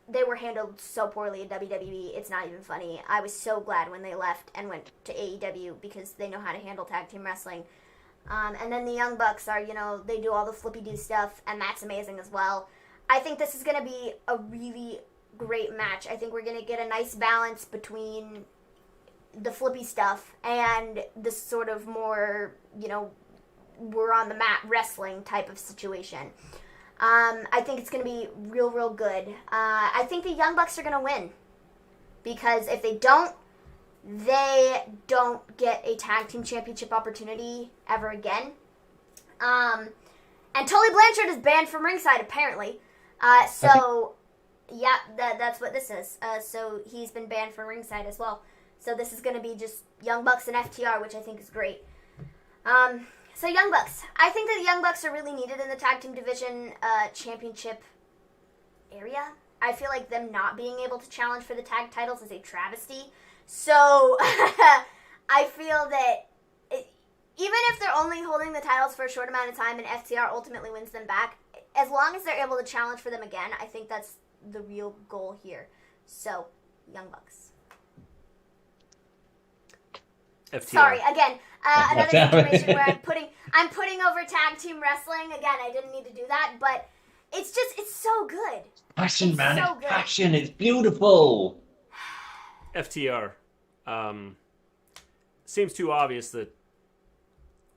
They were handled so poorly in WWE, it's not even funny. I was so glad when they left and went to AEW, because they know how to handle tag team wrestling. And then the Young Bucks are, they do all the flippy-do stuff, and that's amazing as well. I think this is going to be a really great match. I think we're going to get a nice balance between the flippy stuff and the sort of more, we're on the mat wrestling type of situation. I think it's going to be real, real good. I think the Young Bucks are going to win, because if they don't get a tag team championship opportunity ever again. And Tully Blanchard is banned from ringside, apparently. Yeah, that's what this is. So he's been banned from ringside as well. So this is going to be just Young Bucks and FTR, which I think is great. So Young Bucks. I think that the Young Bucks are really needed in the tag team division championship area. I feel like them not being able to challenge for the tag titles is a travesty. So I feel that even if they're only holding the titles for a short amount of time and FTR ultimately wins them back, as long as they're able to challenge for them again, I think that's the real goal here. So, Young Bucks. FTR. Sorry, again, another situation where I'm putting over tag team wrestling. Again, I didn't need to do that, but it's so good. Passion, man. So it's passion. It's beautiful. FTR. Seems too obvious that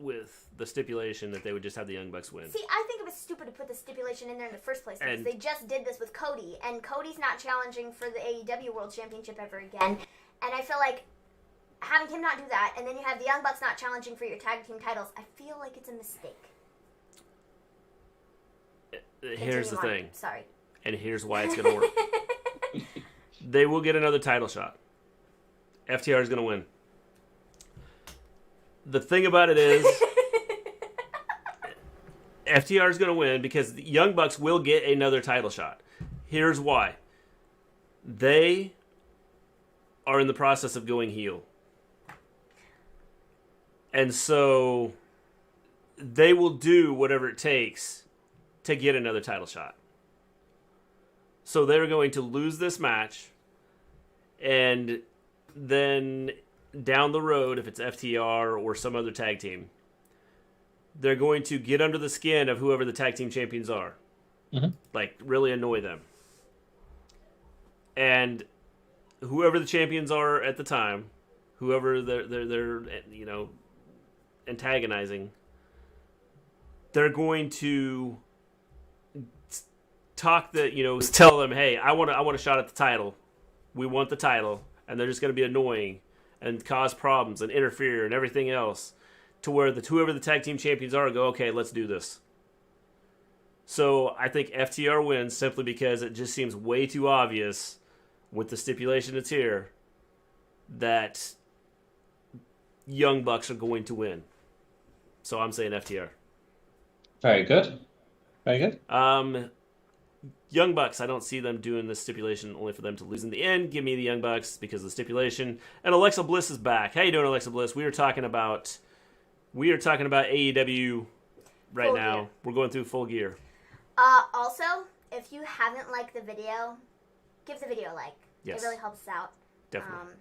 with the stipulation that they would just have the Young Bucks win. See, I think it was stupid to put the stipulation in there in the first place, because they just did this with Cody, and Cody's not challenging for the AEW World Championship ever again. And I feel like having him not do that, and then you have the Young Bucks not challenging for your tag team titles, I feel like it's a mistake. Here's the thing. Sorry. And here's why it's going to work. They will get another title shot. FTR is going to win. The thing about it is, FTR is going to win because the Young Bucks will get another title shot. Here's why. They are in the process of going heel. And so they will do whatever it takes to get another title shot. So they're going to lose this match, and then down the road, if it's FTR or some other tag team, they're going to get under the skin of whoever the tag team champions are. Mm-hmm. Like, really annoy them. And whoever the champions are at the time, whoever they're antagonizing, they're going to tell them, hey, I want a shot at the title. We want the title. And they're just going to be annoying and cause problems and interfere and everything else to where whoever the tag team champions are go, okay, let's do this. So I think FTR wins simply because it just seems way too obvious with the stipulation that's here that Young Bucks are going to win. So I'm saying FTR. Very good. Very good. Young Bucks, I don't see them doing this stipulation only for them to lose in the end. Give me the Young Bucks because of the stipulation. And Alexa Bliss is back. How you doing, Alexa Bliss? We are talking about AEW right Full now. Gear. We're going through Full Gear. Also, if you haven't liked the video, give the video a like. Yes. It really helps us out. Definitely.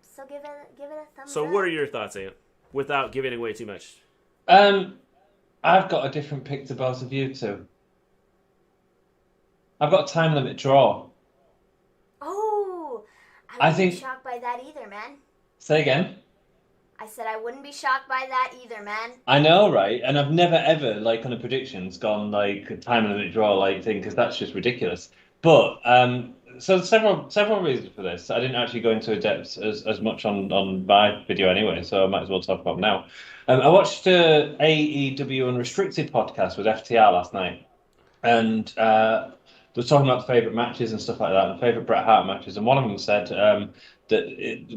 So give it a thumbs So up. what are your thoughts, Ian? Without giving away too much. I've got a different pick to both of you two. I've got a time limit draw. Oh, I wouldn't be shocked by that either, man. Say again. I said I wouldn't be shocked by that either, man. I know, right? And I've never ever, on the predictions, gone a time limit draw thing because that's just ridiculous. But so several reasons for this. I didn't actually go into depth as much on my video anyway, so I might as well talk about them now. I watched the AEW Unrestricted podcast with FTR last night, and they were talking about the favourite matches and stuff like that, and favourite Bret Hart matches, and one of them said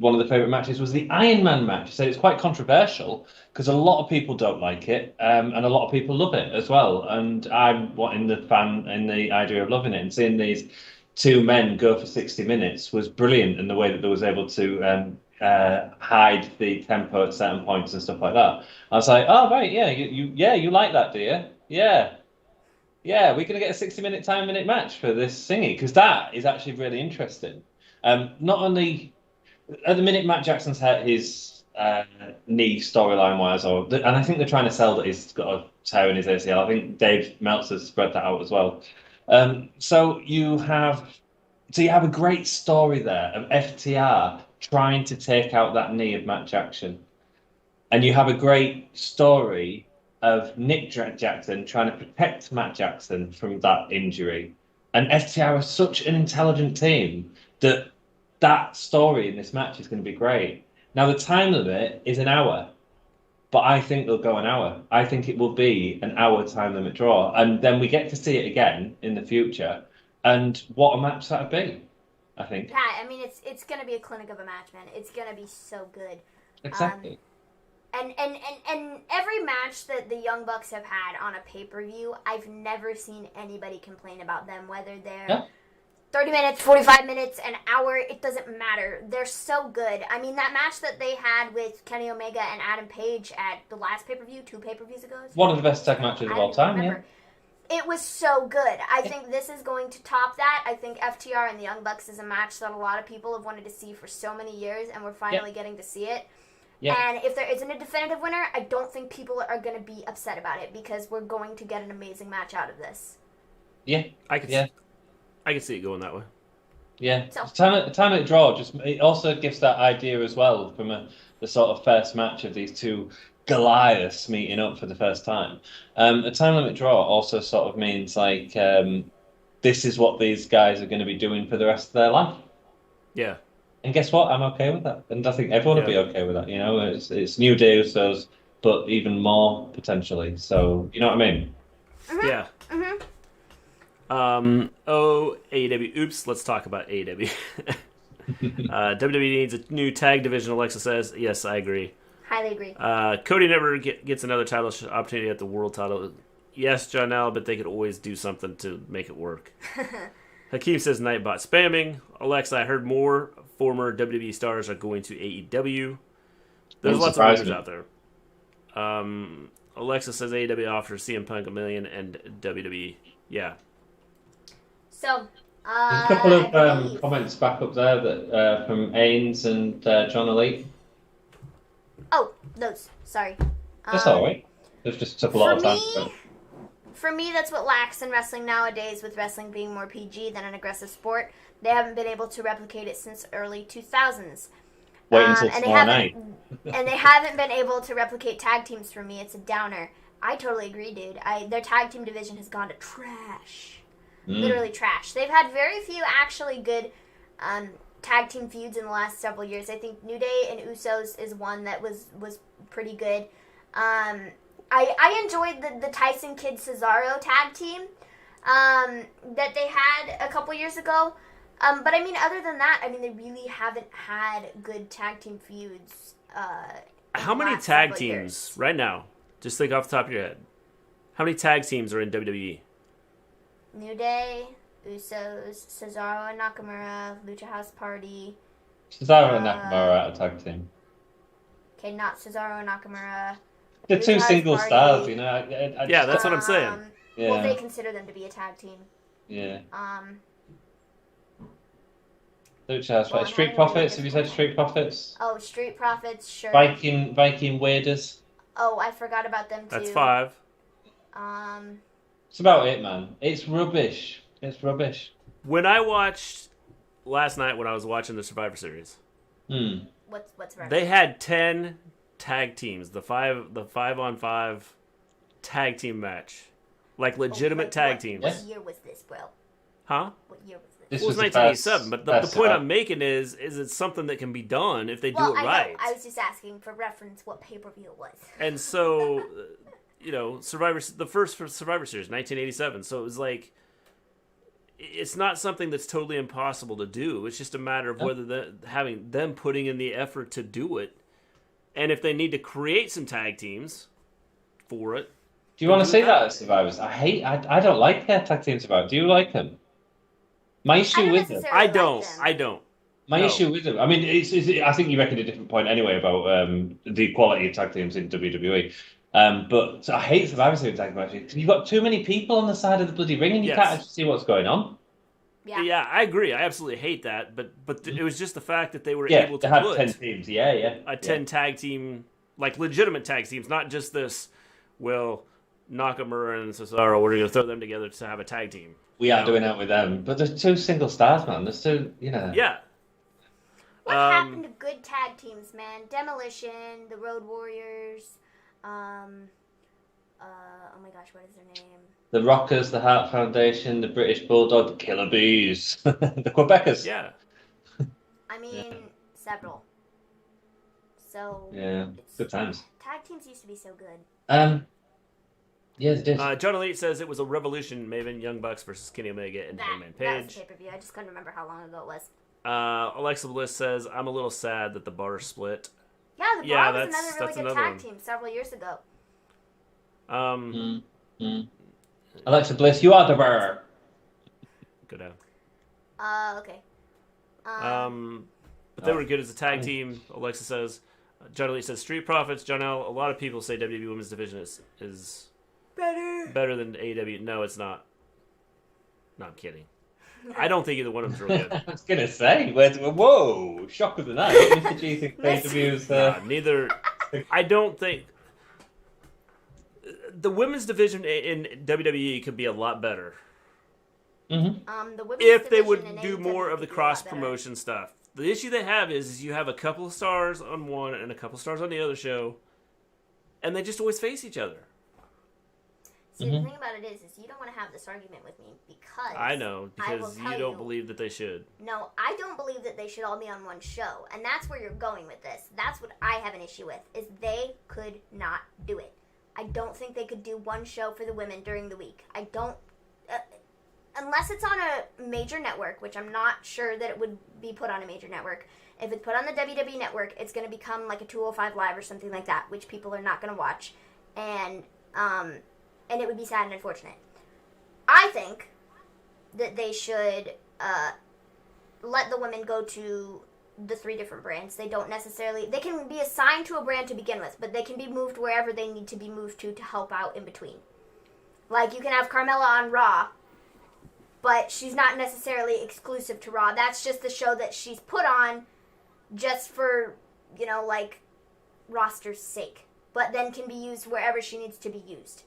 one of the favourite matches was the Iron Man match. He said it's quite controversial because a lot of people don't like it, and a lot of people love it as well. And I'm in the idea of loving it, and seeing these two men go for 60 minutes was brilliant in the way that they was able to hide the tempo at certain points and stuff like that. I was like, oh right, yeah, you like that, do you? Yeah, we're going to get a 60-minute time limit match for this thingy, because that is actually really interesting. Not only at the minute Matt Jackson's had his knee storyline-wise, and I think they're trying to sell that he's got a tear in his ACL. I think Dave Meltzer's spread that out as well. So you have a great story there of FTR trying to take out that knee of Matt Jackson. And you have a great story of Nick Jackson trying to protect Matt Jackson from that injury. And FTR are such an intelligent team that story in this match is going to be great. Now, the time limit is an hour, but I think they'll go an hour. I think it will be an hour time limit draw. And then we get to see it again in the future. And what a match that would be, I think. Yeah, I mean, it's going to be a clinic of a match, man. It's going to be so good. Exactly. And every match that the Young Bucks have had on a pay-per-view, I've never seen anybody complain about them, whether they're 30 minutes, 45 minutes, an hour, it doesn't matter. They're so good. I mean, that match that they had with Kenny Omega and Adam Page at the last pay-per-view, 2 pay-per-views ago. One of the best tag matches of all time, yeah. It was so good. I think this is going to top that. I think FTR and the Young Bucks is a match that a lot of people have wanted to see for so many years, and we're finally getting to see it. Yeah. And if there isn't a definitive winner, I don't think people are going to be upset about it because we're going to get an amazing match out of this. Yeah, I can see it going that way. Yeah, so. Time at draw it also gives that idea as well from the sort of first match of these two Goliaths meeting up for the first time. A time limit draw also sort of means this is what these guys are going to be doing for the rest of their life. Yeah. And guess what? I'm okay with that, and I think everyone will be okay with that. You know, it's New Day Usos, but even more potentially. So you know what I mean? Mm-hmm. Yeah. Mm-hmm. AEW. Oops, let's talk about AEW. WWE needs a new tag division, Alexa says. Yes, I agree. Highly agree. Cody never gets another title opportunity at the world title. Yes, John L, but they could always do something to make it work. Hakeem says Nightbot spamming. Alexa, I heard more former WWE stars are going to AEW. There's lots of rumors out there. Alexa says AEW offers CM Punk $1 million and WWE. Yeah. So, there's a couple of comments back up there that from Ains and John Elite. Oh, those. Sorry. That's all right. There's just took a lot of time. For me, that's what lacks in wrestling nowadays, with wrestling being more PG than an aggressive sport. They haven't been able to replicate it since early 2000s. Wait until tomorrow night. And they haven't been able to replicate tag teams for me. It's a downer. I totally agree, dude. Their tag team division has gone to trash. Literally trash. They've had very few actually good tag team feuds in the last several years. I think New Day and Usos is one that was pretty good. I enjoyed the Tyson Kidd Cesaro tag team that they had a couple years ago. But I mean, other than that, I mean, they really haven't had good tag team feuds. How many tag teams right now? Just think off the top of your head. How many tag teams are in WWE? New Day, Usos, Cesaro and Nakamura, Lucha House Party. Cesaro and Nakamura are a tag team. Okay, not Cesaro and Nakamura. They're two single stars, you know. Yeah, that's what I'm saying. Yeah. Well, they consider them to be a tag team. Yeah. Lucha House Party. Street Profits, have you said Street Profits? Oh, Street Profits, sure. Viking Weirders. Oh, I forgot about them too. That's 5. It's about it, man. It's rubbish. It's rubbish. When I watched last night, when I was watching the Survivor Series, what's right? They had 10 tag teams. The 5-on-5 tag team match, like legitimate tag teams. What year was this, bro? Huh? What year was this? It was 1987, but the point I'm making is it's something that can be done if they do it right. I was just asking for reference what pay-per-view it was. And so, you know, the first Survivor Series, 1987. So it was like, it's not something that's totally impossible to do. It's just a matter of whether having them putting in the effort to do it. And if they need to create some tag teams for it. Do you want to see that at Survivors? I don't like tag team Survivor. Do you like them? My issue with them. I don't. My issue with them. I mean, I think you reckoned a different point anyway about the quality of tag teams in WWE. But I hate Survivor Series tag matches. You've got too many people on the side of the bloody ring, and you can't actually see what's going on. Yeah, I agree. I absolutely hate that. But it was just the fact that they were able to have put 10 teams. A 10 tag team, like legitimate tag teams, not just this. Well, Nakamura and Cesaro, we're going to throw them together to have a tag team. We are doing that with them, but there's 2 single stars, man. There's 2, you know. Yeah. What happened to good tag teams, man? Demolition, the Road Warriors. Oh my gosh, what is their name? The Rockers, the Hart Foundation, the British Bulldog, the Killer Bees, the Quebecers. Yeah. I mean, several. So yeah, good times. Tag teams used to be so good. Yeah, they did. John Elite says it was a revolution. Maven, Young Bucks versus Kenny Omega and Hangman Page. That was a pay-per-view. I just couldn't remember how long ago it was. Alexa Bliss says, I'm a little sad that the bar split. Yeah, the bar was another really good tag team several years ago. Alexa Bliss, you are the bar. Go down. Okay. But they were good as a tag team. Alexa says, John Elite says Street Profits. John L, a lot of people say WWE Women's Division is better than AEW. No, it's not. No, I'm kidding. I don't think either one of them's real good. I was going to say, whoa, shock of the night. Mr. G thinks AEW's... neither... I don't think... The women's division in WWE could be a lot better. Mm-hmm. If they would do more of the cross-promotion stuff. The issue they have is you have a couple of stars on one and a couple of stars on the other show, and they just always face each other. See, the thing about it is you don't want to have this argument with me because... I know, because you don't believe that they should. No, I don't believe that they should all be on one show, and that's where you're going with this. That's what I have an issue with, is they could not do it. I don't think they could do one show for the women during the week. I don't... unless it's on a major network, which I'm not sure that it would be put on a major network. If it's put on the WWE network, it's going to become like a 205 Live or something like that, which people are not going to watch, and it would be sad and unfortunate. I think that they should let the women go to the 3 different brands. They don't necessarily... They can be assigned to a brand to begin with, but they can be moved wherever they need to be moved to help out in between. Like, you can have Carmella on Raw, but she's not necessarily exclusive to Raw. That's just the show that she's put on just for, you know, like, roster's sake. But then can be used wherever she needs to be used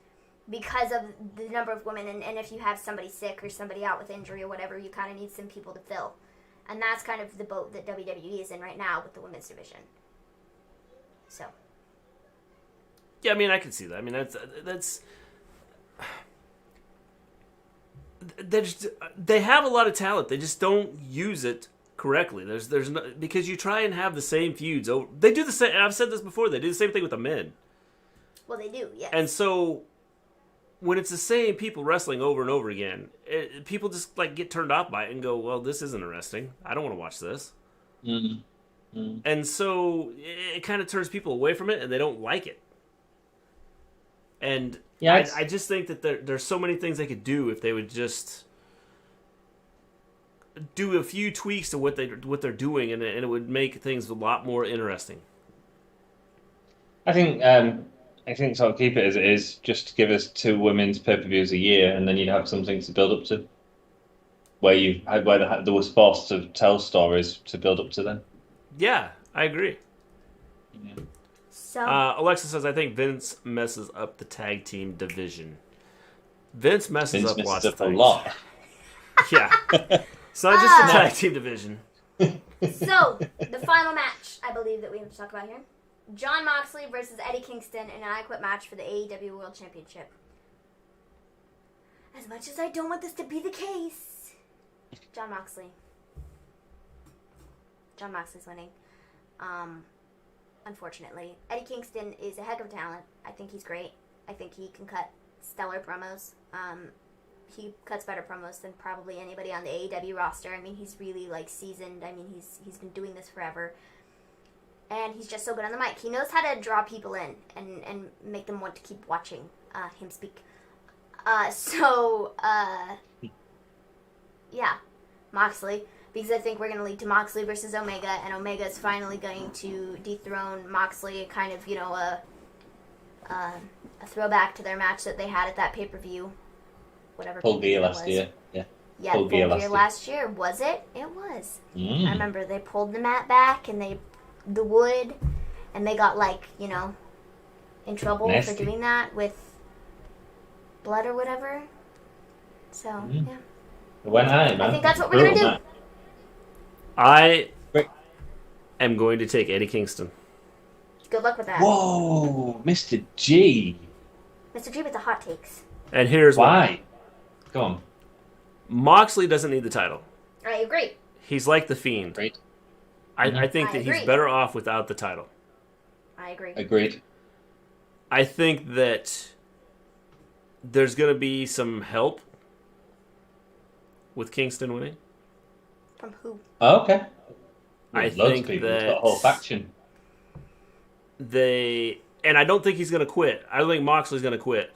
because of the number of women. And if you have somebody sick or somebody out with injury or whatever, you kind of need some people to fill. And that's kind of the boat that WWE is in right now with the women's division. So. Yeah, I mean, I can see that. I mean, that's they have a lot of talent. They just don't use it correctly. There's no, because you try and have the same feuds. They do the same. And I've said this before. They do the same thing with the men. Well, they do, yes. And so when it's the same people wrestling over and over again, people just like get turned off by it and go, well, this isn't interesting. I don't want to watch this. Mm-hmm. Mm-hmm. And so it kind of turns people away from it, and they don't like it. And yeah, I just think that there's so many things they could do if they would just do a few tweaks to what they're doing, and it would make things a lot more interesting. I think sort of keep it as it is. Just give us 2 women's pay-per-views a year, and then you'd have something to build up to. Where there was forced to tell stories to build up to them. Yeah, I agree. Yeah. So Alexa says, I think Vince messes up the tag team division. Vince messes up lots of things. A lot. Yeah. It's not just the tag team division. So, the final match, I believe, that we have to talk about here. Jon Moxley versus Eddie Kingston in an I Quit match for the AEW World Championship. As much as I don't want this to be the case, Jon Moxley's winning. Unfortunately. Eddie Kingston is a heck of a talent. I think he's great. I think he can cut stellar promos. He cuts better promos than probably anybody on the AEW roster. I mean, he's really, like, seasoned. I mean, he's been doing this forever. And he's just so good on the mic. He knows how to draw people in and make them want to keep watching him speak. Yeah, Moxley. Because I think we're going to lead to Moxley versus Omega, and Omega is finally going to dethrone Moxley, kind of, you know, a throwback to their match that they had at that pay-per-view. Whatever. Full Gear last year. Yeah, Full Gear last year. Was it? It was. I remember they pulled the mat back, and the wood, and they got, like, you know, in trouble for doing that with blood or whatever. So, yeah. It went high, man. I think that's what we're going to do. I am going to take Eddie Kingston. Good luck with that. Whoa, Mr. G. Mr. G with the hot takes. And here's why. Go on. Moxley doesn't need the title. I agree. He's like the Fiend. Great. I think that he's better off without the title. I agree. Agreed. I think that there's going to be some help with Kingston winning. From who? Oh, okay. I think people. that It's got a whole faction. And I don't think he's going to quit. I don't think Moxley's going to quit.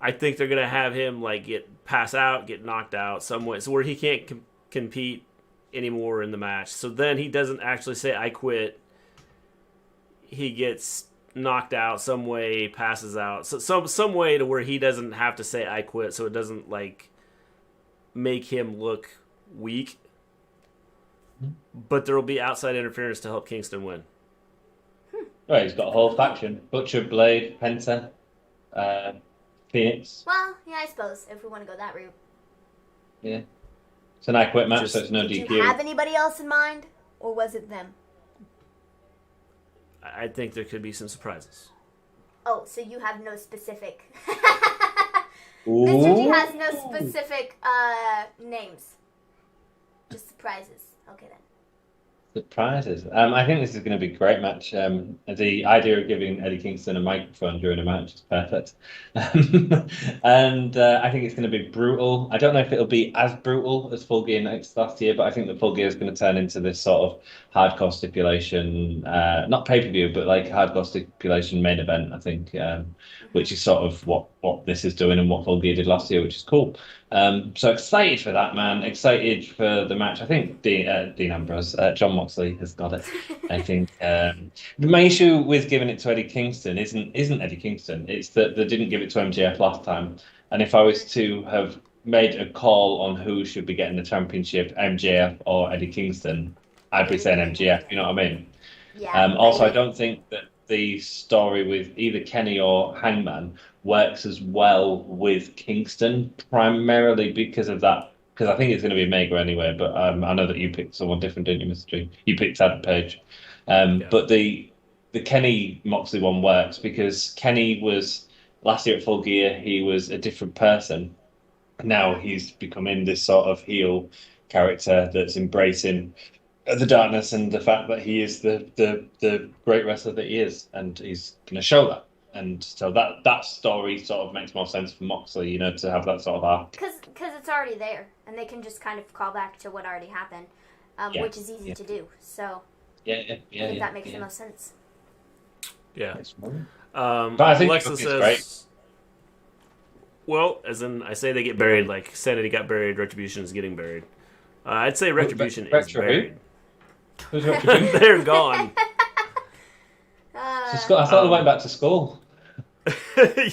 I think they're going to have him like pass out, get knocked out some way, so where he can't compete anymore in the match. So then he doesn't actually say I quit. He gets knocked out some way, passes out. So some way to where he doesn't have to say I quit, so it doesn't like make him look weak. But there will be outside interference to help Kingston win. Right, he's got a whole faction. Butcher, Blade, Penta, Phoenix. Well, yeah, I suppose, if we want to go that route. Yeah. It's an I Quit match, so it's no DQ. Did you have anybody else in mind, or was it them? I think there could be some surprises. Oh, so you have no specific... Mr. G has no specific names. Just surprises. Okay, then. Surprises. I think this is going to be a great match. The idea of giving Eddie Kingston a microphone during a match is perfect. And I think it's going to be brutal. I don't know if it'll be as brutal as Full Gear Next last year, but I think that Full Gear is going to turn into this sort of hardcore stipulation, not pay-per-view, but like hardcore stipulation main event, I think, which is sort of what this is doing and what Full Gear did last year, which is cool. So excited for that, man. Excited for the match. I think Dean Ambrose, John Moxley has got it. I think my issue with giving it to Eddie Kingston isn't Eddie Kingston. It's that they didn't give it to MJF last time. And if I was to have made a call on who should be getting the championship, MJF or Eddie Kingston, I'd be saying MJF. You know what I mean? Yeah. Also, I don't think that the story with either Kenny or Hangman works as well with Kingston, primarily because of that. Because I think it's going to be Mega anyway, but I know that you picked someone different, didn't you, Mr. Gleen? You picked Adam Page. But the Kenny Moxley one works because Kenny was, last year at Full Gear, he was a different person. Now he's becoming this sort of heel character that's embracing the darkness and the fact that he is the great wrestler that he is, and he's going to show that. And so that story sort of makes more sense for Moxley, you know, to have that sort of arc. Because it's already there, and they can just kind of call back to what already happened, which is easy to do. So I think that makes the most sense. Yeah. But I think Alexa says, great. Well, as in, I say they get buried, like Sanity got buried, Retribution is getting buried. I'd say Retribution is buried. Who's Retribution? They're gone. I thought they went back to school.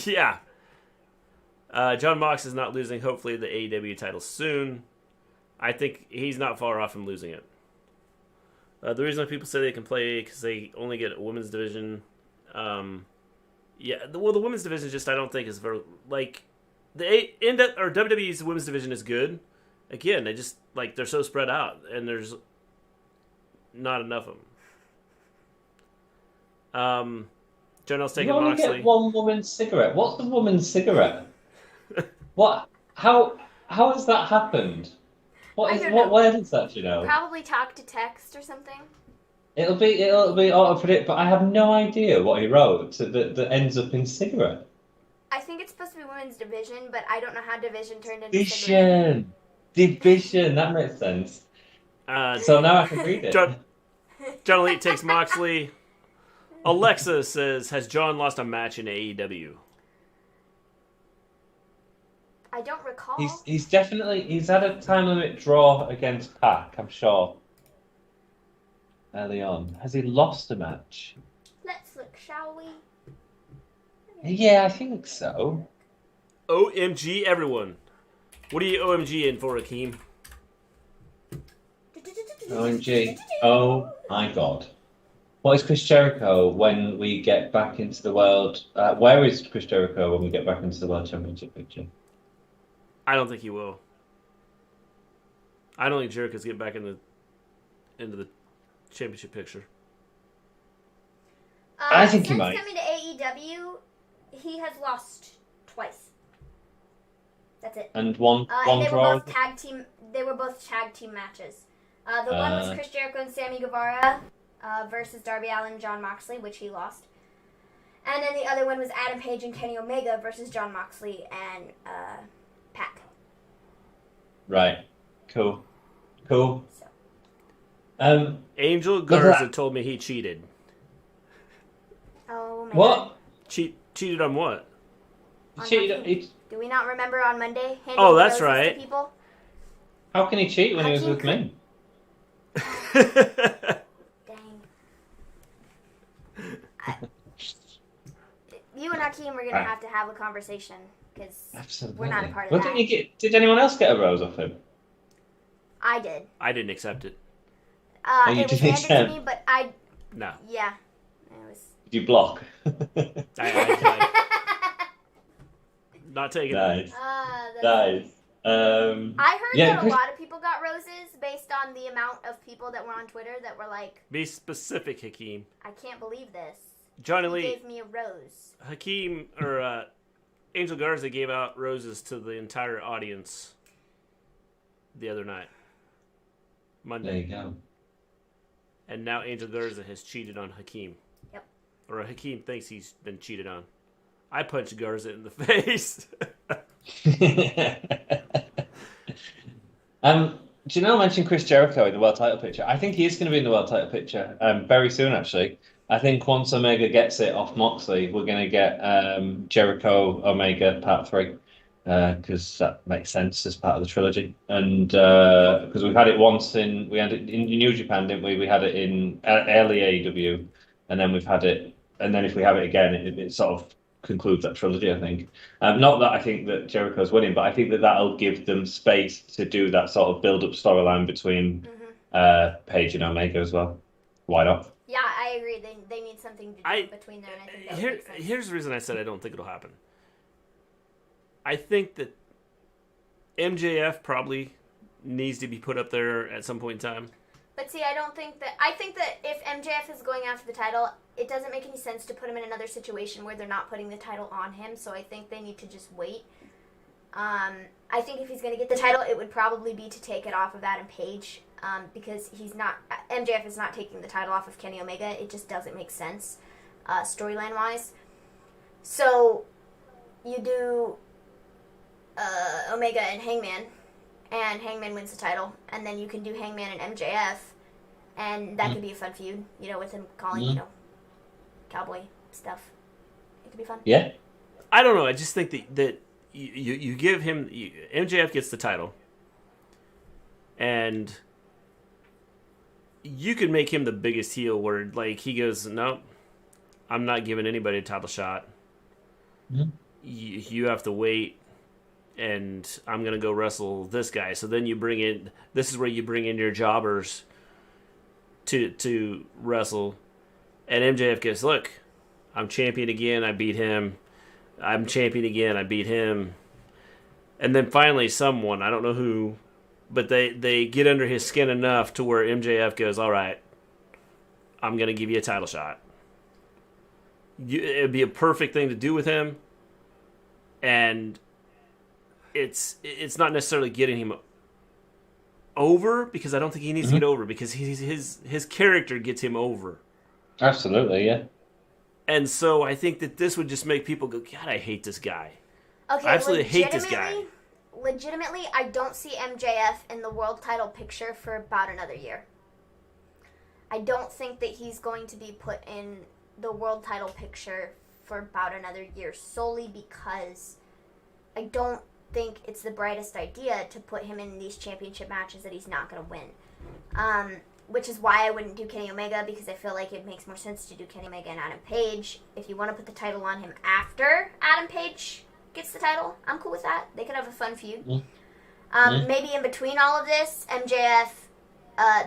Yeah. John Mox is not losing, hopefully, the AEW title soon. I think he's not far off from losing it. The reason people say they can play because they only get a women's division. The women's division just I don't think is very like WWE's women's division is good. Again, they just like they're so spread out and there's not enough of them. Jonel's taking Moxley. You only get one woman's cigarette. What's the woman's cigarette? What? How has that happened? Where is that? You know? Probably talk to text or something. It'll be auto predict, but I have no idea what he wrote that ends up in cigarette. I think it's supposed to be women's division, but I don't know how division turned into division. That makes sense. So now I can read it. John Elite takes Moxley. Alexa says, has John lost a match in AEW? I don't recall. He's had a time limit draw against Pac, I'm sure. Early on. Has he lost a match? Let's look, shall we? Yeah, I think so. OMG, everyone. What are you OMG-ing for, Hakeem? OMG. Oh my god. What is Chris Jericho when we get back into the world? Where is Chris Jericho when we get back into the World Championship picture? I don't think he will. I don't think Jericho's get back into the championship picture. I think he might. Since coming to AEW, he has lost twice. That's it. And one they draw. Were both tag team. They were both tag team matches. The one was Chris Jericho and Sammy Guevara versus Darby Allin and John Moxley, which he lost. And then the other one was Adam Page and Kenny Omega versus John Moxley and Pac. Right. Cool. So. Angel Garza told me he cheated. Oh man. What? Cheated on what? Do we not remember on Monday? Oh, that's right. People? How can he cheat when he was with me? Dang. You and Hakeem are going to have a conversation because we're not a part of that. Did anyone else get a rose off him? I did. I didn't accept it. It was handed to me, but No. Yeah. It was... Did you block? Not taking it. Nice. I heard that a lot of people got roses based on the amount of people that were on Twitter that were like... Be specific, Hakeem. I can't believe this. Johnny Lee gave me a rose. Hakeem, or Angel Garza gave out roses to the entire audience the other night. Monday. There you go. And now Angel Garza has cheated on Hakeem. Yep. Or Hakeem thinks he's been cheated on. I punched Garza in the face. Do you know I mentioned Chris Jericho in the world title picture? I think he is going to be in the world title picture very soon, actually. I think once Omega gets it off Moxley, we're going to get Jericho Omega Part 3 because that makes sense as part of the trilogy. And because we've had it once we had it in New Japan, didn't we? We had it in early AEW, and then we've had it, and then if we have it again, it sort of concludes that trilogy, I think. Not that I think that Jericho's winning, but I think that that'll give them space to do that sort of build-up storyline between Page and Omega as well. Why not? Yeah, I agree. They need something to do between there, and I think that would make sense. Here's the reason I said I don't think it'll happen. I think that MJF probably needs to be put up there at some point in time. But see, I think that if MJF is going after the title, it doesn't make any sense to put him in another situation where they're not putting the title on him, so I think they need to just wait. I think if he's going to get the title, it would probably be to take it off of Adam Page, because MJF is not taking the title off of Kenny Omega. It just doesn't make sense, storyline-wise. So, you do Omega and Hangman wins the title, and then you can do Hangman and MJF, and that could be a fun feud, with him calling, cowboy stuff. It could be fun. Yeah. I don't know. I just think that you give him... MJF gets the title, and you could make him the biggest heel where, he goes, nope, I'm not giving anybody a title shot. Mm-hmm. You have to wait, and I'm going to go wrestle this guy. So then this is where you bring in your jobbers to wrestle. And MJF goes, look, I'm champion again, I beat him. I'm champion again, I beat him. And then finally someone, I don't know who, but they get under his skin enough to where MJF goes, all right, I'm going to give you a title shot. It'd be a perfect thing to do with him. And it's not necessarily getting him over, because I don't think he needs to get over, because his character gets him over. Absolutely, yeah. And so I think that this would just make people go, God, I hate this guy. Okay, I absolutely hate this guy. Legitimately, I don't see MJF in the world title picture for about another year. I don't think that he's going to be put in the world title picture for about another year, solely because I don't think it's the brightest idea to put him in these championship matches that he's not going to win. Which is why I wouldn't do Kenny Omega, because I feel like it makes more sense to do Kenny Omega and Adam Page. If you want to put the title on him after Adam Page gets the title, I'm cool with that. They could have a fun feud. Maybe in between all of this, MJF,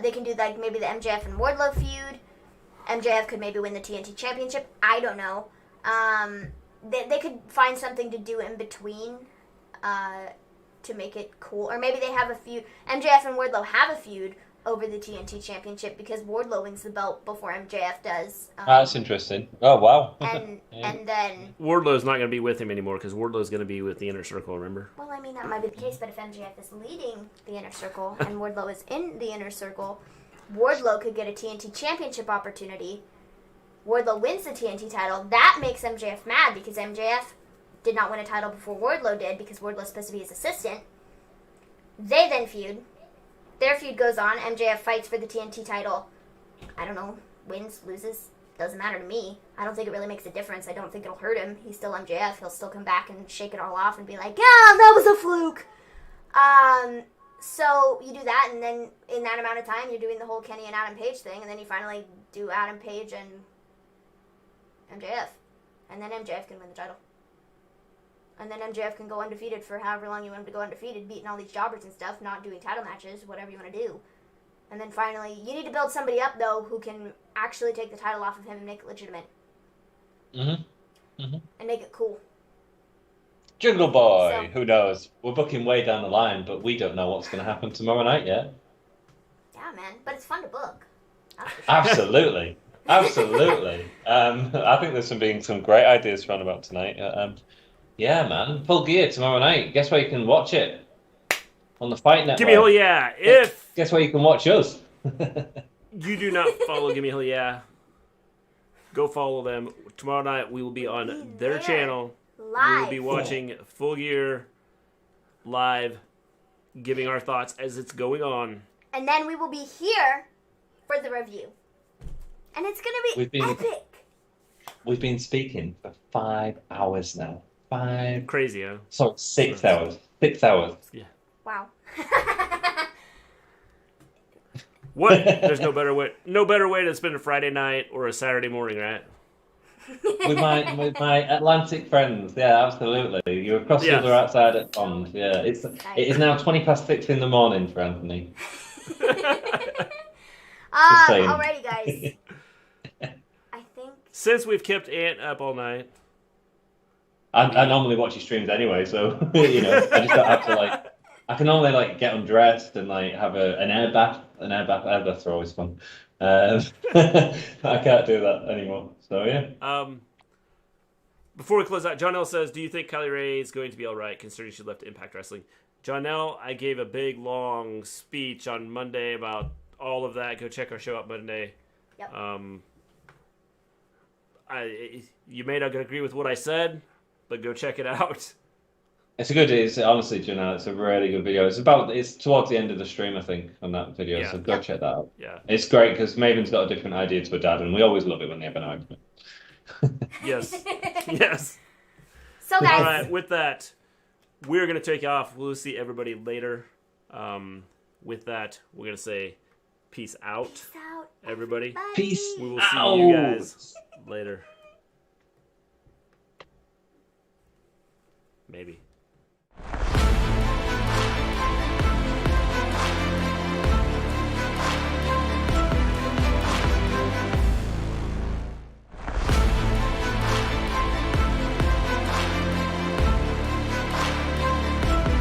they can do maybe the MJF and Wardlow feud. MJF could maybe win the TNT Championship. I don't know. They could find something to do in between to make it cool. Or maybe they have a feud. MJF and Wardlow have a feud over the TNT Championship because Wardlow wins the belt before MJF does. That's interesting. Oh, wow. And then... Wardlow's not going to be with him anymore because Wardlow's going to be with the Inner Circle, remember? Well, I mean, that might be the case, but if MJF is leading the Inner Circle and Wardlow is in the Inner Circle, Wardlow could get a TNT Championship opportunity. Wardlow wins the TNT title. That makes MJF mad because MJF did not win a title before Wardlow did because Wardlow's supposed to be his assistant. They then feud. Their feud goes on. MJF fights for the TNT title. I don't know. Wins, loses. Doesn't matter to me. I don't think it really makes a difference. I don't think it'll hurt him. He's still MJF. He'll still come back and shake it all off and be like, yeah, that was a fluke. So you do that, and then in that amount of time, you're doing the whole Kenny and Adam Page thing, and then you finally do Adam Page and MJF. And then MJF can win the title. And then MJF can go undefeated for however long you want him to go undefeated, beating all these jobbers and stuff, not doing title matches, whatever you want to do. And then finally, you need to build somebody up, though, who can actually take the title off of him and make it legitimate. And make it cool. Jungle Boy, who knows? We're booking way down the line, but we don't know what's going to happen tomorrow night yet. Yeah, man, but it's fun to book. That's for sure. Absolutely. Absolutely. I think there's some great ideas thrown about tonight. Yeah, man. Full Gear tomorrow night. Guess where you can watch it? On the Fight Network. Give me a whole yeah. Guess where you can watch us? you do not follow Gimme Hell Yeah, go follow them. Tomorrow night we will be on their channel. Live. We will be watching Full Gear live, giving our thoughts as it's going on. And then we will be here for the review. And it's going to be epic. We've been speaking for 5 hours now. Crazy, huh? Sorry, 6 hours. 6 hours. Yeah. Wow. What? There's no better way to spend a Friday night or a Saturday morning, right? with my Atlantic friends, yeah, absolutely. You're across the other outside at pond. Yeah, it is now 6:20 in the morning for Anthony. Alrighty, guys. I think since we've kept Ant up all night, I normally watch his streams anyway, so you know, I just don't have to I can only get undressed and have an air bath. Air baths are always fun. I can't do that anymore. So yeah. Before we close out, John L says, "Do you think Kylie Ray is going to be all right, considering she left Impact Wrestling?" John L, I gave a big long speech on Monday about all of that. Go check our show out Monday. Yep. You may not agree with what I said, but go check it out. It's honestly, Janelle, it's a really good video. It's towards the end of the stream, I think, on that video. Yeah. So go check that out. Yeah. It's great because Maven's got a different idea to her dad, and we always love it when they have an argument. Yes. Yes. So guys. All right, with that, we're going to take off. We'll see everybody later. With that, we're going to say peace out. Peace out, everybody. Peace. We will see you guys later. Maybe.